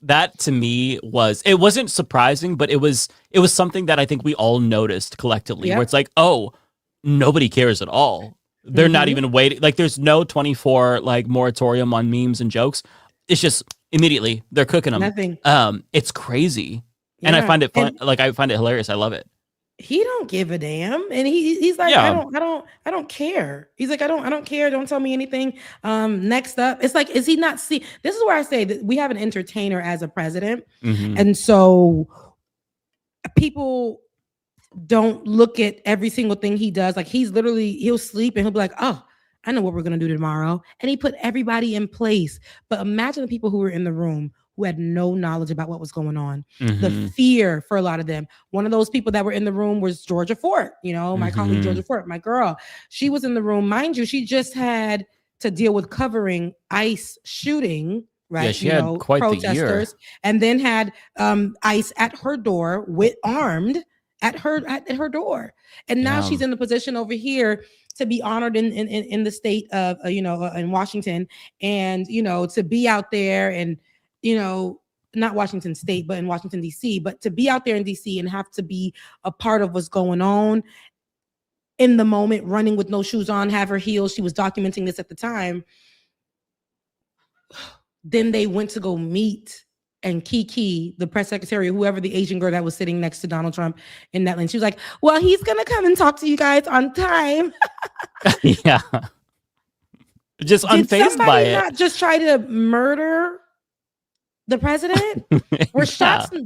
that to me it wasn't surprising, but it was something that I think we all noticed collectively where it's like, oh, nobody cares at all. They're not even waiting. Like there's no 24 like moratorium on memes and jokes. It's just immediately they're cooking them. Nothing. It's crazy. And I find it fun. Like I find it hilarious. I love it. He don't give a damn. And he's like, I don't care. He's like, I don't care. Don't tell me anything. Next up, it's like, is he not see? This is where I say that we have an entertainer as a president. And so people don't look at every single thing he does. Like he'll sleep and he'll be like, oh, I know what we're going to do tomorrow. And he put everybody in place. But imagine the people who were in the room who had no knowledge about what was going on. The fear for a lot of them. One of those people that were in the room was Georgia Fort, my colleague Georgia Fort, my girl. She was in the room. Mind you, she just had to deal with covering ICE shooting right? Yeah, she had quite protesters, the year. and then had ICE at her door with armed at her door, and now she's in the position over here to be honored in the state of in Washington, and to be out there and not Washington State, but in Washington D.C., but to be out there in D.C. and have to be a part of what's going on in the moment, running with no shoes on, have her heels. She was documenting this at the time. Then they went to go meet and Kiki, the press secretary, whoever the Asian girl that was sitting next to Donald Trump in that lane, she was like, well, he's going to come and talk to you guys on time. Yeah. Just unfazed by it. Not just try to murder the president?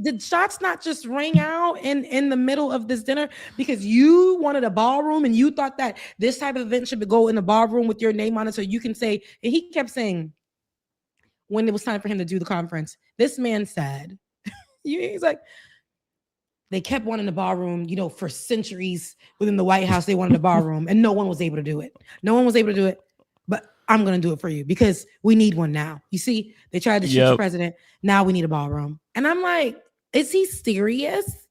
Did shots not just ring out in the middle of this dinner because you wanted a ballroom and you thought that this type of event should go in the ballroom with your name on it so you can say, and he kept saying, when it was time for him to do the conference, this man said, he's like, they kept wanting the ballroom, for centuries within the White House, they wanted a ballroom and no one was able to do it. No one was able to do it, but I'm going to do it for you because we need one now. You see, they tried to shoot the president. Now we need a ballroom. And I'm like, is he serious?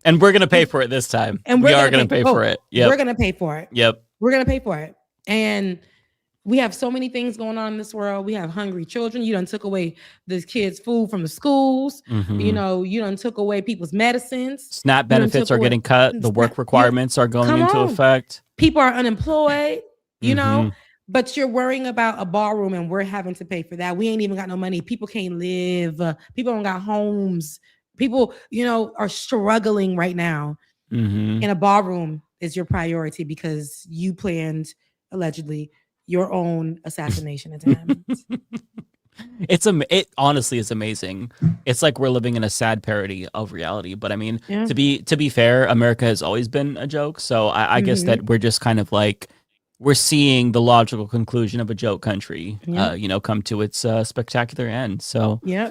And we're going to pay for it this time. And we are going to pay for it. Yep. We're going to pay for it. Yep. We're going to pay for it. And we have so many things going on in this world. We have hungry children. You done took away the kids' food from the schools. Mm-hmm. You done took away people's medicines. SNAP benefits are getting cut. The work requirements are going into effect. People are unemployed, but you're worrying about a ballroom and we're having to pay for that. We ain't even got no money. People can't live. People don't got homes. People, are struggling right now. Mm-hmm. And a ballroom is your priority because you planned, allegedly, your own assassination attempt. It honestly is amazing. It's like we're living in a sad parody of reality. But I mean, to be fair, America has always been a joke. So I guess that we're just kind of like we're seeing the logical conclusion of a joke country, come to its spectacular end. So yeah.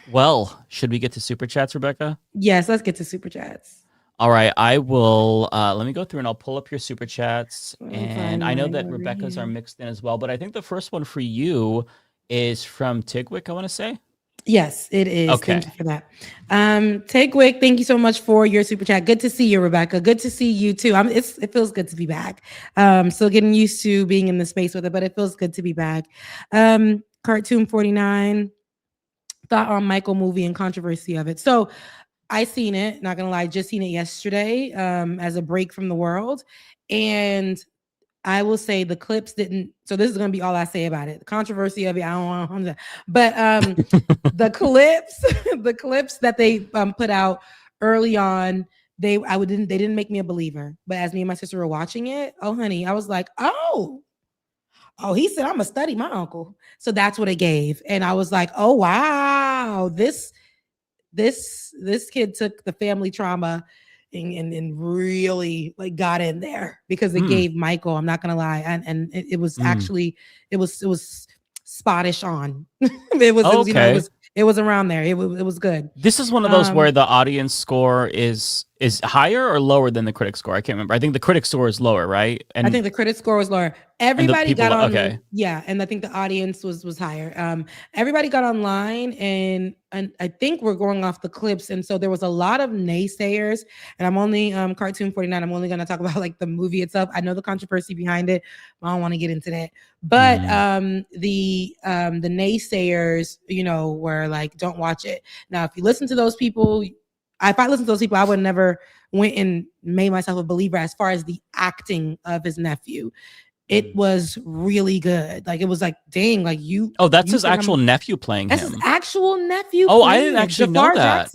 Well, should we get to super chats, Rebecca? Yes, let's get to super chats. All right, I will. Let me go through and I'll pull up your super chats. And I know that Rebecca's are mixed in as well, but I think the first one for you is from Tigwick, I want to say. Yes, it is. Okay. Thank you for that. Tigwick, thank you so much for your super chat. Good to see you, Rebecca. Good to see you too. It feels good to be back. Still getting used to being in the space with it, but it feels good to be back. Cartoon 49, thought on Michael movie and controversy of it. So I seen it, not gonna lie, just seen it yesterday as a break from the world. And I will say the clips didn't, so this is gonna be all I say about it. The controversy of it, I don't want to, but the clips that they put out early on, they didn't make me a believer. But as me and my sister were watching it, oh honey, I was like, oh, he said I'm gonna study my uncle. So that's what it gave. And I was like, oh wow, this kid took the family trauma and really like got in there because it gave Michael, I'm not gonna lie, and it was actually it was spottish on. it was around there. It was good. This is one of those where the audience score is higher or lower than the critic score. I can't remember. I think the critic score is lower, right? And I think the critic score was lower. Everybody got on. Okay. Yeah, and I think the audience was higher. Everybody got online, and I think we're going off the clips, and so there was a lot of naysayers. And I'm only Cartoon 49. I'm only going to talk about like the movie itself. I know the controversy behind it. I don't want to get into that. But the naysayers, were like, don't watch it. Now, if you listen to those people. If I listened to those people, I would never went and made myself a believer as far as the acting of his nephew. It was really good. Like, it was like, dang, like you. Oh, that's his actual nephew playing him. That's his actual nephew. Oh, I didn't actually know that.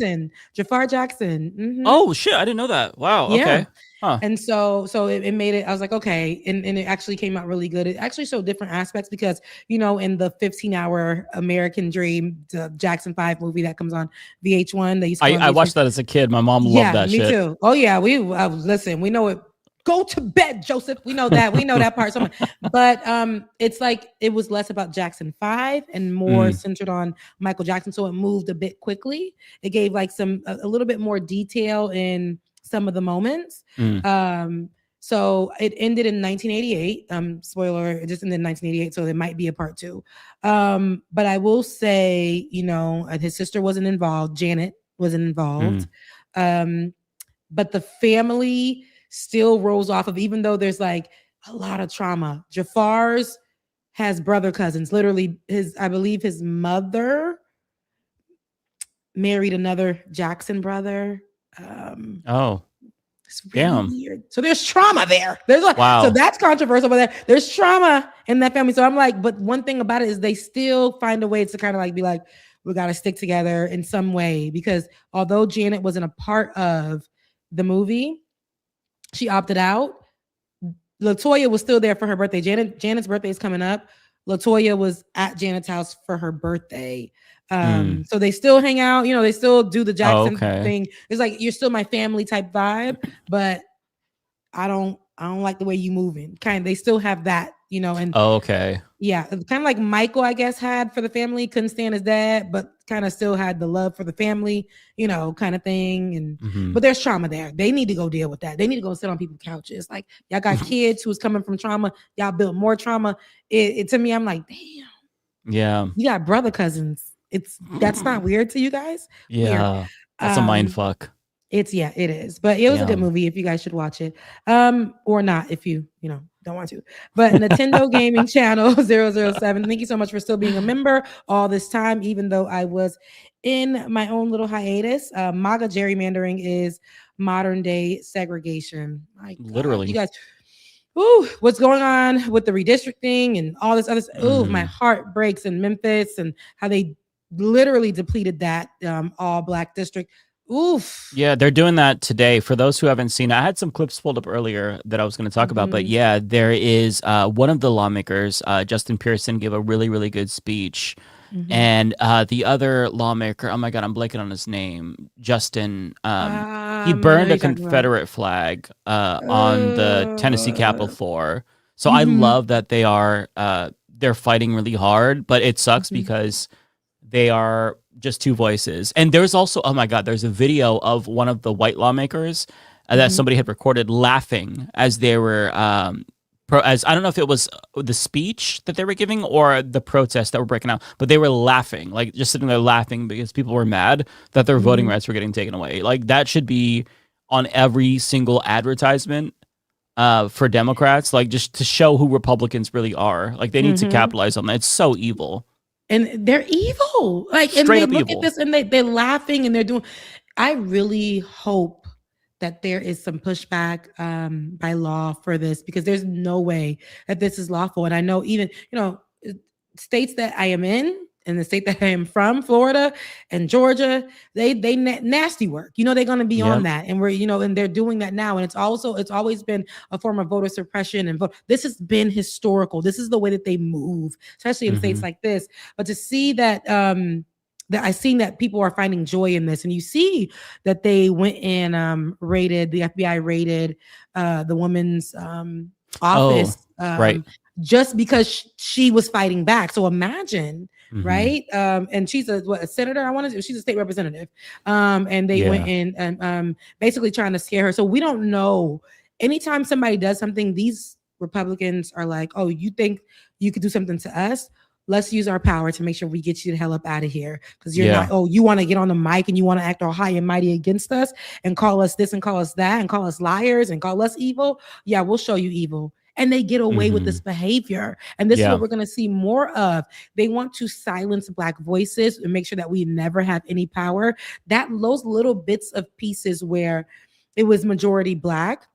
Jafar Jackson. Mm-hmm. Oh, shit. I didn't know that. Wow. Yeah. Okay. Huh. And so it made it, I was like, okay. And it actually came out really good. It actually showed different aspects because, in the 15-hour American Dream, the Jackson 5 movie that comes on VH1. They used to I watched that as a kid. My mom loved that shit. Me too. Oh, yeah. Listen, we know it. Go to bed, Joseph. We know that. We know that part so much. But it's like it was less about Jackson 5 and more centered on Michael Jackson. So it moved a bit quickly. It gave like a little bit more detail in some of the moments. So it ended in 1988. Spoiler, it just ended in 1988, so there might be a part 2. But I will say, his sister wasn't involved. Janet wasn't involved. But the family still rolls off of, even though there's like a lot of trauma. Jafar's has brother cousins. Literally, I believe his mother married another Jackson brother. It's really weird. So there's trauma there. So that's controversial, but there's trauma in that family. So I'm like, but one thing about it is they still find a way to kind of like be like, we got to stick together in some way, because although Janet wasn't a part of the movie, she opted out. LaToya was still there for her birthday. Janet's birthday is coming up. LaToya was at Janet's house for her birthday. So they still hang out, they still do the Jackson thing. It's like, you're still my family type vibe, but I don't like the way you moving. They still have that, and yeah, kind of like Michael, I guess, had for the family, couldn't stand his dad, but kind of still had the love for the family, kind of thing. And but there's trauma there. They need to go deal with that. They need to go sit on people's couches. Like, y'all got kids who's coming from trauma. Y'all built more trauma. It to me, I'm like, damn. Yeah. You got brother cousins. That's not weird to you guys. Yeah. Weird. That's a mind fuck. It is. But it was a good movie if you guys should watch it. Or not if you don't want to. But Nintendo Gaming Channel 007. Thank you so much for still being a member all this time, even though I was in my own little hiatus. MAGA gerrymandering is modern day segregation. Literally. You guys, what's going on with the redistricting and all this other stuff? My heart breaks in Memphis and how they literally depleted that all black district. Oof. Yeah, they're doing that today. For those who haven't seen, I had some clips pulled up earlier that I was going to talk about, but yeah, there is one of the lawmakers, Justin Pearson, gave a really, really good speech. And the other lawmaker, oh my God, I'm blanking on his name, Justin, he burned a Confederate flag on the Tennessee Capitol floor. So I love that they're fighting really hard, but it sucks because they are just two voices. And there's also, oh my God, there's a video of one of the white lawmakers that somebody had recorded laughing as they were, as I don't know if it was the speech that they were giving or the protests that were breaking out, but they were laughing, like just sitting there laughing because people were mad that their voting rights were getting taken away. Like that should be on every single advertisement for Democrats, like just to show who Republicans really are. Like they need to capitalize on that. It's so evil. And they're evil. Like, straight and they look evil. at this and they're laughing and they're doing. I really hope that there is some pushback by law for this, because there's no way that this is lawful. And I know even, states that I am in the state that I am from, Florida and Georgia, they nasty work. They're going to be on that. And we're, and they're doing that now. And it's always been a form of voter suppression and vote. This has been historical. This is the way that they move, especially in states like this. But to see that, that I've seen that people are finding joy in this, and you see that they went and the FBI raided the woman's office, right, just because she was fighting back. So imagine, right? And she's a senator. She's a state representative. And they went in and basically trying to scare her. So we don't know. Anytime somebody does something, these Republicans are like, "Oh, you think you could do something to us? Let's use our power to make sure we get you the hell up out of here." Because you're not, you want to get on the mic and you want to act all high and mighty against us and call us this and call us that and call us liars and call us evil. Yeah, we'll show you evil. And they get away with this behavior. And this is what we're going to see more of. They want to silence Black voices and make sure that we never have any power. Those little bits of pieces where it was majority Black,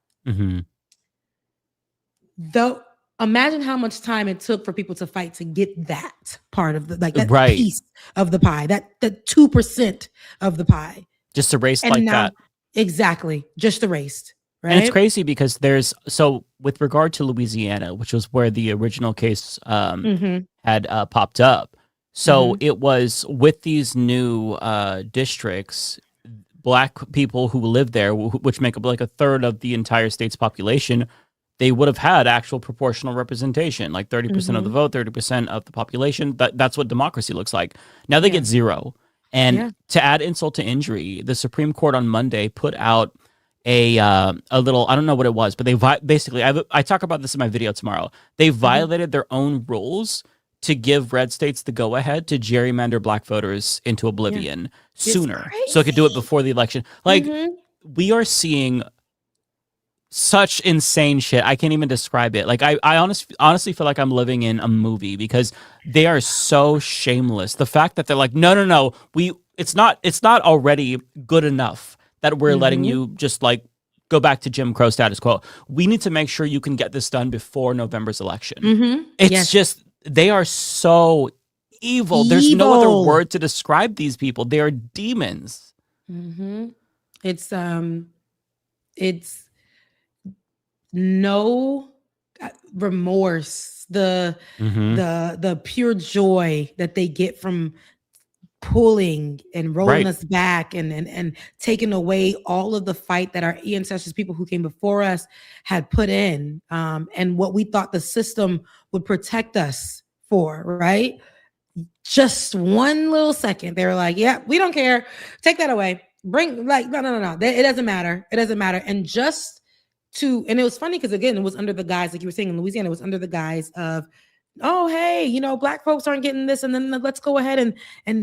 though. Imagine how much time it took for people to fight to get that part of that piece of the pie, that 2% of the pie. Just erased like that. Exactly. Just erased. Right? And it's crazy because with regard to Louisiana, which was where the original case had popped up. So it was with these new districts, Black people who live there, which make up like a third of the entire state's population, they would have had actual proportional representation, like 30% of the vote, 30% of the population. That's what democracy looks like. Now they get 0. And to add insult to injury, the Supreme Court on Monday put out a little, I don't know what it was, but they basically, I talk about this in my video tomorrow. They violated their own rules to give red states the go ahead to gerrymander black voters into oblivion sooner, so it could do it before the election. Like we are seeing such insane shit. I can't even describe it. Like I honestly feel like I'm living in a movie because they are so shameless. The fact that they're like, no, it's not already good enough that we're letting you just like go back to Jim Crow status quo. We need to make sure you can get this done before November's election. It's just, they are so evil. There's no other word to describe these people. They are demons. It's no remorse. The pure joy that they get from pulling and rolling us back and taking away all of the fight that our ancestors, people who came before us, had put in, and what we thought the system would protect us for, right? Just one little second, they were like, yeah, we don't care. Take that away. Bring, like, no. It doesn't matter. It doesn't matter. And and it was funny because, again, it was under the guise, like you were saying in Louisiana, it was under the guise of, oh, hey, black folks aren't getting this, and then let's go ahead and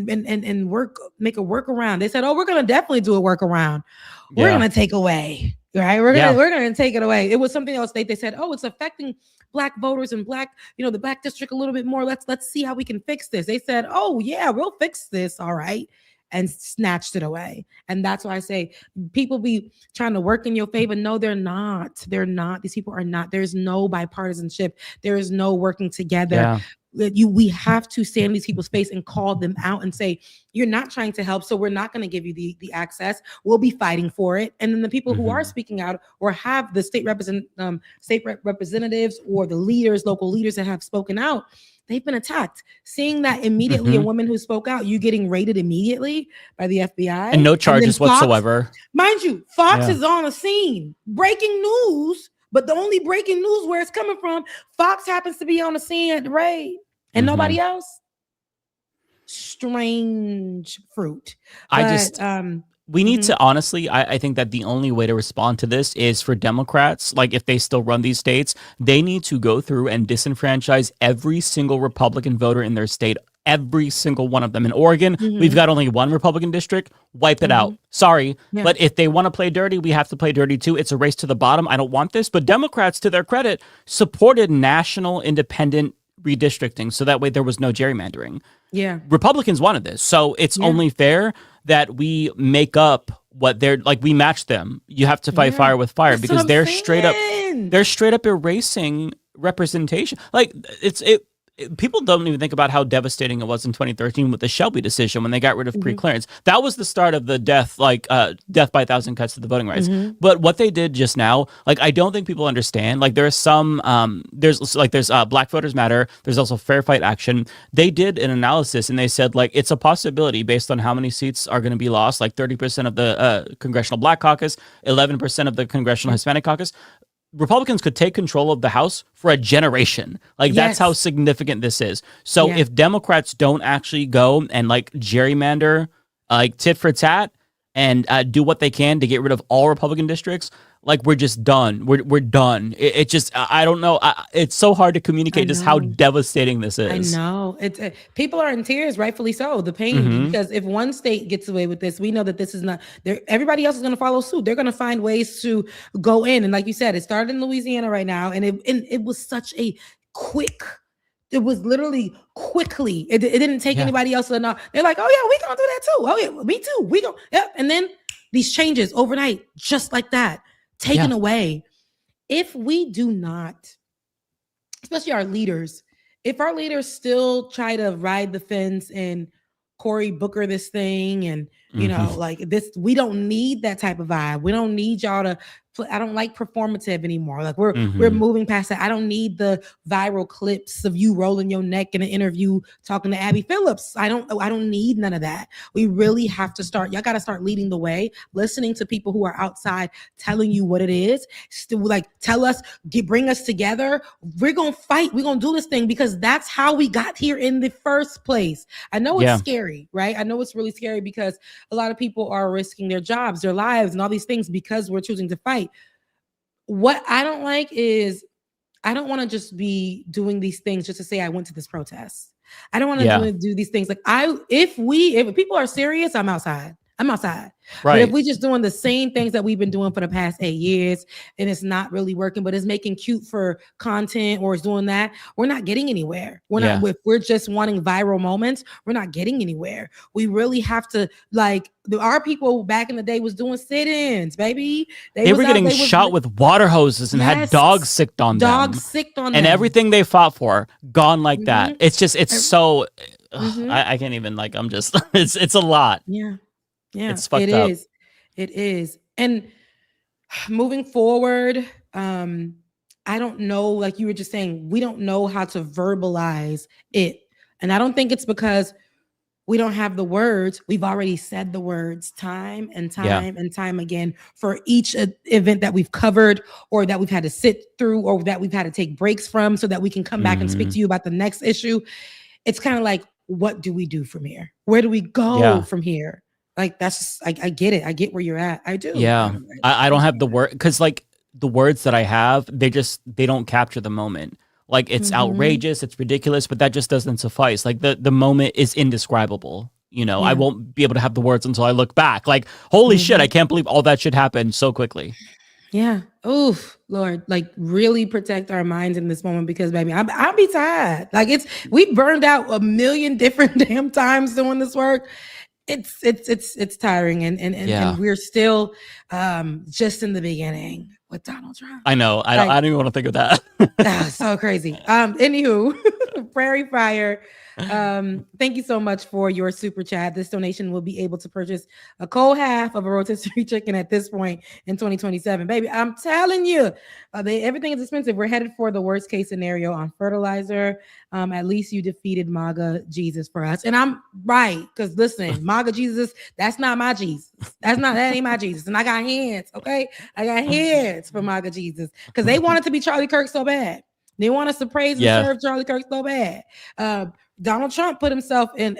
make a workaround. They said, oh, we're gonna definitely do a workaround. We're gonna take away, right? We're gonna take it away. It was something else. They said, oh, it's affecting black voters and black, the black district a little bit more. Let's see how we can fix this. They said, oh yeah, we'll fix this, all right, and snatched it away. And that's why I say people be trying to work in your favor. No, they're not. They're not. These people are not. There's no bipartisanship. There is no working together. We have to stand in these people's face and call them out and say, you're not trying to help, so we're not going to give you the access. We'll be fighting for it. And then the people who are speaking out or have the state representatives or the leaders, local leaders that have spoken out, they've been attacked. Seeing that immediately, a woman who spoke out, you getting raided immediately by the FBI. And no charges whatsoever. Mind you, Fox is on the scene. Breaking news, but the only breaking news where it's coming from, Fox happens to be on the scene at the raid. And nobody else. Strange fruit. We need to, honestly, I think that the only way to respond to this is for Democrats, like if they still run these states, they need to go through and disenfranchise every single Republican voter in their state, every single one of them. In Oregon, we've got only one Republican district. Wipe it out. Sorry. But if they want to play dirty, we have to play dirty too. It's a race to the bottom. I don't want this. But Democrats, to their credit, supported national independent redistricting, so that way there was no gerrymandering. Republicans wanted this, so it's only fair that we make up what they're like. We match them. You have to fight fire with fire. That's because they're straight up erasing representation. Like people don't even think about how devastating it was in 2013 with the Shelby decision when they got rid of pre-clearance. That was the start of the death by 1,000 cuts to the voting rights. But what they did just now, like, I don't think people understand. Like, there's some, there's Black Voters Matter. There's also Fair Fight Action. They did an analysis and they said, like, it's a possibility based on how many seats are going to be lost, like 30% of the Congressional Black Caucus, 11% of the Congressional Hispanic Caucus. Republicans could take control of the House for a generation. Like, that's how significant this is. So if Democrats don't actually go and like gerrymander, like tit for tat, and do what they can to get rid of all Republican districts, like, we're just done. We're done. It just, I don't know. It's so hard to communicate just how devastating this is. I know. People are in tears, rightfully so. The pain, because if one state gets away with this, we know that this is not there. Everybody else is going to follow suit. They're going to find ways to go in. And like you said, it started in Louisiana right now. And it was such a quick. It was literally quickly. It didn't take anybody else to know. They're like, oh yeah, we gonna do that too. Oh yeah, me too. We gonna, yep. And then these changes overnight, just like that. Taken away. If we do not, especially our leaders, if our leaders still try to ride the fence and Cory Booker this thing and, you know, like this, we don't need that type of vibe. We don't need y'all to performative anymore. Like we're moving past that. I don't need the viral clips of you rolling your neck in an interview talking to Abby Phillips. I don't need none of that. We really have to start. Y'all got to start leading the way, listening to people who are outside telling you what it is. Still, like, tell us, bring us together. We're gonna fight. We're gonna do this thing because that's how we got here in the first place. I know it's scary, right? I know it's really scary because a lot of people are risking their jobs, their lives, and all these things because we're choosing to fight. What I don't like is I don't want to just be doing these things just to say I went to this protest. I don't want to do these things. Like if people are serious, I'm outside. Right. But if we just doing the same things that we've been doing for the past 8 years and it's not really working, but it's making cute for content or it's doing that, we're not getting anywhere. If we're just wanting viral moments, we're not getting anywhere. We really have to, like, our people back in the day was doing sit-ins, baby. They were getting shot with water hoses and had dogs sicked on them. And everything they fought for, gone like that. It's just, so, I can't even, like, I'm just, it's a lot. Yeah, it's fucked up. It is. And moving forward, I don't know, like you were just saying, we don't know how to verbalize it. And I don't think it's because we don't have the words. We've already said the words time and time again for each event that we've covered or that we've had to sit through or that we've had to take breaks from so that we can come back and speak to you about the next issue. It's kind of like, what do we do from here? Where do we go from here? Like, that's just, I get it. I get where you're at. I do. Yeah. I don't have the word because, like, the words that I have, they don't capture the moment. Like, it's outrageous, it's ridiculous, but that just doesn't suffice. Like, the moment is indescribable. You know, I won't be able to have the words until I look back. Like, holy shit, I can't believe all that shit happened so quickly. Yeah. Oof, Lord, like, really protect our minds in this moment because, baby, I'll be tired. Like, we burned out a million different damn times doing this work. It's tiring and we're still just in the beginning with Donald Trump. I know. I don't even want to think of that. So crazy. Anywho, Prairie Fire. Thank you so much for your super chat. This donation will be able to purchase a cold half of a rotisserie chicken at this point in 2027. Baby, I'm telling you, everything is expensive. We're headed for the worst case scenario on fertilizer. At least you defeated MAGA Jesus for us. And I'm right, because listen, MAGA Jesus, that's not my Jesus. That ain't my Jesus. And I got hands, okay? I got hands for MAGA Jesus because they wanted to be Charlie Kirk so bad. They want us to praise and serve Charlie Kirk so bad. Donald Trump put himself in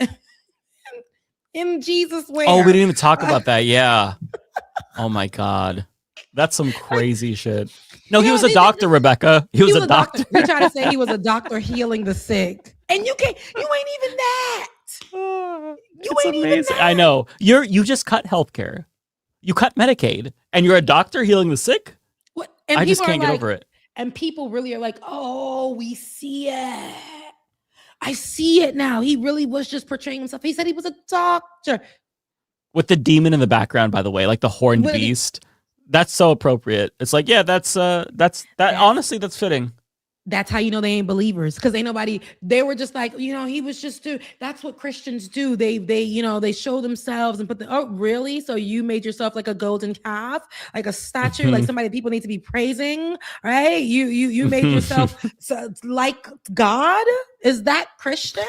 Jesus' way. Oh, we didn't even talk about that. Yeah. Oh my God. That's some crazy shit. No, he was a doctor, Rebecca. He was a doctor. You're trying to say he was a doctor healing the sick. And you ain't even that. It's amazing. I know. You just cut healthcare. You cut Medicaid and you're a doctor healing the sick? What? And I just can't get over it. And people really are like, oh, we see it. I see it now. He really was just portraying himself. He said he was a doctor. With the demon in the background, by the way, like the horned beast. That's so appropriate. It's like, yeah, that's honestly, that's fitting. That's how you know they ain't believers. Because they were just like, he was just that's what Christians do. They show themselves and oh, really? So you made yourself like a golden calf, like a statue, like somebody people need to be praising, right? You made yourself like God? Is that Christian?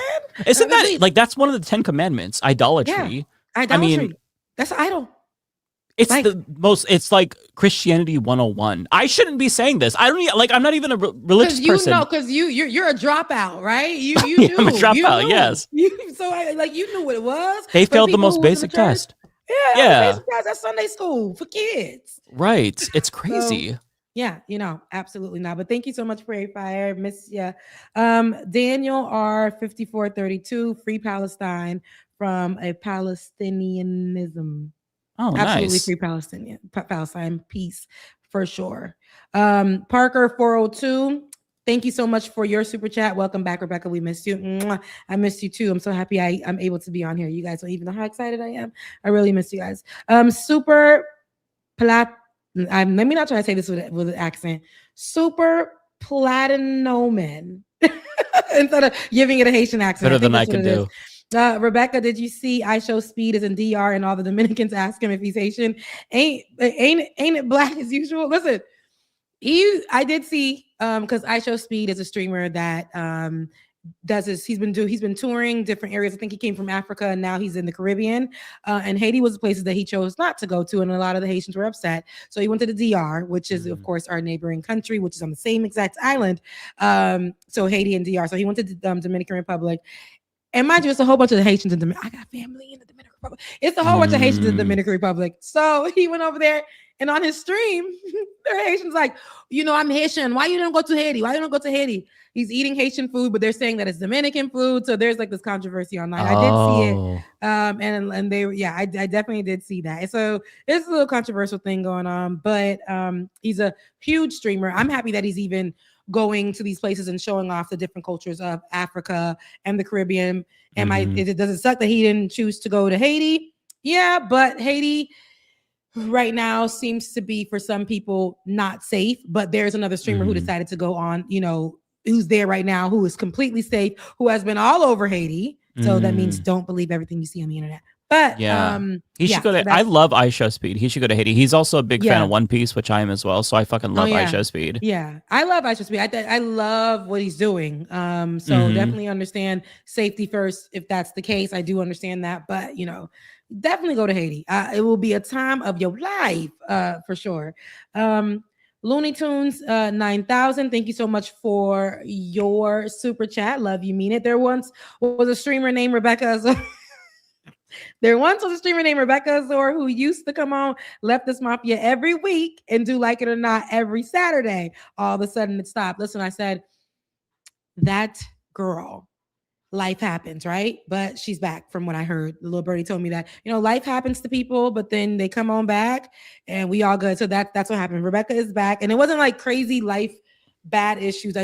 Isn't that like, that's one of the 10 commandments, idolatry. Yeah, idolatry. I mean, that's an idol. It's like Christianity 101. I shouldn't be saying this. I'm not even a religious person. Because you're a dropout, right? I'm a dropout, yes. You knew what it was. They failed the most basic test. Yeah. Basic test, that's Sunday school for kids. Right. It's crazy. So, absolutely not. But thank you so much, Prairie Fire. Miss ya. Daniel R. 5432, Free Palestine from a Palestinianism. Oh, absolutely nice. Free Palestine, peace for sure. Parker 402, thank you so much for your super chat. Welcome back, Rebecca. We missed you. Mwah. I missed you too. I'm so happy I'm able to be on here. You guys don't even know how excited I am. I really missed you guys. Super plat. Let me not try to say this with an accent. Super Platinoman. Instead of giving it a Haitian accent. Better than I could do. Rebecca, did you see I Show Speed is in DR and all the Dominicans ask him if he's Haitian? Ain't it black as usual? Listen, I did see because I Show Speed is a streamer that does this. He's been touring different areas. I think he came from Africa and now he's in the Caribbean. And Haiti was the places that he chose not to go to, and a lot of the Haitians were upset. So he went to the DR, which is of course our neighboring country, which is on the same exact island. So Haiti and DR. So he went to the Dominican Republic. And mind you, it's a whole bunch of Haitians in Dominican. I got family in the Dominican Republic. It's a whole bunch of Haitians in the Dominican Republic. So he went over there, and on his stream, there are Haitians like, I'm Haitian. Why you don't go to Haiti? Why you don't go to Haiti? He's eating Haitian food, but they're saying that it's Dominican food. So there's like this controversy online. I did see it. And they, I definitely did see that. So it's a little controversial thing going on, but he's a huge streamer. I'm happy that he's even going to these places and showing off the different cultures of Africa and the Caribbean. And does it suck that he didn't choose to go to Haiti? Yeah, but Haiti right now seems to be for some people not safe. But there's another streamer who decided to go on, who's there right now, who is completely safe, who has been all over Haiti. So that means don't believe everything you see on the internet. But he should go to. I love I Show Speed. He should go to Haiti. He's also a big fan of One Piece, which I am as well. So I fucking love I Show Speed. Yeah, I love I Show Speed. I love what he's doing. So definitely understand safety first if that's the case. I do understand that, but definitely go to Haiti. It will be a time of your life for sure. Looney Tunes 9000, thank you so much for your super chat. Love you, mean it. There once was a streamer named Rebecca. There once was a streamer named Rebecca Azor who used to come on Leftist Mafia every week and do Like It or Not every Saturday. All of a sudden it stopped. Listen, I said, that girl, life happens, right? But she's back from what I heard. The little birdie told me that, life happens to people, but then they come on back and we all good. So that's what happened. Rebecca is back. And it wasn't like crazy life, bad issues.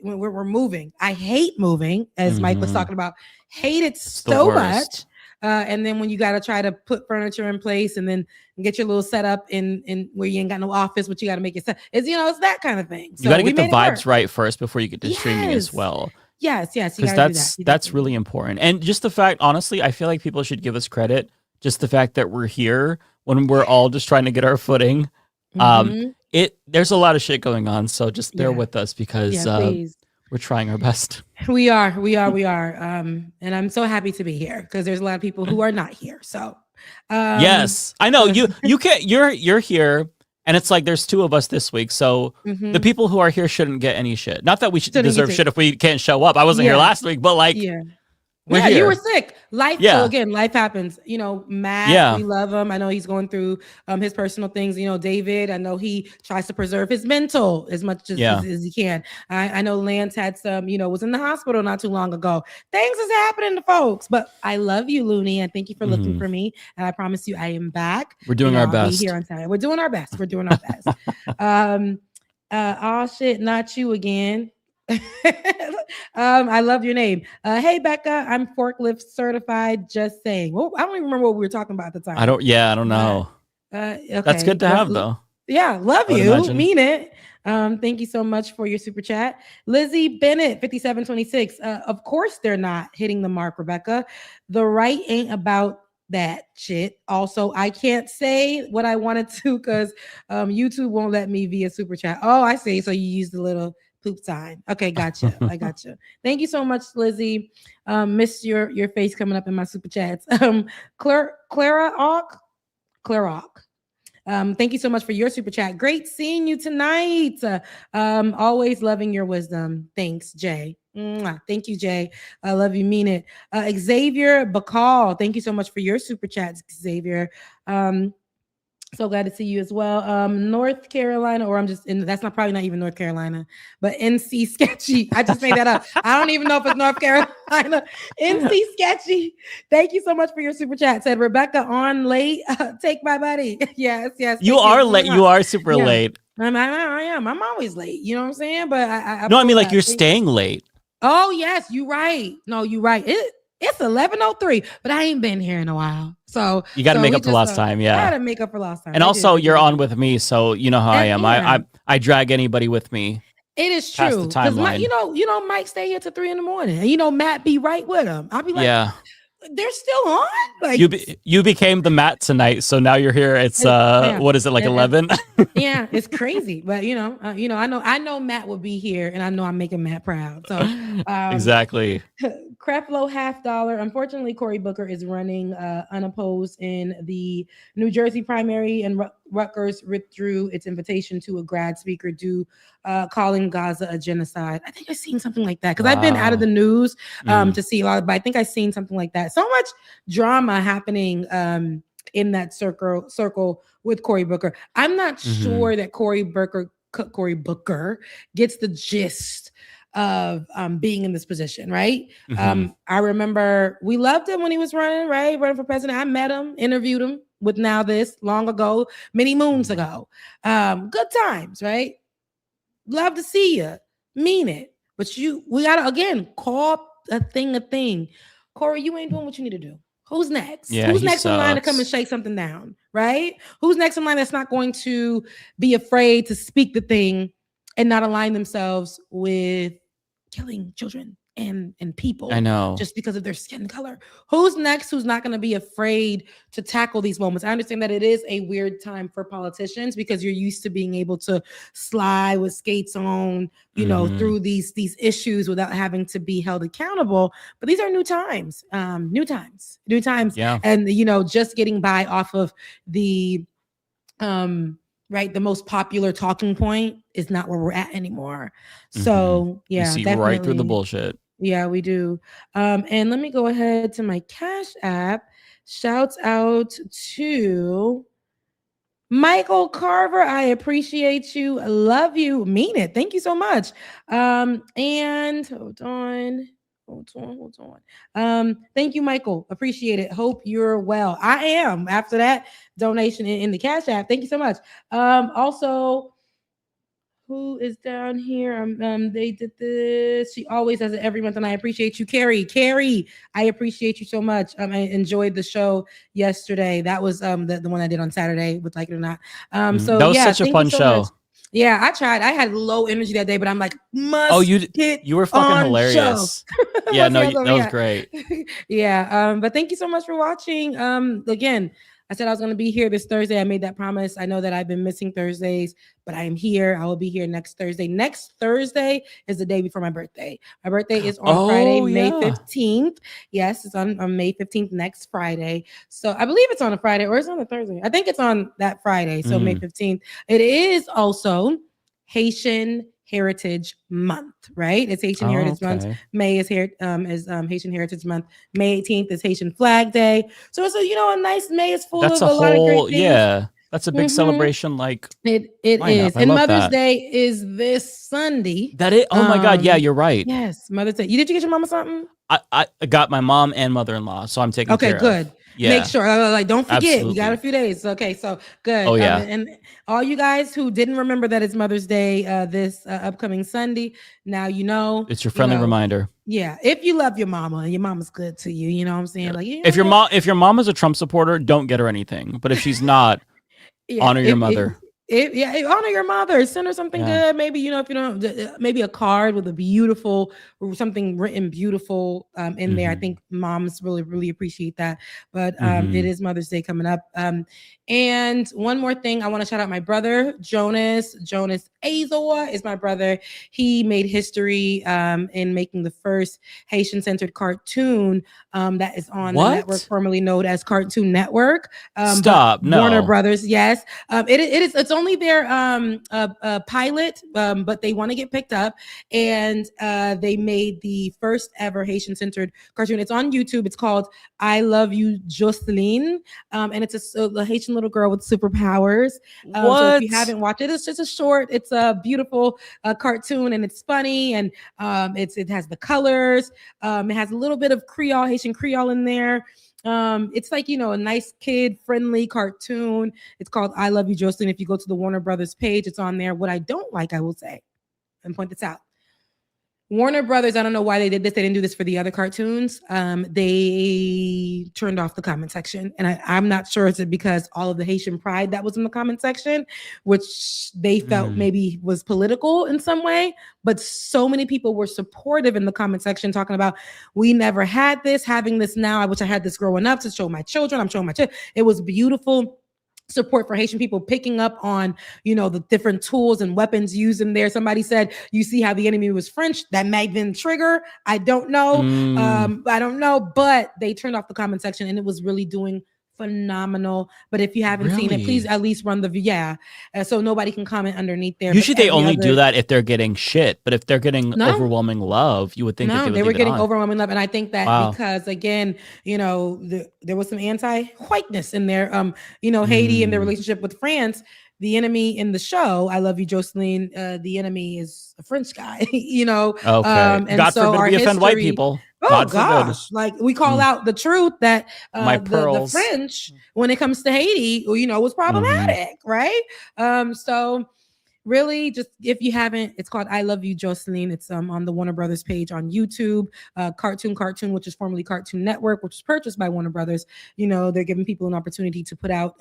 We're moving. I hate moving, as Mike was talking about. Hate it so much. And then when you got to try to put furniture in place and then get your little setup in where you ain't got no office, but you got to make it set. It's that kind of thing. So you got to get the vibes right first before you get to streaming as well. Yes. Because that's really important. And just the fact, honestly, I feel like people should give us credit. Just the fact that we're here when we're all just trying to get our footing. There's a lot of shit going on. So just bear with us because we're trying our best. We are. And I'm so happy to be here because there's a lot of people who are not here. So yes, I know you can't, you're here. And it's like there's two of us this week. So the people who are here shouldn't get any shit. Not that we should deserve shit if we can't show up. I wasn't here last week, but like you were sick. So again, life happens. Matt, we love him. I know he's going through his personal things. David, I know he tries to preserve his mental as much as he can. I know Lance had some, was in the hospital not too long ago. Things is happening to folks, but I love you, Looney, and thank you for looking for me. And I promise you, I am back. We're doing our best. I'll be here on Saturday. We're doing our best. Oh shit, not you again. I love your name. Hey Becca, I'm forklift certified. Just saying. Well, I don't even remember what we were talking about at the time. I don't know. Okay. That's good to have though. Yeah, love you. Imagine. Mean it. Thank you so much for your super chat. Lizzie Bennett, 5726. Of course they're not hitting the mark, Rebecca. The right ain't about that shit. Also, I can't say what I wanted to because YouTube won't let me via super chat. Oh, I see. So you use the little poop sign. Okay, gotcha. I gotcha. Thank you so much, Lizzie. Miss your face coming up in my super chats. Clara Auk. Thank you so much for your super chat. Great seeing you tonight. Always loving your wisdom. Thanks, Jay. Thank you, Jay. I love you, mean it. Xavier Bacall, thank you so much for your super chats, Xavier. So glad to see you as well. North Carolina, or I'm just in, that's not probably not even North Carolina, but NC Sketchy. I just made that up. I don't even know if it's North Carolina. NC Sketchy. Thank you so much for your super chat. Said Rebecca on late. Take my buddy. Yes. You are late. You are super late. I am. I'm always late. You know what I'm saying? But I mean like you're staying late. Oh yes, you're right. No, you're right. It's 11:03, but I ain't been here in a while. So you got to make up for lost time. Yeah. I got to make up for lost time. And also you're on with me. So you know how I am. I drag anybody with me. It is true. Because you know, Mike stay here till 3 a.m. And Matt be right with him. I'll be like, they're still on. Like you became the Matt tonight, so now you're here. It's what is it, like 11? Yeah, it's crazy, but I know Matt will be here, and I know I'm making Matt proud. So exactly. Creflo $50. Unfortunately, Cory Booker is running unopposed in the New Jersey primary, and Rutgers withdrew its invitation to a grad speaker due calling Gaza a genocide. I think I've seen something like that because I've been out of the news to see a lot, but I think I've seen something like that. So much drama happening in that circle with Cory Booker. I'm not sure that Cory Booker gets the gist of being in this position, right? I remember we loved him when he was running for president. I met him, interviewed him with Now This long ago, many moons ago. Good times, right? Love to see you, mean it. But we gotta again call a thing. Cory, you ain't doing what you need to do. Who's next? Yeah, Who's next sucks. in line to come and shake something down, right? Who's next in line that's not going to be afraid to speak the thing and not align themselves with killing children and people? I know. Just because of their skin color. Who's next who's not going to be afraid to tackle these moments? I understand that it is a weird time for politicians because you're used to being able to slide with skates on, through these issues without having to be held accountable. But these are new times. Yeah. And just getting by off of the the most popular talking point is not where we're at anymore. So yeah, we see definitely. right through the bullshit. Yeah, we do. And let me go ahead to my Cash App. Shouts out to Michael Carver. I appreciate you. Love you. Mean it. Thank you so much. And hold on. Thank you, Michael. Appreciate it. Hope you're well. I am after that donation in the Cash App. Thank you so much. Also, who is down here? They did this. She always does it every month, and I appreciate you, Carrie. Carrie, I appreciate you so much. I enjoyed the show yesterday. That was the one I did on Saturday, with Like It or Not. So that was yeah, such a fun show. Much. Yeah, I tried. I had low energy that day, but I'm like, you were fucking hilarious. Yeah, no, that was great. Yeah, but thank you so much for watching. Again, I said I was going to be here this Thursday. I made that promise. I know that I've been missing Thursdays, but I am here. I will be here next Thursday. Next Thursday is the day before my birthday. My birthday is on Friday, May 15th. Yes, it's on May 15th, next Friday. So I believe it's on a Friday, or it's on a Thursday. I think it's on that Friday. So May 15th. It is also Haitian Heritage Month, right? It's Haitian Heritage Month. May is Haitian Heritage Month. May 18th is Haitian Flag Day. So it's a nice May is full of a lot of great things. Yeah, that's a big celebration. Like it is. And Mother's Day is this Sunday. That is. Oh my God! Yeah, you're right. Yes, Mother's Day. Did you get your mama something? I got my mom and mother-in-law, so I'm taking care good. of. Yeah. Make sure, don't forget, Absolutely. We got a few days. Okay, so good. Oh yeah. And all you guys who didn't remember that it's Mother's Day this upcoming Sunday, now you know. It's your friendly reminder. Yeah, if you love your mama and your mama's good to you, you know what I'm saying. Like, if your mom is a Trump supporter, don't get her anything. But if she's not, honor your mother. Honor your mother. Send her something good. Maybe if you don't, maybe a card with a beautiful, something written beautiful in there. I think moms really appreciate that. But it is Mother's Day coming up. And one more thing, I want to shout out my brother Jonas Azor is my brother. He made history in making the first Haitian-centered cartoon that is on the network formerly known as Cartoon Network. Stop! No, Warner Brothers. Yes, it's only their pilot, but they want to get picked up, and they made the first ever Haitian-centered cartoon. It's on YouTube. It's called I Love You, Jocelyn, and it's a Haitian little girl with superpowers. So if you haven't watched it, it's just a short. It's a beautiful cartoon, and it's funny, and it has the colors. It has a little bit of Haitian Creole in there. It's like, a nice kid-friendly cartoon. It's called I Love You, Jocelyn. If you go to the Warner Brothers page, it's on there. What I don't like, I will say, and point this out. Warner Brothers, I don't know why they did this. They didn't do this for the other cartoons. They turned off the comment section. And I'm not sure it's because all of the Haitian pride that was in the comment section, which they felt maybe was political in some way. But so many people were supportive in the comment section talking about, we never had this, having this now. I wish I had this growing up to show my children. I'm showing my children. It was beautiful. Support for Haitian people, picking up on, the different tools and weapons used in there. Somebody said, you see how the enemy was French, that Magnum trigger. I don't know. But they turned off the comment section and it was really doing phenomenal. But if you haven't seen it, please at least run the so nobody can comment underneath there. Usually they only do that if they're getting shit, but if they're getting overwhelming love, you would think that they were getting overwhelming love. And I think that because again, there was some anti-whiteness in there. Haiti and their relationship with France. The enemy in the show, I Love You, Jocelyn, the enemy is a French guy, Okay. And God so forbid we offend white people. Oh gosh, like we call out the truth that the French, when it comes to Haiti, was problematic, right? So really, just if you haven't, it's called I Love You, Jocelyn. It's on the Warner Brothers page on YouTube. Cartoon, which is formerly Cartoon Network, which was purchased by Warner Brothers. They're giving people an opportunity to put out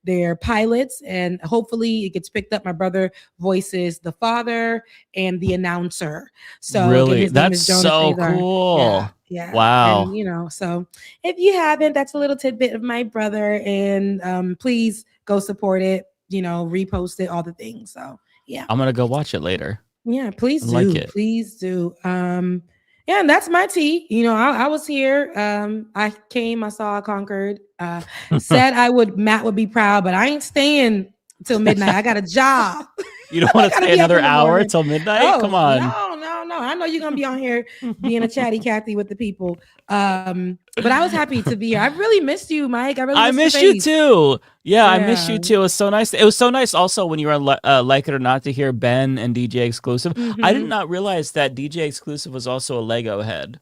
their pilots, and hopefully it gets picked up. My brother voices the father and the announcer. So really, his name that's is Jonas so Azar. cool. Yeah. Wow. And, so if you haven't, that's a little tidbit of my brother, and please go support it. Repost it, all the things. So yeah, I'm gonna go watch it later. Yeah, please do. Please do. And that's my tea. I was here. I came, I saw, I conquered. Said Matt would be proud, but I ain't staying till midnight. I got a job. You don't want to stay another hour till midnight? Oh, come on. No. I know you're gonna be on here being a chatty Cathy with the people. But I was happy to be here. I really missed you, Mike. I missed you too. Yeah, I missed you too. It was so nice. It was so nice also when you were on Like It or Not to hear Ben and DJ Exclusive. I did not realize that DJ Exclusive was also a Lego head.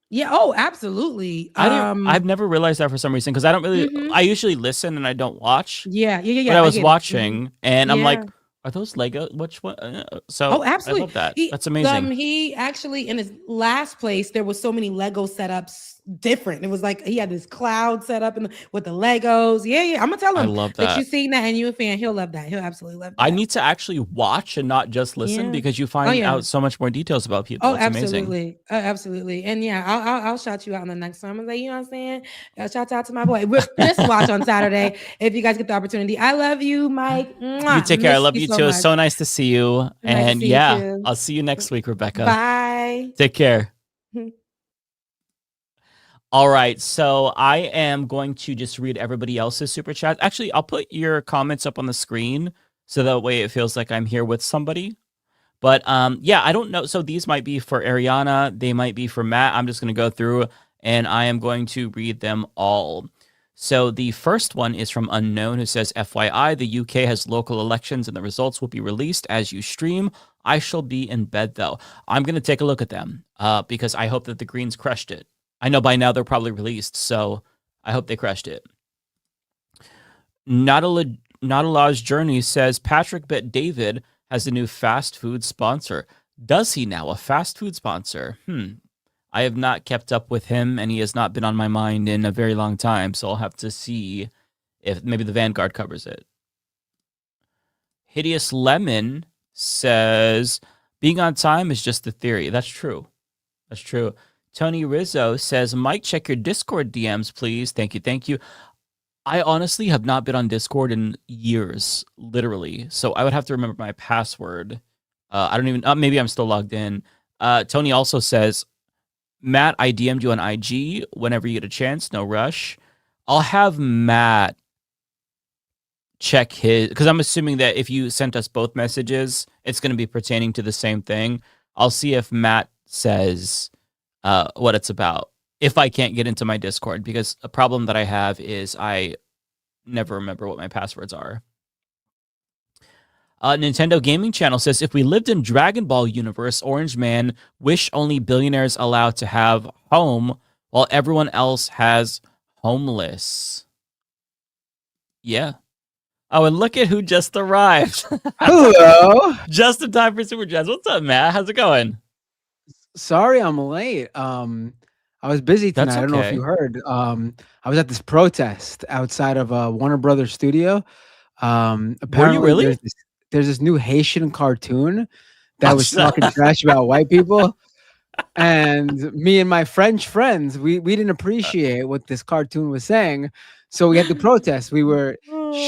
Yeah. Oh, absolutely. I've never realized that for some reason because I don't really. I usually listen and I don't watch. Yeah. But I was watching and I'm like, are those Lego? Which one? So absolutely. I love that. That's amazing. He actually, in his last place, there was so many Lego setups different. It was like he had this cloud set up with the Legos. Yeah. I'm gonna tell him. I love that. If you've seen that and you're a fan, he'll love that. He'll absolutely love that. I need to actually watch and not just listen because you find out so much more details about people. Oh, it's absolutely. Amazing. Absolutely. And I'll shout you out on the next time. I'm like, you know what I'm saying? Shout out to my boy. Just watch on Saturday if you guys get the opportunity. I love you, Mike. Mwah. You take care. I love you too. It's so nice to see you. And see you I'll see you next week, Rebecca. Bye. Take care. All right, so I am going to just read everybody else's super chat. Actually, I'll put your comments up on the screen so that way it feels like I'm here with somebody. But I don't know. So these might be for Ariana. They might be for Matt. I'm just going to go through and I am going to read them all. So the first one is from Unknown, who says, FYI, the UK has local elections and the results will be released as you stream. I shall be in bed, though. I'm going to take a look at them because I hope that the Greens crushed it. I know by now they're probably released, so I hope they crushed it. Not a Law's Journey says, Patrick Bet David has a new fast food sponsor. Does he now? A fast food sponsor? I have not kept up with him, and he has not been on my mind in a very long time, so I'll have to see if maybe the Vanguard covers it. Hideous Lemon says, being on time is just a theory. That's true. That's true. Tony Rizzo says, Mike, check your Discord DMs, please. Thank you. I honestly have not been on Discord in years, literally. So I would have to remember my password. I don't even, maybe I'm still logged in. Tony also says, Matt, I DM'd you on IG whenever you get a chance. No rush. I'll have Matt check his, because I'm assuming that if you sent us both messages, it's going to be pertaining to the same thing. I'll see if Matt says what it's about if I can't get into my Discord, because a problem that I have is I never remember what my passwords are. Nintendo Gaming Channel says, if we lived in Dragon Ball universe, Orange Man wish only billionaires allowed to have home while everyone else has homeless. Yeah. Oh, and look at who just arrived. Hello. Just in time for Super Jazz. What's up, Matt? How's it going? Sorry, I'm late. I was busy tonight. That's I don't know if okay. you heard. I was at this protest outside of Warner Brothers studio. Were you Apparently, really? there's this new Haitian cartoon that Oh, was talking trash about white people. And me and my French friends, we didn't appreciate what this cartoon was saying, so we had to protest. We were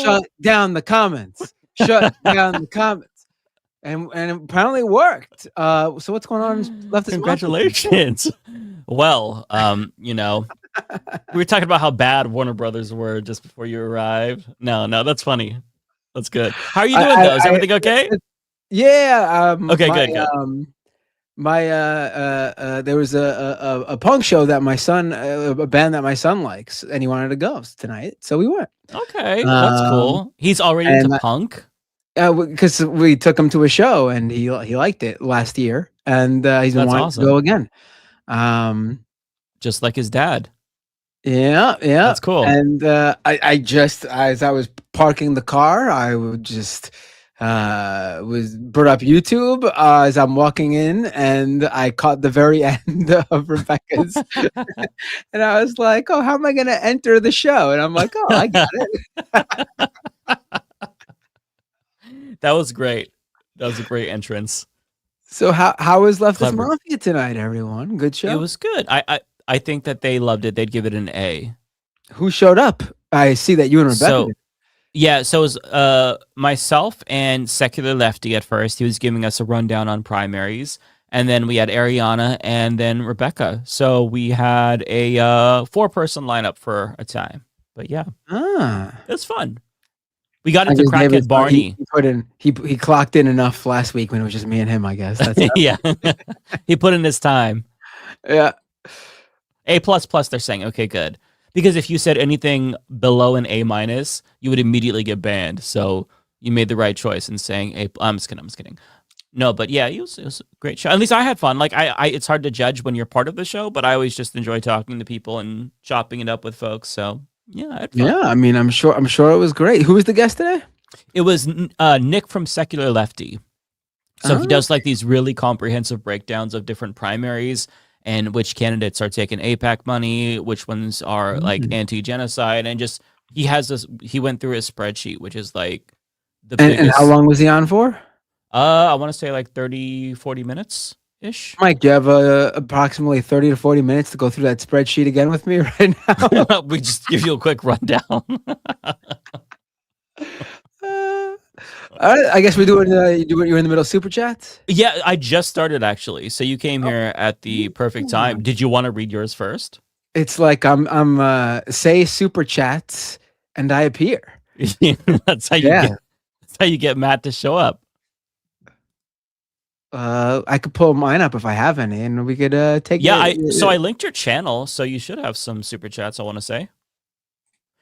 shut down the comments, shut down the comments, and apparently it worked. So what's going on? Leftist Mafia? Congratulations. Well, you know, we were talking about how bad Warner Brothers were just before you arrived. No, that's funny. That's good. How are you doing though? Is everything okay? Yeah. Okay, good. My there was a punk show that my son, a band that my son likes, and he wanted to go tonight, so we went. Okay, that's cool. He's already into punk. Because we took him to a show and he liked it last year, and he's been wanting to go again. Just like his dad. Yeah, that's cool. And I just, as I was parking the car, I would just was brought up YouTube as I'm walking in, and I caught the very end of Rebecca's, and I was like, "Oh, how am I going to enter the show?" And I'm like, "Oh, I got it." That was great. That was a great entrance. So how was Leftist Mafia tonight, everyone? Good show. It was good. I think that they loved it. They'd give it an A. Who showed up? I see that you and Rebecca. So it was myself and Secular Lefty at first. He was giving us a rundown on primaries. And then we had Ariana and then Rebecca. So we had a 4-person lineup for a time. But yeah. It was fun. We got into Crackhead Barney. He clocked in enough last week when it was just me and him, I guess. That's yeah. He put in his time. Yeah. A++, they're saying. Okay, good. Because if you said anything below an A-, you would immediately get banned. So you made the right choice in saying A. I'm just kidding. No, but yeah, it was a great show. At least I had fun. Like I it's hard to judge when you're part of the show, but I always just enjoy talking to people and chopping it up with folks. So yeah, I had fun. Yeah. I mean, I'm sure it was great. Who was the guest today? It was Nick from Secular Lefty. So he does like these really comprehensive breakdowns of different primaries and which candidates are taking AIPAC money, which ones are like anti-genocide, and just he went through his spreadsheet, which is like the biggest. And how long was he on for? I want to say like 30-40 minutes ish. Mike, do you have approximately 30 to 40 minutes to go through that spreadsheet again with me right now? We just give you a quick rundown. I guess we're doing. You're in the middle of super chats. Yeah, I just started actually. So you came here at the perfect time. Did you want to read yours first? It's like I'm say super chats and I appear. That's how you get Matt to show up. I could pull mine up if I have any, and we could take. Yeah, so I linked your channel, so you should have some super chats. I want to say.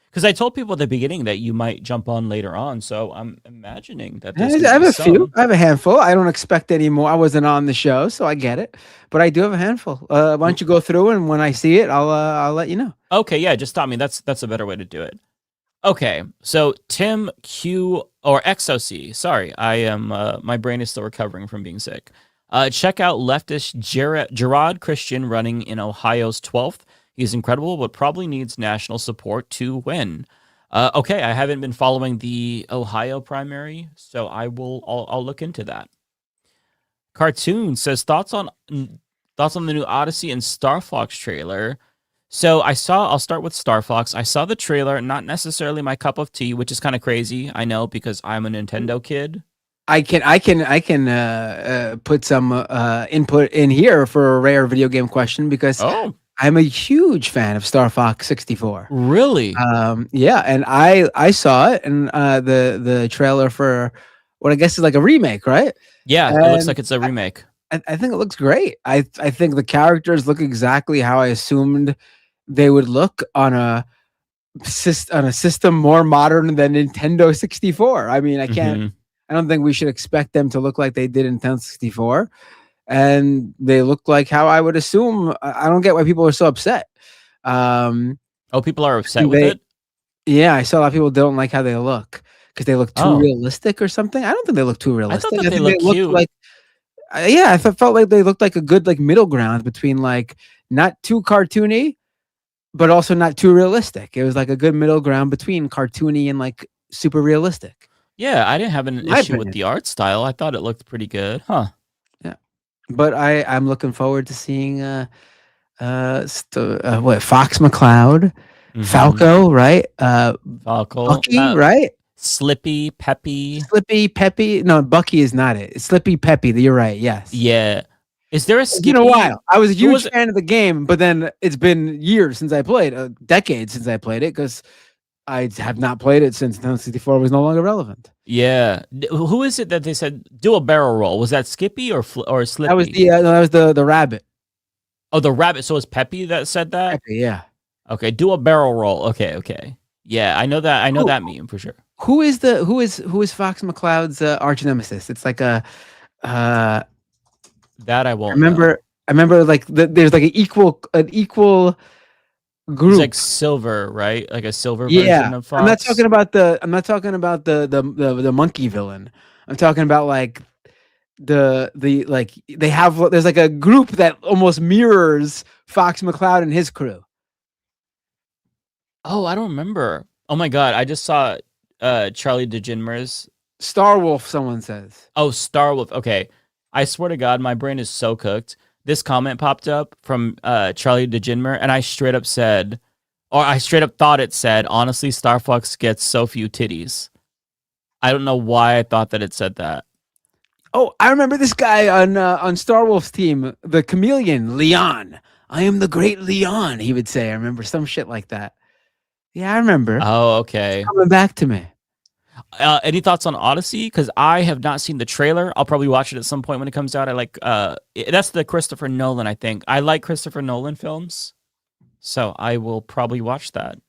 Because I told people at the beginning that you might jump on later on, so I'm imagining that I have a few. I have a handful. I don't expect any more. I wasn't on the show, so I get it. But I do have a handful. Why don't you go through, and when I see it, I'll let you know. Okay, yeah, just stop me. That's a better way to do it. Okay, so Tim Q or XOC. Sorry, I am. My brain is still recovering from being sick. Check out leftist Gerard Christian running in Ohio's 12th. He's incredible, but probably needs national support to win. Okay, I haven't been following the Ohio primary, so I'll look into that. Cartoon says thoughts on the new Odyssey and Star Fox trailer. So I'll start with Star Fox. I saw the trailer, not necessarily my cup of tea, which is kind of crazy. I know because I'm a Nintendo kid. I can put some input in here for a rare video game question because I'm a huge fan of Star Fox 64. Really? Yeah, and I saw it and the trailer for what I guess is like a remake, right? Yeah, it looks like it's a remake. I think it looks great. I think the characters look exactly how I assumed they would look on a system more modern than Nintendo 64. I mean, I don't think we should expect them to look like they did in Nintendo 64. And they look like how I would assume. I don't get why people are so upset. People are upset with it? Yeah, I saw a lot of people don't like how they look because they look too realistic or something. I don't think they look too realistic. I thought that they look cute. I felt like they looked like a good like middle ground between like not too cartoony, but also not too realistic. It was like a good middle ground between cartoony and like super realistic. Yeah, I didn't have an My issue with opinion. the art style. I thought it looked pretty good. Huh. Yeah. But I'm looking forward to seeing what Fox McCloud, Falco, right? Falco, Bucky, right? Slippy, Peppy. Slippy, Peppy. No, Bucky is not it. It's Slippy, Peppy. You're right. Yes. Yeah. Is there a Skippy? It's been a while. I was a huge fan of the game, but then it's been years since I played, a decade since I played it, because I have not played it since Nintendo 64 was no longer relevant. Yeah. Who is it that they said do a barrel roll? Was that Skippy or Slippy? That was the rabbit. Oh, the rabbit. So it's Peppy that said that? Peppy, yeah. Okay, do a barrel roll. Okay. Yeah, I know that. I know that meme for sure. Who is Fox McCloud's arch nemesis? It's like a that I won't know. I remember like there's like an equal group. It's like silver, right? Like a silver version of Fox. I'm not talking about the monkey villain. I'm talking about like there's like a group that almost mirrors Fox McCloud and his crew. Oh, I don't remember. Oh my god, I just saw Charlie DeGinmer's Starwolf, someone says. Oh, Starwolf. Okay. I swear to God, my brain is so cooked. This comment popped up from Charlie DeGinmer, and I straight up thought it said, honestly, Star Fox gets so few titties. I don't know why I thought that it said that. Oh, I remember this guy on Starwolf's team, the chameleon, Leon. I am the great Leon, he would say. I remember some shit like that. Yeah, I remember. Oh, okay. It's coming back to me. Any thoughts on Odyssey? Because I have not seen the trailer. I'll probably watch it at some point when it comes out. I like that's the Christopher Nolan, I think. I like Christopher Nolan films, so I will probably watch that.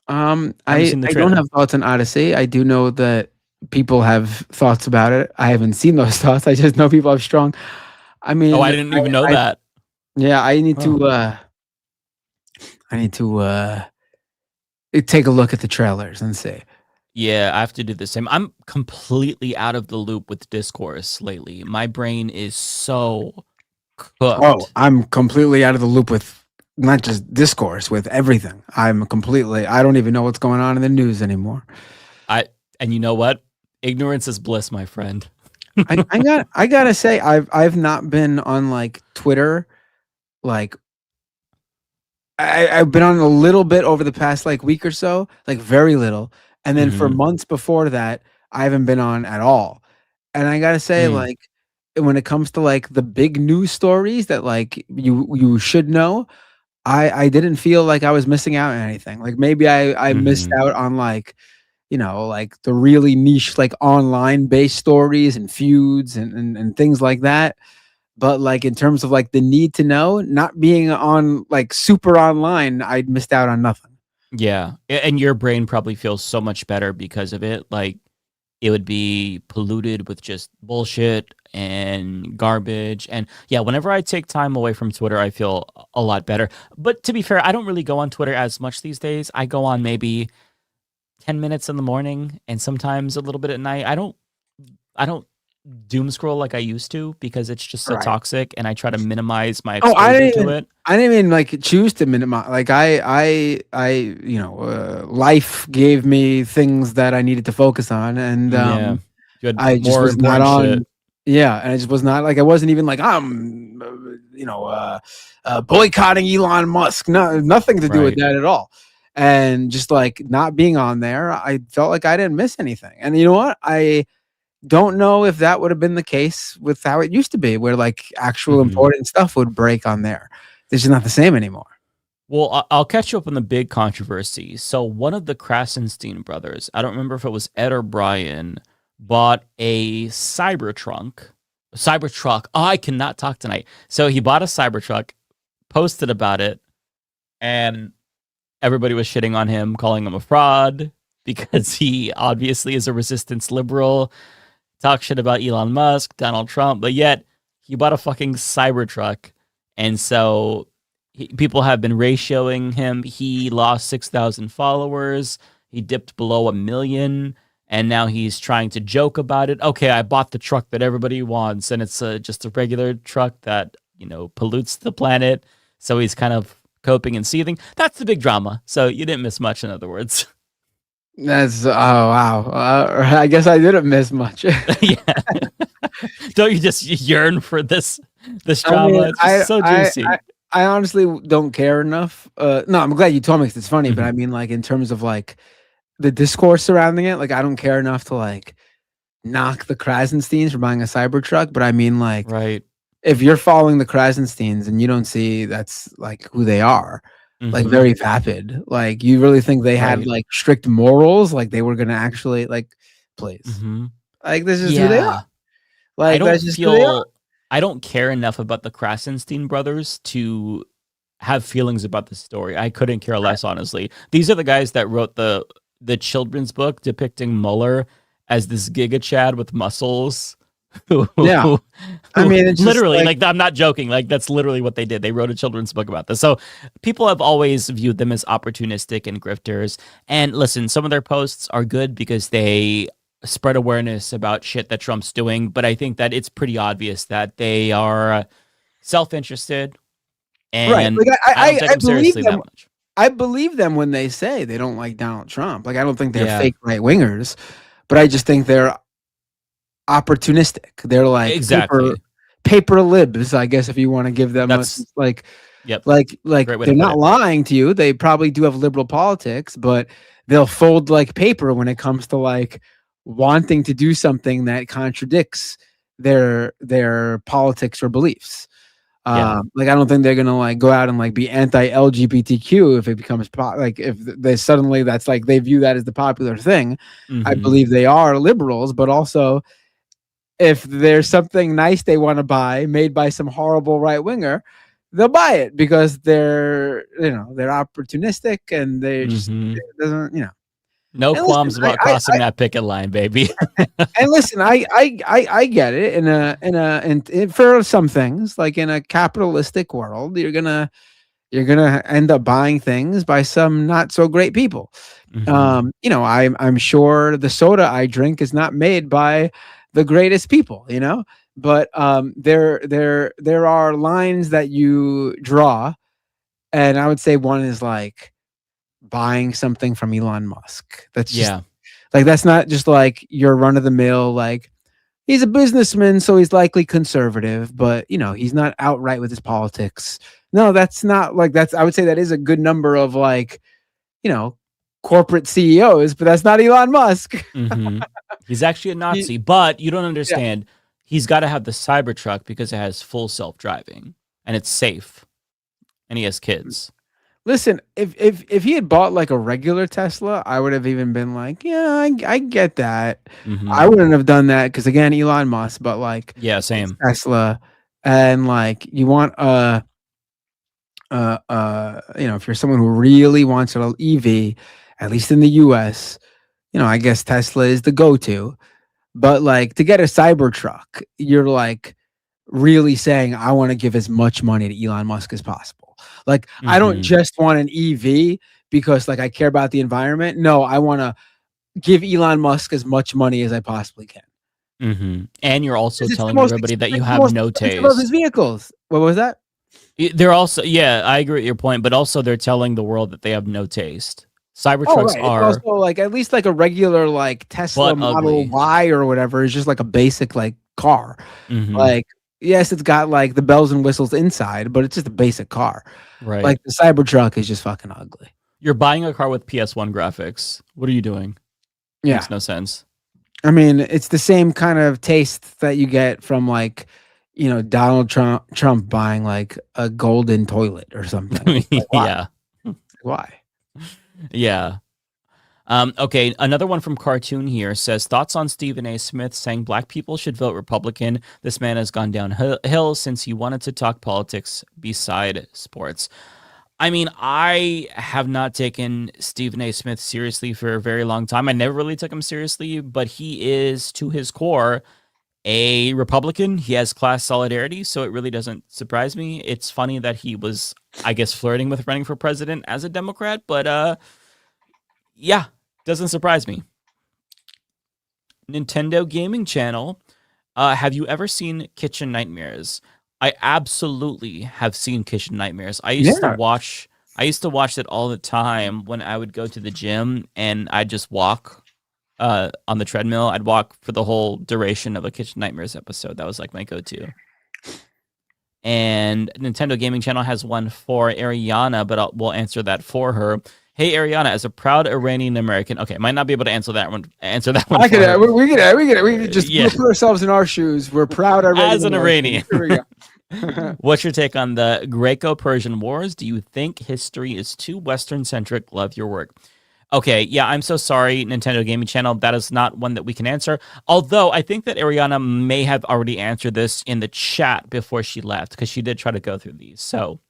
I don't have thoughts on Odyssey. I do know that people have thoughts about it. I haven't seen those thoughts. I just know people have strong. I mean, I didn't even know that. Yeah, I need to take a look at the trailers and see. Yeah, I have to do the same. I'm completely out of the loop with discourse lately. My brain is so cooked. Oh, I'm completely out of the loop with not just discourse, with everything. I don't even know what's going on in the news anymore. And you know what? Ignorance is bliss, my friend. I gotta say, I've not been on like Twitter, like I've been on a little bit over the past like week or so, like very little. And then for months before that, I haven't been on at all. And I gotta say, like, when it comes to like the big news stories that like you should know, I didn't feel like I was missing out on anything. Like maybe I missed out on like, like the really niche, like online based stories and feuds and things like that. But like in terms of like the need to know, not being on like super online, I missed out on nothing. Yeah. And your brain probably feels so much better because of it. Like it would be polluted with just bullshit and garbage. And yeah, whenever I take time away from Twitter, I feel a lot better. But to be fair, I don't really go on Twitter as much these days. I go on maybe 10 minutes in the morning and sometimes a little bit at night. I don't doom scroll like I used to because it's just so toxic, and I try to minimize my exposure to it. I didn't even like choose to minimize. Like life gave me things that I needed to focus on, and I just was not on. Shit. Yeah, and I just was not like I wasn't even like I'm, boycotting Elon Musk. No, nothing to do with that at all. And just like not being on there, I felt like I didn't miss anything. And you know what? I don't know if that would have been the case with how it used to be, where like actual important stuff would break on there. It's just not the same anymore. Well, I'll catch you up on the big controversy. So one of the Krasenstein brothers, I don't remember if it was Ed or Brian, bought a Cybertruck. Oh, I cannot talk tonight. So he bought a Cybertruck, posted about it, and everybody was shitting on him, calling him a fraud because he obviously is a resistance liberal. Talk shit about Elon Musk, Donald Trump, but yet he bought a fucking Cybertruck. And so people have been ratioing him. He lost 6,000 followers. He dipped below 1 million. And now he's trying to joke about it. Okay, I bought the truck that everybody wants, and it's just a regular truck that, pollutes the planet. So he's kind of coping and seething. That's the big drama. So you didn't miss much, in other words. That's wow. I guess I didn't miss much. Yeah. Don't you just yearn for this drama? It's so juicy. I honestly don't care enough. No, I'm glad you told me because it's funny. But I mean, like in terms of like the discourse surrounding it, like I don't care enough to like knock the Krasensteins for buying a Cybertruck. But I mean, like, right. If you're following the Krasensteins and you don't see that's like who they are, like very vapid, like you really think they had like strict morals, like they were gonna actually like, please, like this is who they are. Like I don't care enough about the Krasenstein brothers to have feelings about the story. I couldn't care less, honestly. These are the guys that wrote the children's book depicting Mueller as this Giga Chad with muscles. Yeah, I mean, it's literally like I'm not joking. Like that's literally what they did. They wrote a children's book about this. So people have always viewed them as opportunistic and grifters. And listen, some of their posts are good because they spread awareness about shit that Trump's doing. But I think that it's pretty obvious that they are self-interested. And like, I don't take them seriously that much. I believe them when they say they don't like Donald Trump. Like I don't think they're fake right wingers, but I just think they're opportunistic. They're like paper libs, I guess, if you want to give them like they're not lying to you. They probably do have liberal politics, but they'll fold like paper when it comes to like wanting to do something that contradicts their politics or beliefs. Like I don't think they're gonna like go out and like be anti-LGBTQ if it becomes like if they suddenly that's like they view that as the popular thing. I believe they are liberals, but also if there's something nice they want to buy made by some horrible right winger, they'll buy it because they're opportunistic and they just it doesn't no qualms about crossing that picket line, baby. And listen, I get it in for some things, like in a capitalistic world, you're gonna end up buying things by some not so great people. I'm sure the soda I drink is not made by the greatest people, but there are lines that you draw, and I would say one is like buying something from Elon Musk. That's just like that's not just like your run of the mill, like he's a businessman, so he's likely conservative, but he's not outright with his politics. No, that's not like I would say that is a good number of like, corporate CEOs, but that's not Elon Musk. He's actually a Nazi, but you don't understand. He's got to have the Cybertruck because it has full self-driving and it's safe, and he has kids. Listen, if he had bought like a regular Tesla, I would have even been like, yeah, I get that. I wouldn't have done that because again, Elon Musk, but like, same Tesla, and like you want if you're someone who really wants an EV, at least in the US, I guess Tesla is the go-to. But like to get a Cybertruck, you're like really saying I want to give as much money to Elon Musk as possible. Like I don't just want an EV because like I care about the environment. No, I want to give Elon Musk as much money as I possibly can. And you're also telling everybody that you have no taste. Of his vehicles. What was that? They're also I agree with your point, but also they're telling the world that they have no taste. Cybertrucks are also like at least like a regular like Tesla Model Y or whatever is just like a basic like car. Like yes, it's got like the bells and whistles inside, but it's just a basic car. Right. Like the Cybertruck is just fucking ugly. You're buying a car with PS1 graphics. What are you doing? Yeah. Makes no sense. I mean, it's the same kind of taste that you get from like, Donald Trump buying like a golden toilet or something. Like, why? Why? Yeah. Okay, another one from Cartoon here says, thoughts on Stephen A. Smith saying black people should vote Republican. This man has gone downhill since he wanted to talk politics beside sports. I mean, I have not taken Stephen A. Smith seriously for a very long time. I never really took him seriously, but he is, to his core, a Republican. He has class solidarity, so it really doesn't surprise me. It's funny that he was, I guess, flirting with running for president as a Democrat, but doesn't surprise me. Nintendo Gaming Channel. Have you ever seen Kitchen Nightmares? I absolutely have seen Kitchen Nightmares. I used to watch it all the time when I would go to the gym and I'd just walk on the treadmill. I'd walk for the whole duration of a Kitchen Nightmares episode. That was like my go-to. And Nintendo Gaming Channel has one for Ariana, but we'll answer that for her. Hey, Ariana, as a proud Iranian American, okay, might not be able to answer that one. I get it. We get it. We can just put ourselves in our shoes. We're proud Iranian. As an Iranian. Here we go. What's your take on the Greco-Persian Wars? Do you think history is too Western-centric? Love your work. Okay, yeah, I'm so sorry, Nintendo Gaming Channel. That is not one that we can answer. Although I think that Ariana may have already answered this in the chat before she left, because she did try to go through these. So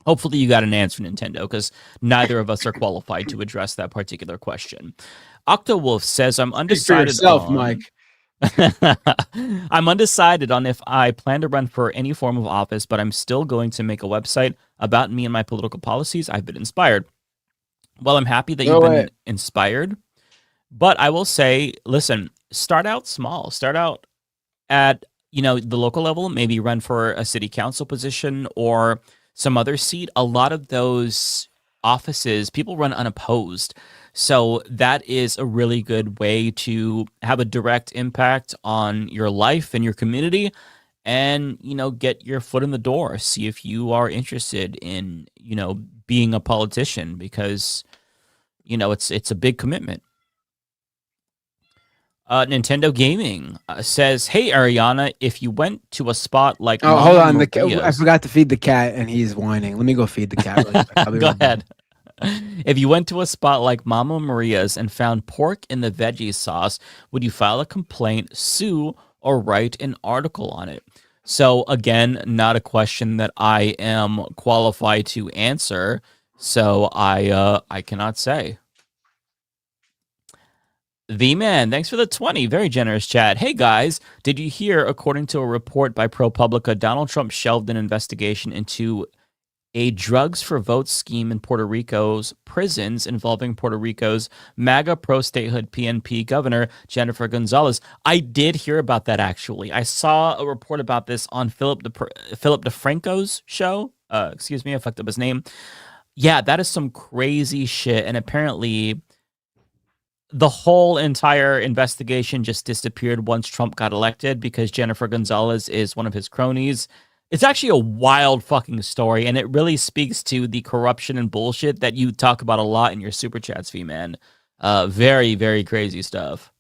hopefully you got an answer, Nintendo, because neither of us are qualified to address that particular question. Octowolf says, I'm undecided Mike. I'm undecided on if I plan to run for any form of office, but I'm still going to make a website about me and my political policies. I've been inspired. Well, I'm happy that you've been inspired, but I will say, listen, start out small. Start out at, the local level, maybe run for a city council position or some other seat. A lot of those offices, people run unopposed. So that is a really good way to have a direct impact on your life and your community and, get your foot in the door. See if you are interested in, being a politician because, it's a big commitment. Nintendo Gaming says, "Hey Ariana, if you went to a spot like hold on, I forgot to feed the cat and he's whining. Let me go feed the cat. Really quick. Go ahead. If you went to a spot like Mama Maria's and found pork in the veggie sauce, would you file a complaint, sue, or write an article on it?" So again, not a question that I am qualified to answer. So I cannot say. The Man, thanks for the 20. Very generous chat. Hey guys, did you hear, according to a report by ProPublica, Donald Trump shelved an investigation into a drugs for votes scheme in Puerto Rico's prisons involving Puerto Rico's MAGA pro-statehood PNP governor, Jennifer Gonzalez. I did hear about that, actually. I saw a report about this on Philip DeFranco's show. Excuse me, I fucked up his name. Yeah, that is some crazy shit. And apparently the whole entire investigation just disappeared once Trump got elected because Jennifer Gonzalez is one of his cronies. It's actually a wild fucking story, and it really speaks to the corruption and bullshit that you talk about a lot in your super chats, V-Man. Very, very crazy stuff.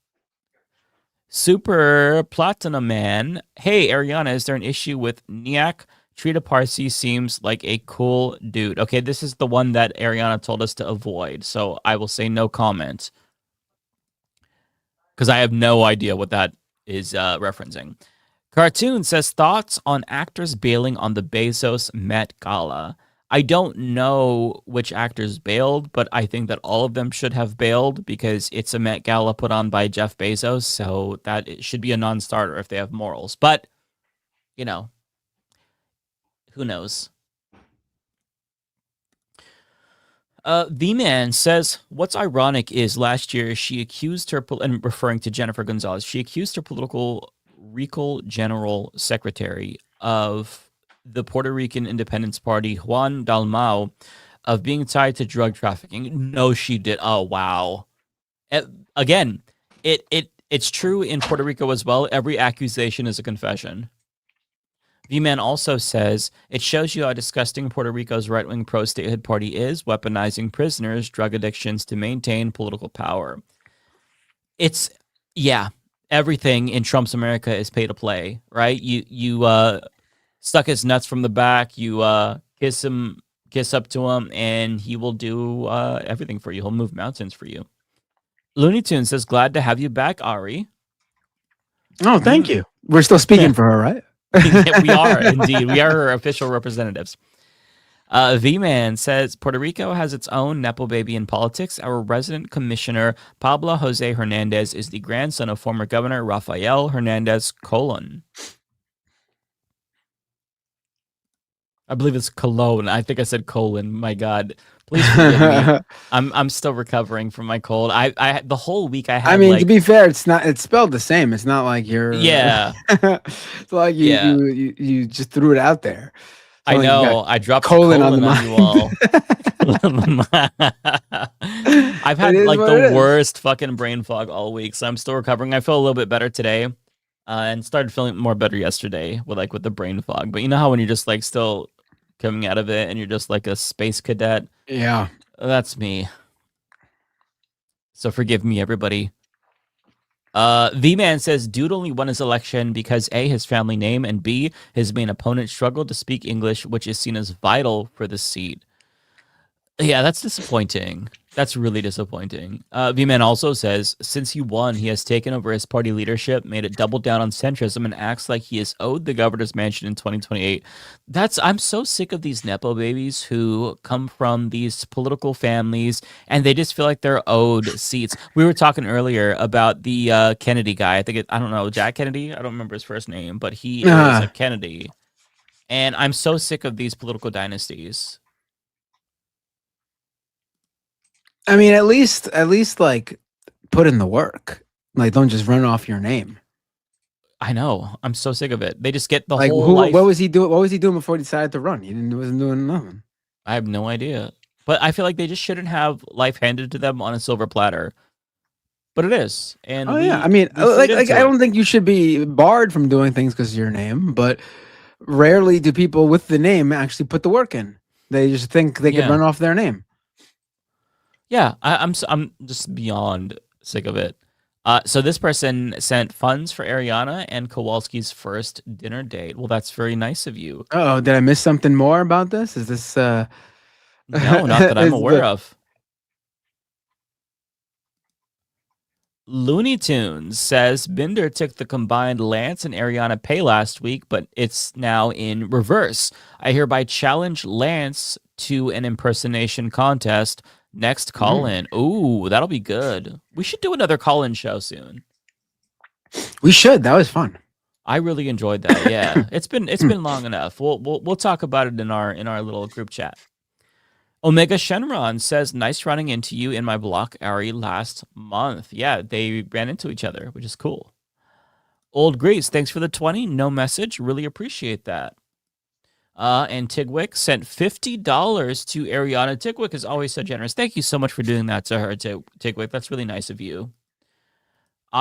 Super Platinum Man. Hey, Ariana, is there an issue with Niak? Trita Parsi seems like a cool dude. Okay, this is the one that Ariana told us to avoid, so I will say no comment. Because I have no idea what that is referencing. Cartoon says, thoughts on actors bailing on the Bezos Met Gala. I don't know which actors bailed, but I think that all of them should have bailed because it's a Met Gala put on by Jeff Bezos, so that it should be a non-starter if they have morals. But, who knows? V-Man says, what's ironic is last year she accused her, and referring to Jennifer Gonzalez, she accused her political General Secretary of the Puerto Rican Independence Party, Juan Dalmau, of being tied to drug trafficking. No, she did. Oh, wow. Again, it's true in Puerto Rico as well. Every accusation is a confession. V-Man also says, it shows you how disgusting Puerto Rico's right-wing pro-statehood party is, weaponizing prisoners, drug addictions to maintain political power. Everything in Trump's America is pay to play, right? You stuck his nuts from the back, you kiss up to him, and he will do everything for you. He'll move mountains for you. Looney Tunes says, glad to have you back, Ari. Oh, thank you. We're still speaking for her, right? We are, indeed. We are her official representatives. V-Man says, Puerto Rico has its own Nepo baby in politics. Our resident commissioner, Pablo Jose Hernandez, is the grandson of former Governor Rafael Hernandez Colon. I believe it's Cologne. I think I said colon. My God, please forgive me. I'm still recovering from my cold. I the whole week I had. I mean, to be fair, it's not. It's spelled the same. It's not like you're. Yeah. It's like you just threw it out there. I know. I dropped colon on you all. I've had like the worst fucking brain fog all week, so I'm still recovering. I feel a little bit better today, and started feeling more better yesterday with the brain fog. But you know how when you're just like still coming out of it and you're just like a space cadet? Yeah. That's me. So forgive me, everybody. V-Man says, dude only won his election because A, his family name, and B, his main opponent struggled to speak English, which is seen as vital for the seat. Yeah, that's disappointing. That's really disappointing. V-Man also says, since he won, he has taken over his party leadership, made it double down on centrism, and acts like he is owed the governor's mansion in 2028. I'm so sick of these Nepo babies who come from these political families, and they just feel like they're owed seats. We were talking earlier about the Kennedy guy. I don't know, Jack Kennedy? I don't remember his first name, but he is a Kennedy. And I'm so sick of these political dynasties. I mean, at least like put in the work. Like, don't just run off your name. I know. I'm so sick of it. They just get the like, whole life. What was he doing? What was he doing before he decided to run? He wasn't doing nothing. I have no idea. But I feel like they just shouldn't have life handed to them on a silver platter. But it is. And I mean, like I don't think you should be barred from doing things because of your name. But rarely do people with the name actually put the work in. They just think they can run off their name. Yeah, I'm just beyond sick of it. So this person sent funds for Ariana and Kowalski's first dinner date. Well, that's very nice of you. Oh, did I miss something more about this? Is this no, not that I'm aware of. Looney Tunes says Binder took the combined Lance and Ariana pay last week, but it's now in reverse. I hereby challenge Lance to an impersonation contest. Next call-in. Ooh, that'll be good. We should do another call-in show soon. We should. That was fun. I really enjoyed that. Yeah, it's been long enough. We'll talk about it in our little group chat. Omega Shenron says, nice running into you in my block, Ari, last month. Yeah, they ran into each other, which is cool. Old Grease, thanks for the 20. No message. Really appreciate that. And Tigwick sent $50 to Ariana. Tigwick is always so generous. Thank you so much for doing that to her, Tigwick. That's really nice of you.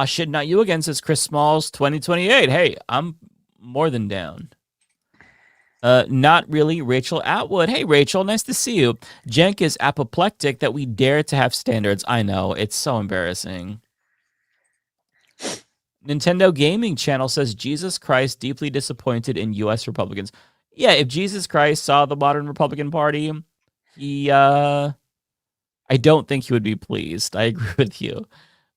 Shit, not you again, says Chris Smalls 2028. Hey, I'm more than down. Not really, Rachel Atwood. Hey, Rachel, nice to see you. Jenk is apoplectic that we dare to have standards. I know, it's so embarrassing. Nintendo Gaming Channel says, Jesus Christ, deeply disappointed in U.S. Republicans. Yeah, if Jesus Christ saw the modern Republican Party, I don't think he would be pleased. I agree with you.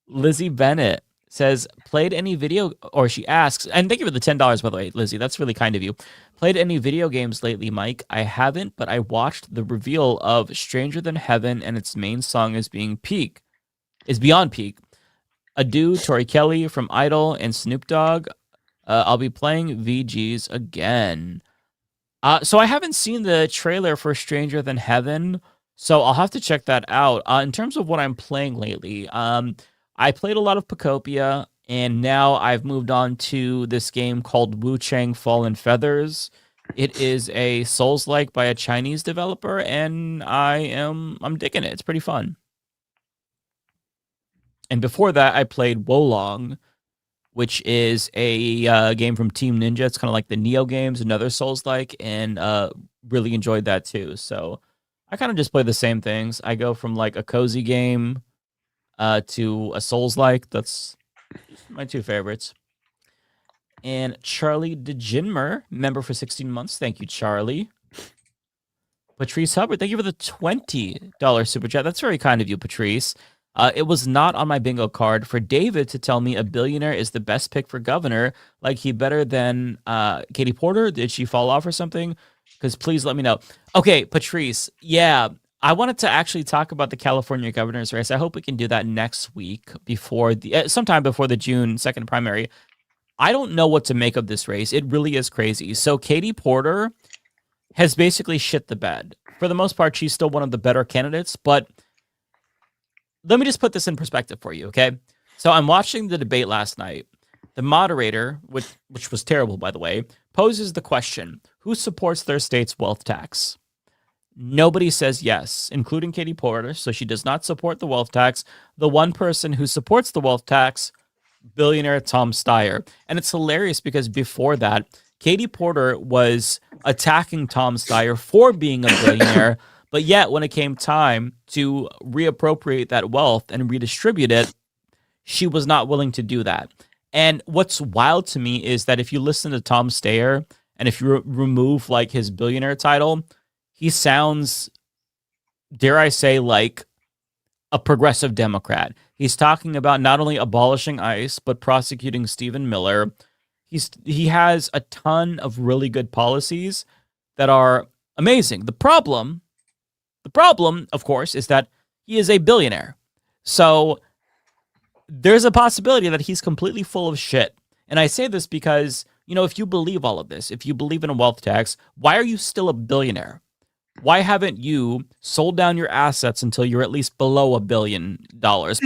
Lizzie Bennett says, played any video, or she asks, and thank you for the $10, by the way, Lizzie. That's really kind of you. Played any video games lately, Mike? I haven't, but I watched the reveal of Stranger Than Heaven, and its main song is Beyond Peak. Adieu, Tori Kelly from Idol and Snoop Dogg. I'll be playing VGs again. So I haven't seen the trailer for Stranger Than Heaven, so I'll have to check that out. In terms of what I'm playing lately, I played a lot of Pacopia, and now I've moved on to this game called Wu Chang Fallen Feathers. It is a Souls-like by a Chinese developer, and I'm digging it. It's pretty fun. And before that, I played Wolong, which is a game from Team Ninja. It's kind of like the Neo games, another Souls-like, and really enjoyed that too. So I kind of just play the same things. I go from like a cozy game to a Souls-like. That's my two favorites. And Charlie DeGinmer, member for 16 months. Thank you, Charlie. Patrice Hubbard, thank you for the $20 super chat. That's very kind of you, Patrice. It was not on my bingo card for David to tell me a billionaire is the best pick for governor. Like, he better than Katie Porter? Did she fall off or something? Because please let me know. Okay, Patrice. Yeah, I wanted to actually talk about the California governor's race. I hope we can do that next week before sometime before the June 2nd primary. I don't know what to make of this race. It really is crazy. So Katie Porter has basically shit the bed. For the most part, she's still one of the better candidates, but let me just put this in perspective for you, okay? So I'm watching the debate last night. The moderator, which was terrible, by the way, poses the question, who supports their state's wealth tax? Nobody says yes, including Katie Porter, so she does not support the wealth tax. The one person who supports the wealth tax, billionaire Tom Steyer. And it's hilarious because before that, Katie Porter was attacking Tom Steyer for being a billionaire, but yet when it came time to reappropriate that wealth and redistribute it, she was not willing to do that. And what's wild to me is that if you listen to Tom Steyer and if you remove like his billionaire title, he sounds, dare I say, like a progressive Democrat. He's talking about not only abolishing ICE, but prosecuting Stephen Miller. He has a ton of really good policies that are amazing. The problem, of course, is that he is a billionaire. So there's a possibility that he's completely full of shit. And I say this because, you know, if you believe all of this, if you believe in a wealth tax, why are you still a billionaire? Why haven't you sold down your assets until you're at least below $1 billion? Because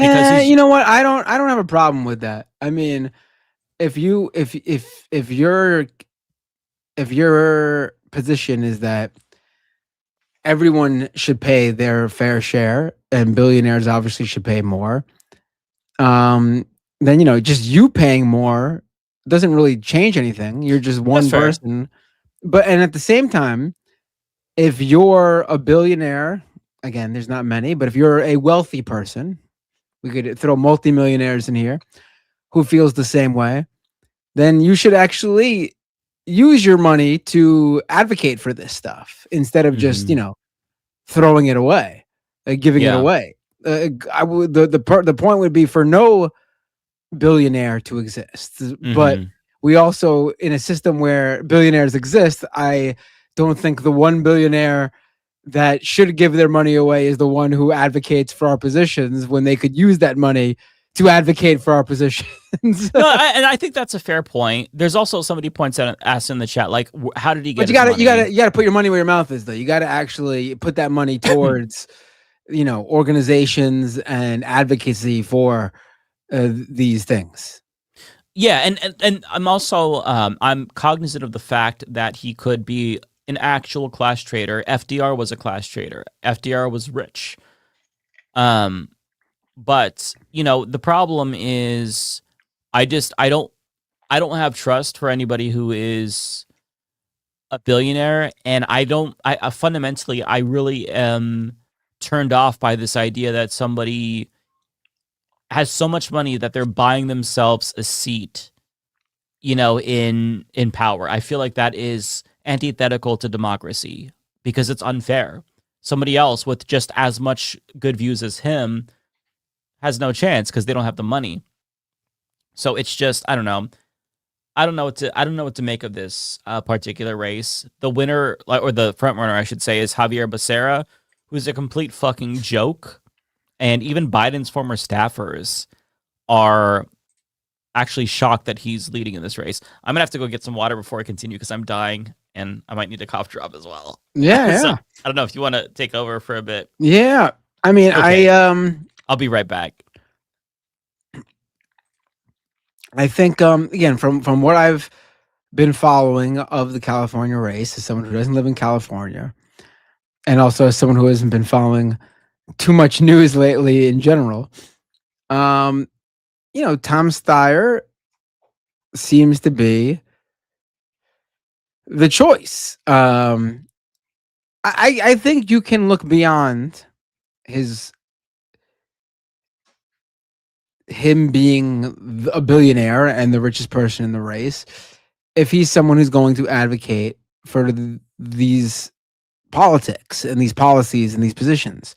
you know what? I don't have a problem with that. I mean, if your position is that everyone should pay their fair share and billionaires obviously should pay more, then, you know, just you paying more doesn't really change anything. You're just one person. And at the same time, if you're a billionaire, again, there's not many, but if you're a wealthy person, we could throw multimillionaires in here who feels the same way, then you should actually use your money to advocate for this stuff instead of just, you know, throwing it away, giving it away. The point would be for no billionaire to exist, but we also, in a system where billionaires exist, I don't think the one billionaire that should give their money away is the one who advocates for our positions when they could use that money to advocate for our positions. No, and I think that's a fair point. There's also somebody asked in the chat, like, how did he get? But you gotta put your money where your mouth is, though. You gotta actually put that money towards, you know, organizations and advocacy for these things. Yeah, and I'm also I'm cognizant of the fact that he could be an actual class trader. FDR was a class trader. FDR was rich. But, you know, the problem is I don't have trust for anybody who is a billionaire, and I fundamentally I really am turned off by this idea that somebody has so much money that they're buying themselves a seat, you know, in power. I feel like that is antithetical to democracy because it's unfair. Somebody else with just as much good views as him has no chance because they don't have the money. So it's just, I don't know. I don't know what to make of this particular race. The winner, or the front runner, I should say, is Javier Becerra, who's a complete fucking joke. And even Biden's former staffers are actually shocked that he's leading in this race. I'm going to have to go get some water before I continue because I'm dying and I might need a cough drop as well. Yeah, So, yeah. I don't know if you want to take over for a bit. Yeah. I mean, Okay. I'll be right back. I think, again, from what I've been following of the California race, as someone who doesn't live in California, and also as someone who hasn't been following too much news lately in general, you know, Tom Steyer seems to be the choice. I think you can look beyond him being a billionaire and the richest person in the race, if he's someone who's going to advocate for these politics and these policies and these positions.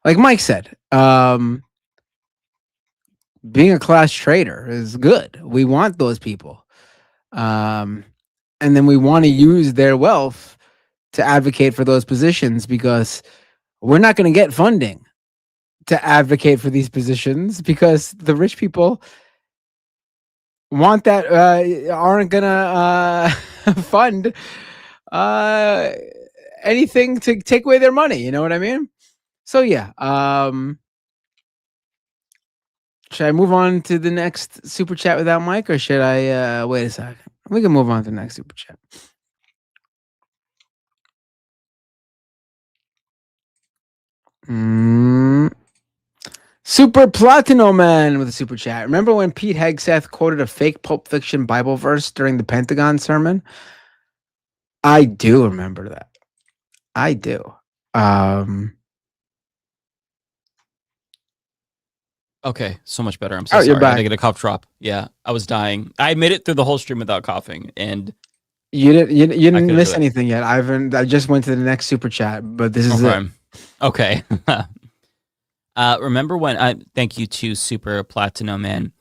Like Mike said, being a class trader is good. We want those people. And then we want to use their wealth to advocate for those positions because we're not going to get funding to advocate for these positions because the rich people want that, aren't going to fund anything to take away their money. You know what I mean? So yeah. Should I move on to the next super chat without Mike, or should I wait a second? We can move on to the next super chat. Super Platino Man with a super chat. Remember when Pete Hegseth quoted a fake Pulp Fiction Bible verse during the Pentagon sermon? I do remember that. I do. Okay, so much better. I'm so sorry. You're back. I had to get a cough drop. Yeah, I was dying. I made it through the whole stream without coughing, and you didn't miss anything yet. I just went to the next super chat, but this is it. Okay. Remember when? Thank you to Super Platinum Man.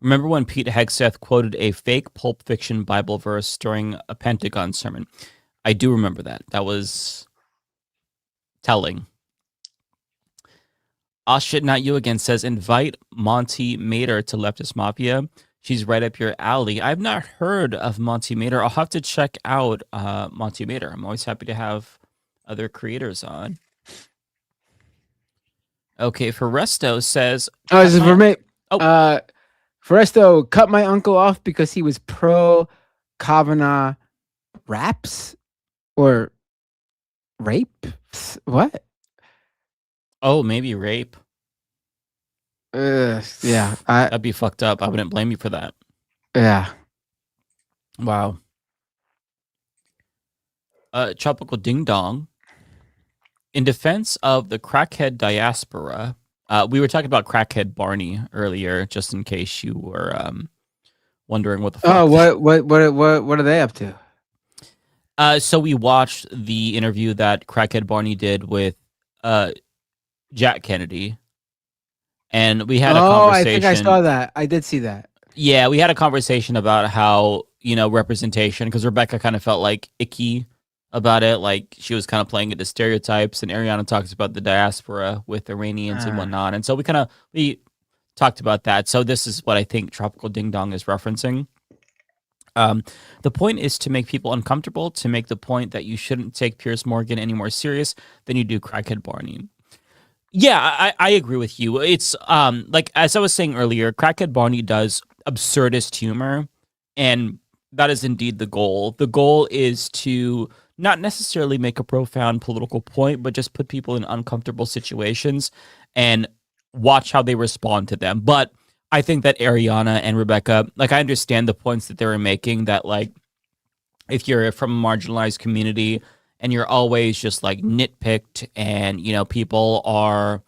Remember when Pete Hegseth quoted a fake Pulp Fiction Bible verse during a Pentagon sermon? I do remember that. That was telling. Oh shit, not you again says invite Monty Mater to Leftist Mafia. She's right up your alley. I've not heard of Monty Mater. I'll have to check out Monty Mater. I'm always happy to have other creators on. Okay, Foresto says... Oh, this is for me. Oh. Foresto cut my uncle off because he was pro Kavanaugh raps or rape? What? Oh, maybe rape. Yeah. That'd be fucked up. I wouldn't blame you for that. Yeah. Wow. Tropical Ding Dong. In defense of the crackhead diaspora, we were talking about crackhead Barney earlier, just in case you were wondering what the fuck. Oh, what are they up to? So we watched the interview that crackhead Barney did with Jack Kennedy, and we had a conversation. I think I saw that. I did see that. Yeah, we had a conversation about how, representation, because Rebecca kind of felt like icky about it, like she was kind of playing into stereotypes, and Ariana talks about the diaspora with Iranians and whatnot, and so we talked about that. So this is what I think Tropical Ding Dong is referencing. The point is to make people uncomfortable, to make the point that you shouldn't take Piers Morgan any more serious than you do crackhead Barney. Yeah, I agree with you. It's like, as I was saying earlier, crackhead Barney does absurdist humor, and that is indeed the goal. The goal is to not necessarily make a profound political point, but just put people in uncomfortable situations and watch how they respond to them. But I think that Ariana and Rebecca, like, I understand the points that they were making, that, like, if you're from a marginalized community and you're always just, like, nitpicked and, people are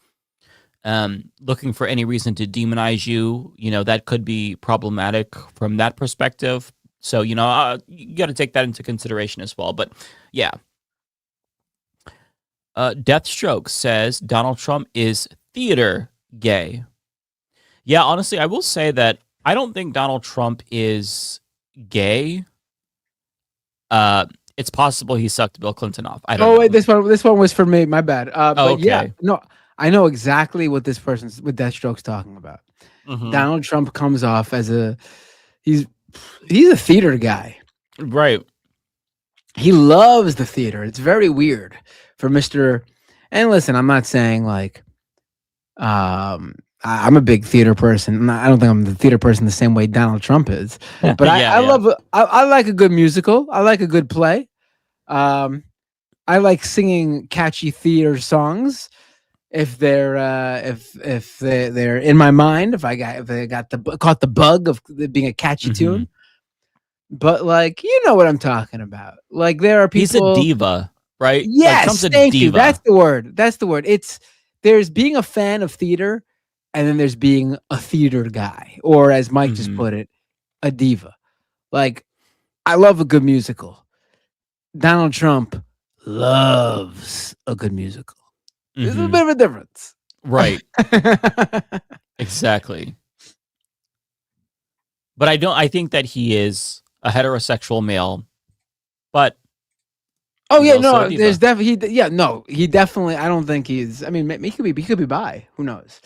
looking for any reason to demonize you, that could be problematic from that perspective. So, you got to take that into consideration as well. But, yeah. Deathstroke says Donald Trump is theater gay. Yeah, honestly, I will say that I don't think Donald Trump is gay. It's possible he sucked Bill Clinton off. I don't know. Wait, this one was for me. My bad. But okay. Yeah, no, I know exactly what this person's with Deathstroke's talking about. Mm-hmm. Donald Trump comes off as he's a theater guy. Right. He loves the theater. It's very weird for Mr. And listen, I'm not saying like I'm a big theater person. I don't think I'm the theater person the same way Donald Trump is. But I like a good musical. I like a good play. I like singing catchy theater songs. If they're in my mind, if they caught the bug of being a catchy tune. But like, you know what I'm talking about. Like, there are people. He's a diva, right? Yes, like, thank you. That's the word. There's being a fan of theater, and then there's being a theater guy, or as Mike just put it, a diva. Like, I love a good musical. Donald Trump loves a good musical. There's a bit of a difference. Right. Exactly. But I think that he is a heterosexual male, but he definitely, I don't think he's, I mean, he could be bi, who knows?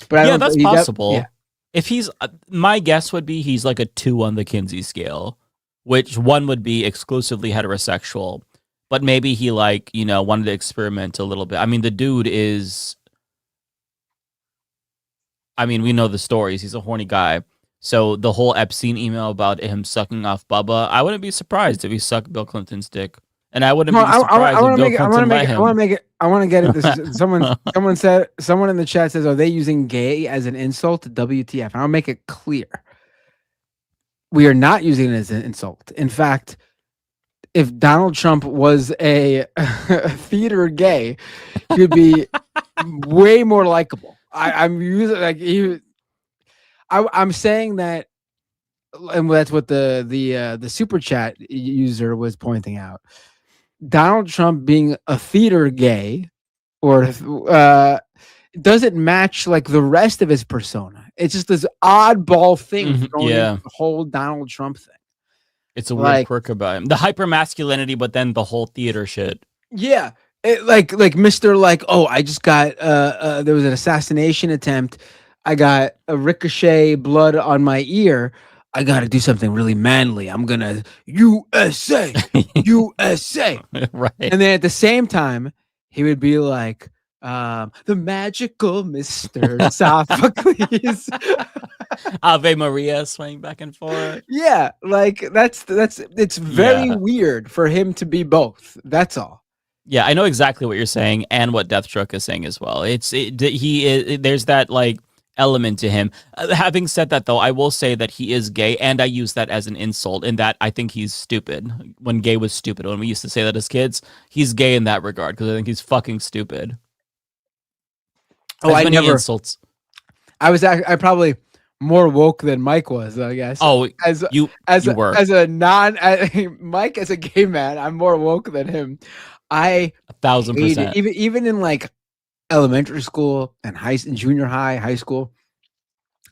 But that's possible. If he's, my guess would be he's like a 2 on the Kinsey scale, which 1 would be exclusively heterosexual but maybe he like, wanted to experiment a little bit. I mean, the dude is, we know the stories. He's a horny guy. So the whole Epstein email about him sucking off Bubba, I wouldn't be surprised if he sucked Bill Clinton's dick. And I wouldn't be surprised if Bill Clinton let him. I want to get it. This is, someone in the chat says, are they using gay as an insult to WTF? And I'll make it clear. We are not using it as an insult. In fact, if Donald Trump was a theater gay, he would be way more likable. I'm using like I'm saying that, and that's what the super chat user was pointing out. Donald Trump being a theater gay, or doesn't match like the rest of his persona. It's just this oddball thing going into the whole Donald Trump thing. It's a weird quirk about him. The hyper masculinity, but then the whole theater shit. Yeah. Like Mr. Like, oh, I just got there was an assassination attempt. I got a ricochet blood on my ear. I got to do something really manly. I'm going to USA, USA. Right. And then at the same time, he would be like, the magical Mr. Sophocles. Ave Maria swaying back and forth. Yeah, like it's very weird for him to be both. That's all. Yeah, I know exactly what you're saying and what Deathstroke is saying as well. There's that like element to him. Having said that, though, I will say that he is gay, and I use that as an insult in that I think he's stupid. When gay was stupid, when we used to say that as kids, he's gay in that regard because I think he's fucking stupid. Oh, I never insults. I probably more woke than Mike was, I guess. Oh, you were. As Mike as a gay man, I'm more woke than him. 1,000%. Even in like elementary school and junior high school,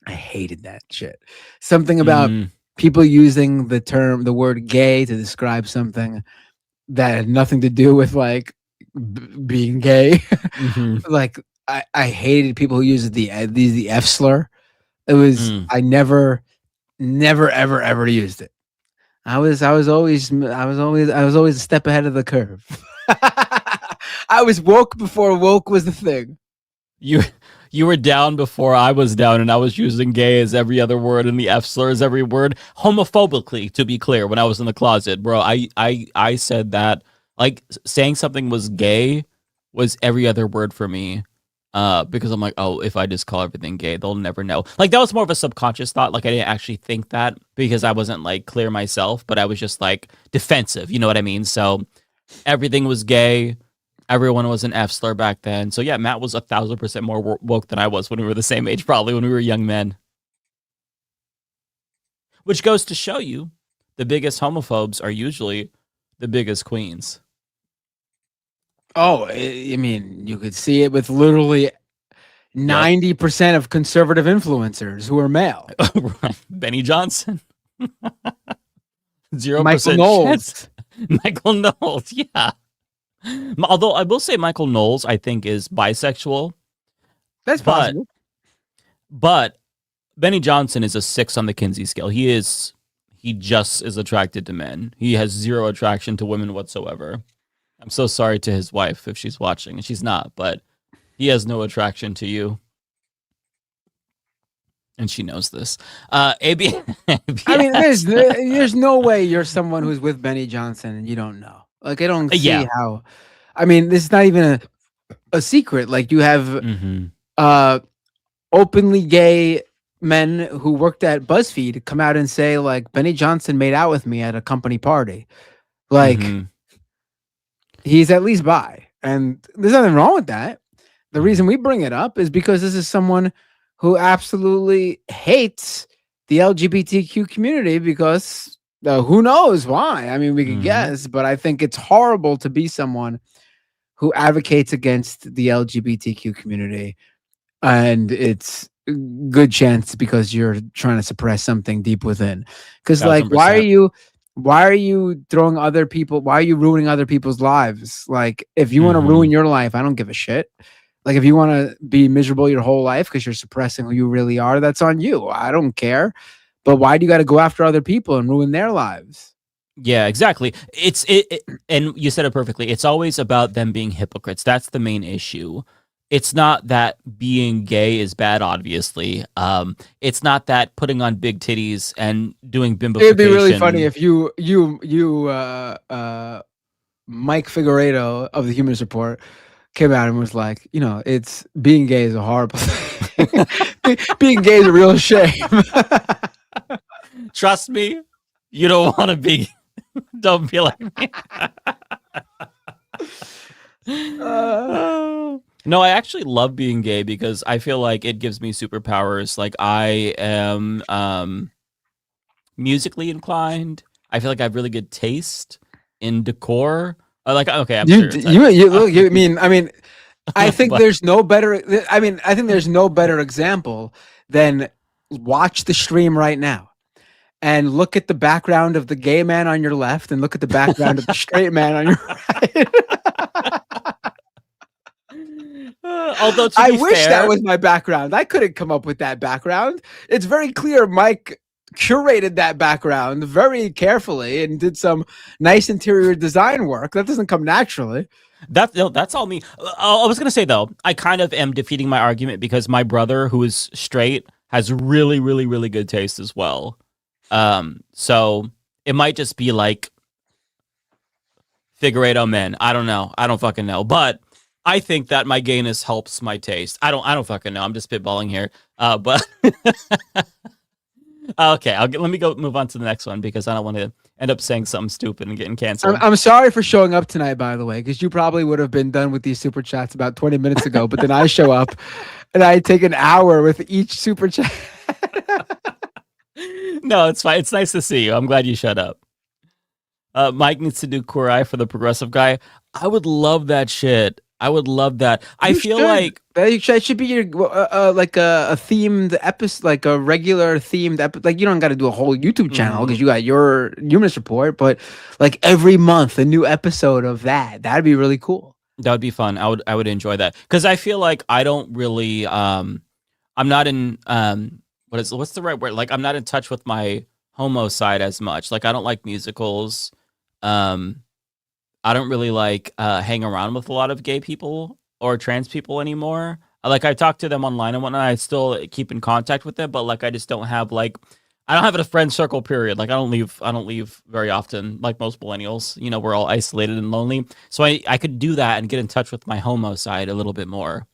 I hated that shit. Something about people using the word gay to describe something that had nothing to do with like being gay. Like I hated people who used the F slur. It was I never ever used it. I was always a step ahead of the curve. I was woke before woke was the thing. You were down before I was down, and I was using gay as every other word and the F slur as every word, homophobically, to be clear. When I was in the closet, bro, I said that like saying something was gay was every other word for me. Because I'm like, oh, if I just call everything gay, they'll never know. Like that was more of a subconscious thought. Like I didn't actually think that because I wasn't like clear myself, but I was just like defensive. You know what I mean? So everything was gay. Everyone was an F slur back then. So yeah, Matt was 1,000% more woke than I was when we were the same age, probably when we were young men. Which goes to show you the biggest homophobes are usually the biggest queens. Oh, I mean, you could see it with literally 90% of conservative influencers who are male. Right. Benny Johnson. 0% Michael Knowles. Michael Knowles, yeah. Although I will say Michael Knowles, I think, is bisexual. That's possible. But Benny Johnson is a 6 on the Kinsey scale. He just is attracted to men. He has zero attraction to women whatsoever. I'm so sorry to his wife if she's watching, and she's not, but he has no attraction to you. And she knows this. AB. I mean, there's no way you're someone who's with Benny Johnson and you don't know. Like, I don't see how. I mean, this is not even a secret. Like, you have openly gay men who worked at BuzzFeed come out and say, like, Benny Johnson made out with me at a company party. Like, he's at least bi. And there's nothing wrong with that. The reason we bring it up is because this is someone who absolutely hates the LGBTQ community because who knows why? I mean, we could guess, but I think it's horrible to be someone who advocates against the LGBTQ community. And it's a good chance because you're trying to suppress something deep within. Because, like, 1,000%. why are you throwing other people? Why are you ruining other people's lives? Like, if you want to ruin your life, I don't give a shit. Like, if you want to be miserable your whole life because you're suppressing who you really are, that's on you. I don't care. But why do you got to go after other people and ruin their lives? Yeah, exactly. And you said it perfectly. It's always about them being hypocrites. That's the main issue. It's not that being gay is bad, obviously. It's not that putting on big titties and doing bimbofication. It'd be really funny if you Mike Figueredo of the Humanist Report came out and was like, it's being gay is a horrible thing. Being gay is a real shame. Trust me, you don't want to be. Don't be like me. No, I actually love being gay because I feel like it gives me superpowers. Like I am musically inclined. I feel like I have really good taste in decor. Like okay, I'm sure. I mean, I think there's no better. I think there's no better example than watch the stream right now. And look at the background of the gay man on your left and look at the background of the straight man on your right. Although I wish that was my background. I couldn't come up with that background. It's very clear Mike curated that background very carefully and did some nice interior design work. That doesn't come naturally. That's all me. I was going to say, though, I kind of am defeating my argument because my brother, who is straight, has really, really, really good taste as well. So it might just be like Figueredo men. I don't know. I don't fucking know. But I think that my gayness helps my taste. I don't fucking know. I'm just spitballing here. But okay, let me go move on to the next one because I don't want to end up saying something stupid and getting canceled. I'm sorry for showing up tonight, by the way, because you probably would have been done with these super chats about 20 minutes ago. But then I show up and I take an hour with each super chat. No, it's fine. It's nice to see you. I'm glad you shut up. Mike needs to do Kurai for the progressive guy. I would love that shit. I would love that. I feel like it should be your like a themed episode, like a regular themed episode. Like you don't got to do a whole YouTube channel because you got your Humanist Report, but like every month a new episode of that. That'd be really cool. That would be fun. I would enjoy that because I feel like I don't really I'm not in what's the right word? Like I'm not in touch with my homo side as much. Like I don't like musicals. I don't really like hang around with a lot of gay people or trans people anymore. Like I talk to them online and whatnot. I still keep in contact with them, but like I just don't have I don't have a friend circle. Period. Like I don't leave very often. Like most millennials, we're all isolated and lonely. So I could do that and get in touch with my homo side a little bit more.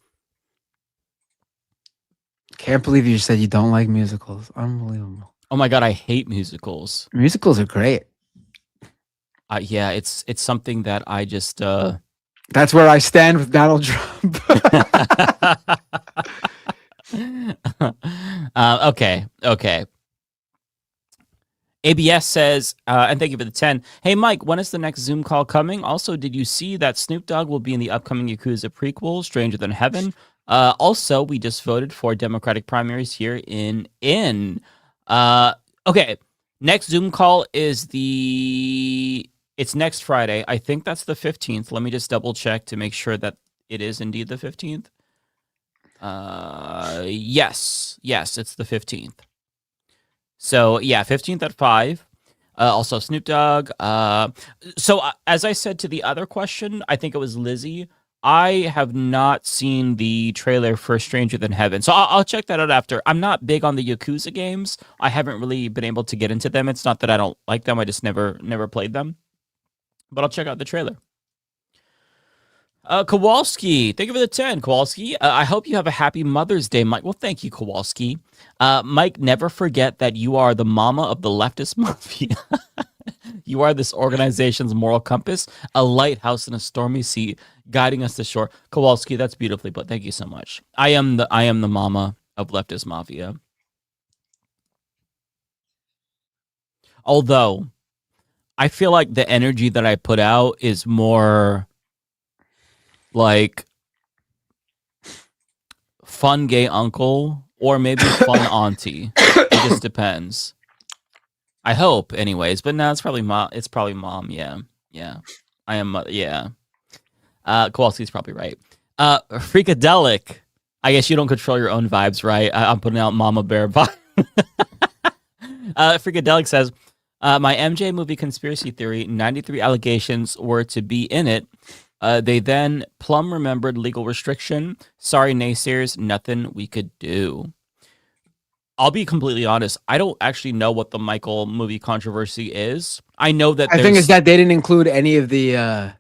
Can't believe you said you don't like musicals. Unbelievable. Oh my God, I hate musicals. Musicals are great. Yeah, it's something that I just That's where I stand with Donald Trump. Okay. ABS says, and thank you for the 10. Hey, Mike, when is the next Zoom call coming? Also, did you see that Snoop Dogg will be in the upcoming Yakuza prequel, Stranger Than Heaven? Also, we just voted for Democratic primaries here in. Okay, next Zoom call is it's next Friday. I think that's the 15th. Let me just double check to make sure that it is indeed the 15th. Yes, it's the 15th. So yeah, 15th at 5. Also Snoop Dogg. So as I said to the other question, I think it was Lizzie. I have not seen the trailer for Stranger Than Heaven, so I'll check that out after. I'm not big on the Yakuza games. I haven't really been able to get into them. It's not that I don't like them. I just never played them. But I'll check out the trailer. Kowalski, thank you for the 10. Kowalski, I hope you have a happy Mother's Day, Mike. Well, thank you, Kowalski. Mike, never forget that you are the mama of the Leftist Mafia. You are this organization's moral compass, a lighthouse in a stormy sea, guiding us to shore. Kowalski, that's beautifully put. Thank you so much. I am the mama of Leftist Mafia. Although, I feel like the energy that I put out is more like fun gay uncle or maybe fun auntie. It just depends. I hope, anyways. But no, it's probably mom. It's probably mom. Yeah. I am. Yeah. Kowalski's probably right. Freakadelic. I guess you don't control your own vibes, right? I'm putting out Mama Bear vibe. Freakadelic says, My MJ movie conspiracy theory: 93 allegations were to be in it. They then plumb remembered legal restriction. Sorry, naysayers, nothing we could do. I'll be completely honest. I don't actually know what the Michael movie controversy is. I know that I think it's that they didn't include any of the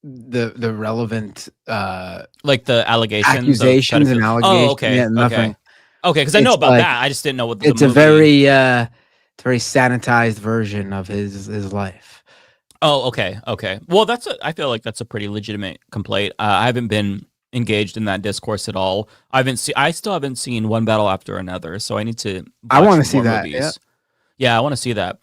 relevant like the allegations, accusations and allegations. Oh, okay, yeah, nothing. Okay, because I know about that. I just didn't know what it's a very sanitized version of his life. Oh, okay. Well, I feel like that's a pretty legitimate complaint. I haven't been engaged in that discourse at all. I still haven't seen One Battle After Another, so I need to. I want to see that. Yeah, I want to see that.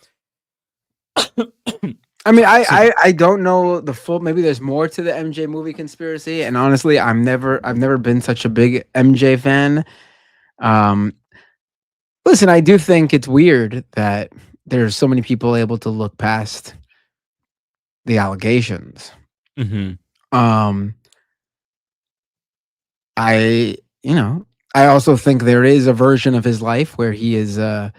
I mean, I don't know the full. Maybe there's more to the MJ movie conspiracy, and honestly, I've never been such a big MJ fan. Listen, I do think it's weird that there's so many people able to look past the allegations. Mm-hmm. I also think there is a version of his life where he is, there's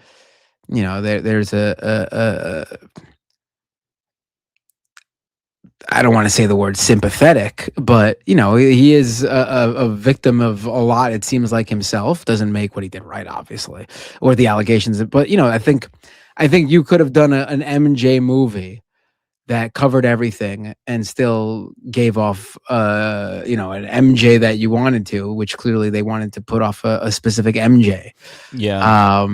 I don't want to say the word sympathetic, but he is a victim of a lot. It seems like himself doesn't make what he did right, obviously, or the allegations. But I think you could have done an MJ movie that covered everything and still gave off, an MJ that you wanted to, which clearly they wanted to put off a specific MJ. Yeah.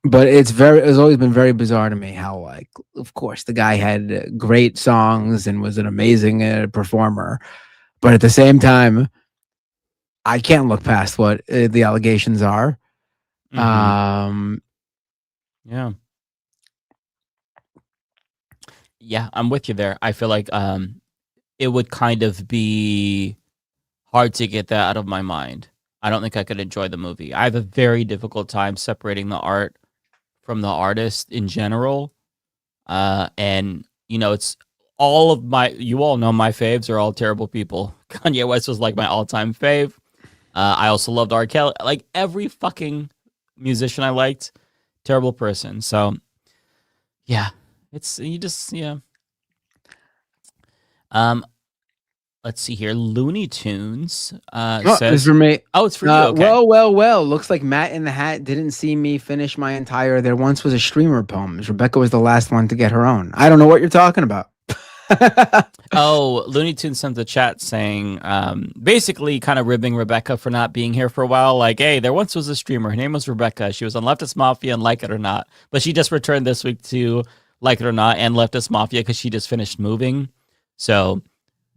But it's always been very bizarre to me how, like, of course, the guy had great songs and was an amazing performer, but at the same time, I can't look past what the allegations are. Mm-hmm. Yeah, I'm with you there. I feel like it would kind of be hard to get that out of my mind. I don't think I could enjoy the movie. I have a very difficult time separating the art from the artist in general. And it's all of you all know my faves are all terrible people. Kanye West was like my all-time fave. I also loved R. Kelly. Like every fucking musician I liked, terrible person. So yeah, let's see here. Looney Tunes says, it's for me. Oh, it's for you. Okay. Well. Looks like Matt in the Hat didn't see me finish my entire There Once Was a Streamer poems. Rebecca was the last one to get her own. I don't know what you're talking about. Oh, Looney Tunes sent the chat saying, basically kind of ribbing Rebecca for not being here for a while. Like, hey, there once was a streamer. Her name was Rebecca. She was on Leftist Mafia and Like It or Not. But she just returned this week to Like It or Not and Leftist Mafia because she just finished moving. So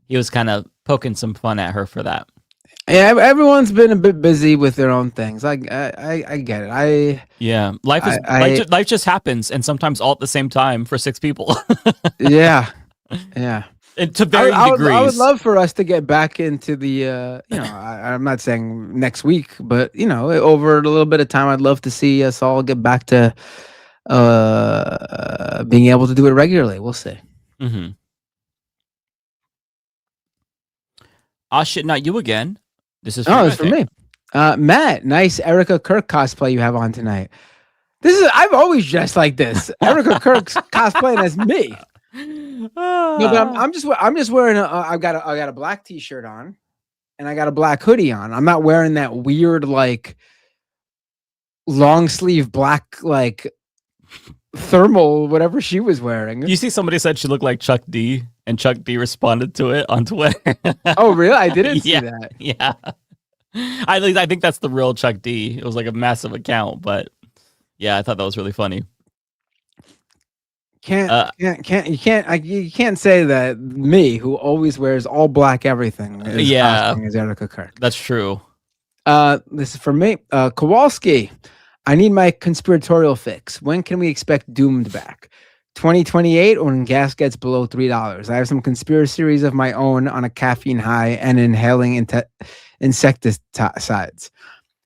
he was kind of poking some fun at her for that. Yeah, everyone's been a bit busy with their own things. I get it. Life just happens, and sometimes all at the same time for 6 people. Yeah. And to varying degrees. I would love for us to get back into the, I'm not saying next week, but over a little bit of time, I'd love to see us all get back to being able to do it regularly. We'll see. Mm-hmm. Oh shit! Not you again. This is it's for me. Matt, nice Erica Kirk cosplay you have on tonight. I've always dressed like this. Erica Kirk's cosplaying as me. No, but I'm just wearing I've got a black t-shirt on, and I got a black hoodie on. I'm not wearing that weird like long sleeve black like thermal whatever she was wearing. You see, somebody said she looked like Chuck D, and Chuck D responded to it on Twitter. Oh, really? I didn't see that. Yeah, I think that's the real Chuck D. It was like a massive account, but yeah, I thought that was really funny. You can't say that me, who always wears all black everything, is Erica Kirk. That's true. This is for me. Kowalski, I need my conspiratorial fix. When can we expect Doomed back? 2028 or when gas gets below $3? I have some conspiracies of my own on a caffeine high and inhaling insecticides.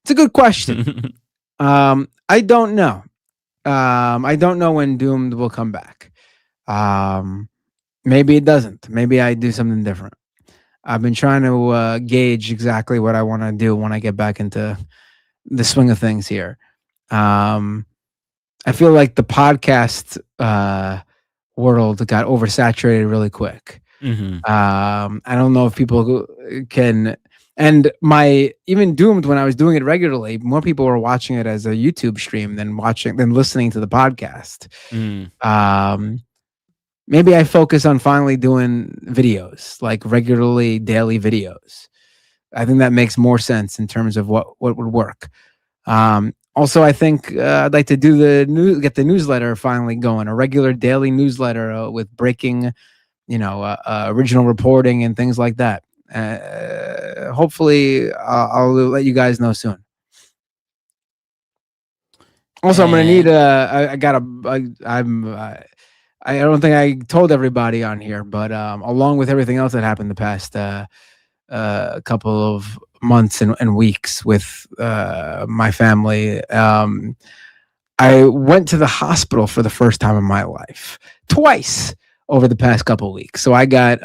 It's a good question. I don't know. I don't know when Doomed will come back. Maybe it doesn't. Maybe I do something different. I've been trying to gauge exactly what I want to do when I get back into the swing of things here. I feel like the podcast world got oversaturated really quick. I don't know if people can. And even Doomed, when I was doing it regularly, more people were watching it as a YouTube stream than listening to the podcast. Maybe I focus on finally doing videos, like regularly daily videos. I think that makes more sense in terms of what would work. Also, I think I'd like to do get the newsletter finally going, a regular daily newsletter with breaking, original reporting and things like that. Hopefully, I'll let you guys know soon. Also, I'm gonna need I don't think I told everybody on here, but along with everything else that happened the past couple of months and weeks with my family, I went to the hospital for the first time in my life twice over the past couple of weeks. So I got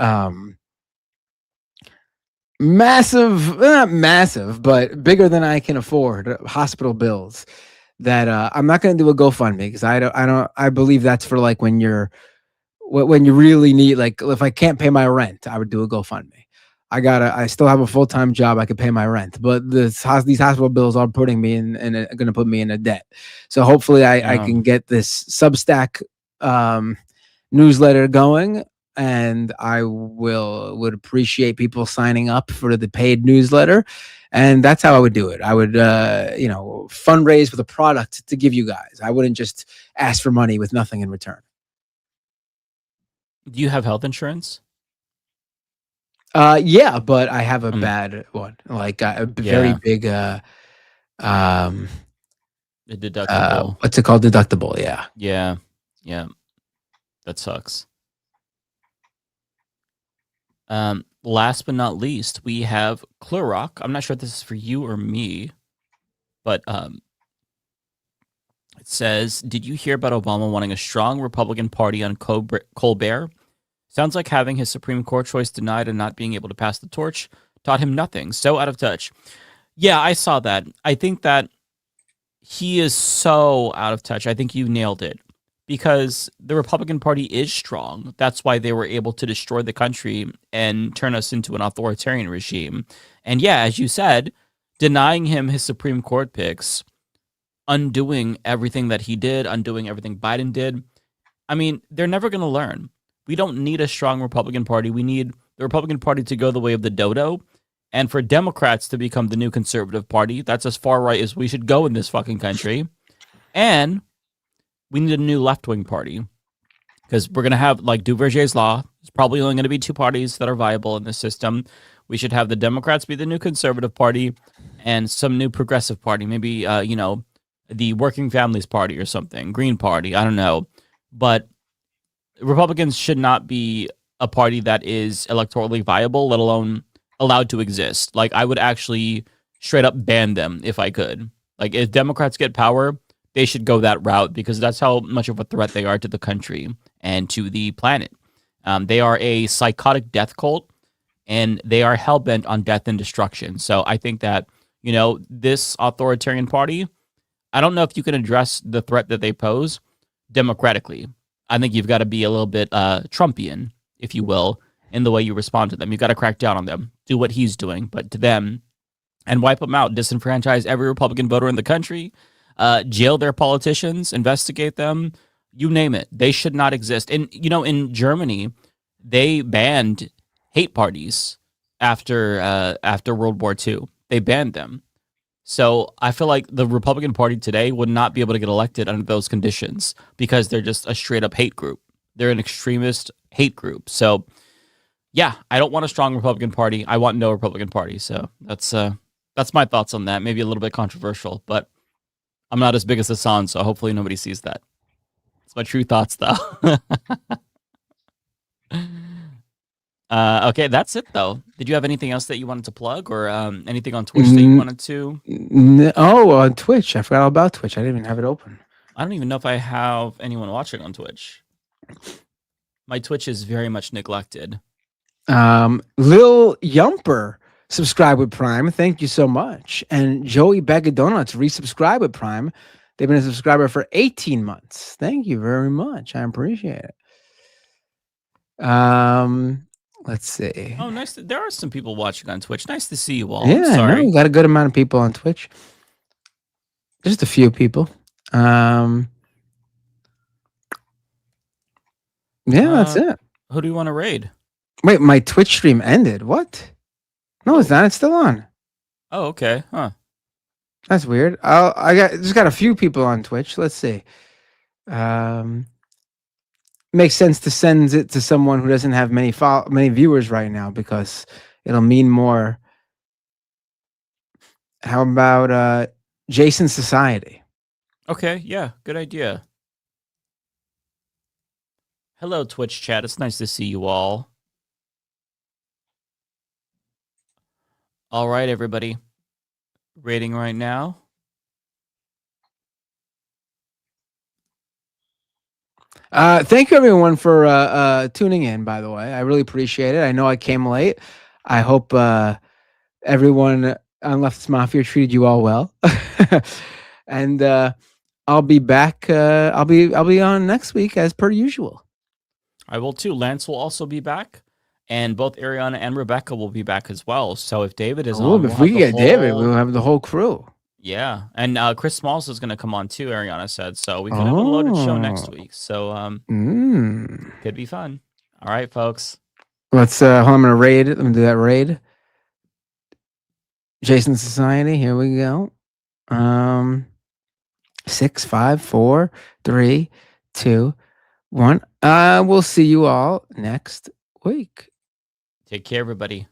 not massive, but bigger than I can afford hospital bills that I'm not going to do a GoFundMe because I believe that's for like when you really need, like if I can't pay my rent, I would do a GoFundMe. I still have a full-time job. I could pay my rent, but these hospital bills are putting me in going to put me in a debt. So hopefully I can get this Substack newsletter going, and I would appreciate people signing up for the paid newsletter. And that's how I would do it. I would, fundraise with a product to give you guys. I wouldn't just ask for money with nothing in return. Do you have health insurance? Yeah, but I have a bad one, like a very big, a deductible. What's it called? Deductible. Yeah. Yeah. That sucks. Last but not least, we have Clorock. I'm not sure if this is for you or me, but it says, did you hear about Obama wanting a strong Republican Party on Colbert? Sounds like having his Supreme Court choice denied and not being able to pass the torch taught him nothing. So out of touch. Yeah, I saw that. I think that he is so out of touch. I think you nailed it. Because the Republican Party is strong. That's why they were able to destroy the country and turn us into an authoritarian regime. And yeah, as you said, denying him his Supreme Court picks, undoing everything that he did, undoing everything Biden did. I mean, they're never going to learn. We don't need a strong Republican Party. We need the Republican Party to go the way of the dodo, and for Democrats to become the new conservative party. That's as far right as we should go in this fucking country. And we need a new left-wing party, because we're going to have, like Duverger's law, it's probably only going to be two parties that are viable in this system. We should have the Democrats be the new conservative party and some new progressive party, maybe, the Working Families Party or something, Green Party, I don't know. But Republicans should not be a party that is electorally viable, let alone allowed to exist. Like, I would actually straight up ban them if I could. Like, if Democrats get power, they should go that route, because that's how much of a threat they are to the country and to the planet. They are a psychotic death cult, and they are hell-bent on death and destruction. So I think that, this authoritarian party, I don't know if you can address the threat that they pose democratically. I think you've got to be a little bit Trumpian, if you will, in the way you respond to them. You've got to crack down on them, do what he's doing, but to them, and wipe them out, disenfranchise every Republican voter in the country, jail their politicians, investigate them, you name it. They should not exist. And, in Germany, they banned hate parties after World War II. They banned them. So I feel like the Republican Party today would not be able to get elected under those conditions, because they're just a straight up hate group. They're an extremist hate group. So yeah, I don't want a strong Republican Party. I want no Republican Party. So that's my thoughts on that. Maybe a little bit controversial, but I'm not as big as Hassan, so hopefully nobody sees that. It's my true thoughts, though. Okay, that's it, though. Did you have anything else that you wanted to plug, or anything on Twitch that you wanted to? On Twitch. I forgot all about Twitch. I didn't even have it open. I don't even know if I have anyone watching on Twitch. My Twitch is very much neglected. Lil Yumper subscribe with Prime. Thank you so much. And Joey Bag of Donuts resubscribe with Prime. They've been a subscriber for 18 months. Thank you very much. I appreciate it. Let's see. Oh, nice. There are some people watching on Twitch. Nice to see you all. Yeah, I'm sorry. no, we got a good amount of people on Twitch. Just a few people. Yeah, that's it. Who do you want to raid? Wait, my Twitch stream ended. What? No, it's not. It's still on. Oh, okay. Huh. That's weird. I just got a few people on Twitch. Let's see. Makes sense to send it to someone who doesn't have many viewers right now because it'll mean more. How about Jason Society? Okay, yeah, good idea. Hello, Twitch chat. It's nice to see you all. All right, everybody. Rating right now. Thank you, everyone, for tuning in, by the way. I really appreciate it. I know I came late. I hope everyone on Leftist Mafia treated you all well. And I'll be back. I'll be on next week as per usual. I will too. Lance will also be back, and both Ariana and Rebecca will be back as well. So if David is on, if we can get David, we'll have the whole crew. Yeah, and Chris Smalls is going to come on too. Ariana said so. We could have a loaded show next week. So could be fun. All right, folks. Let's. Hold on, I'm gonna raid. Let me do that raid. Jason Society. Here we go. 6, 5, 4, 3, 2, 1. We'll see you all next week. Take care, everybody.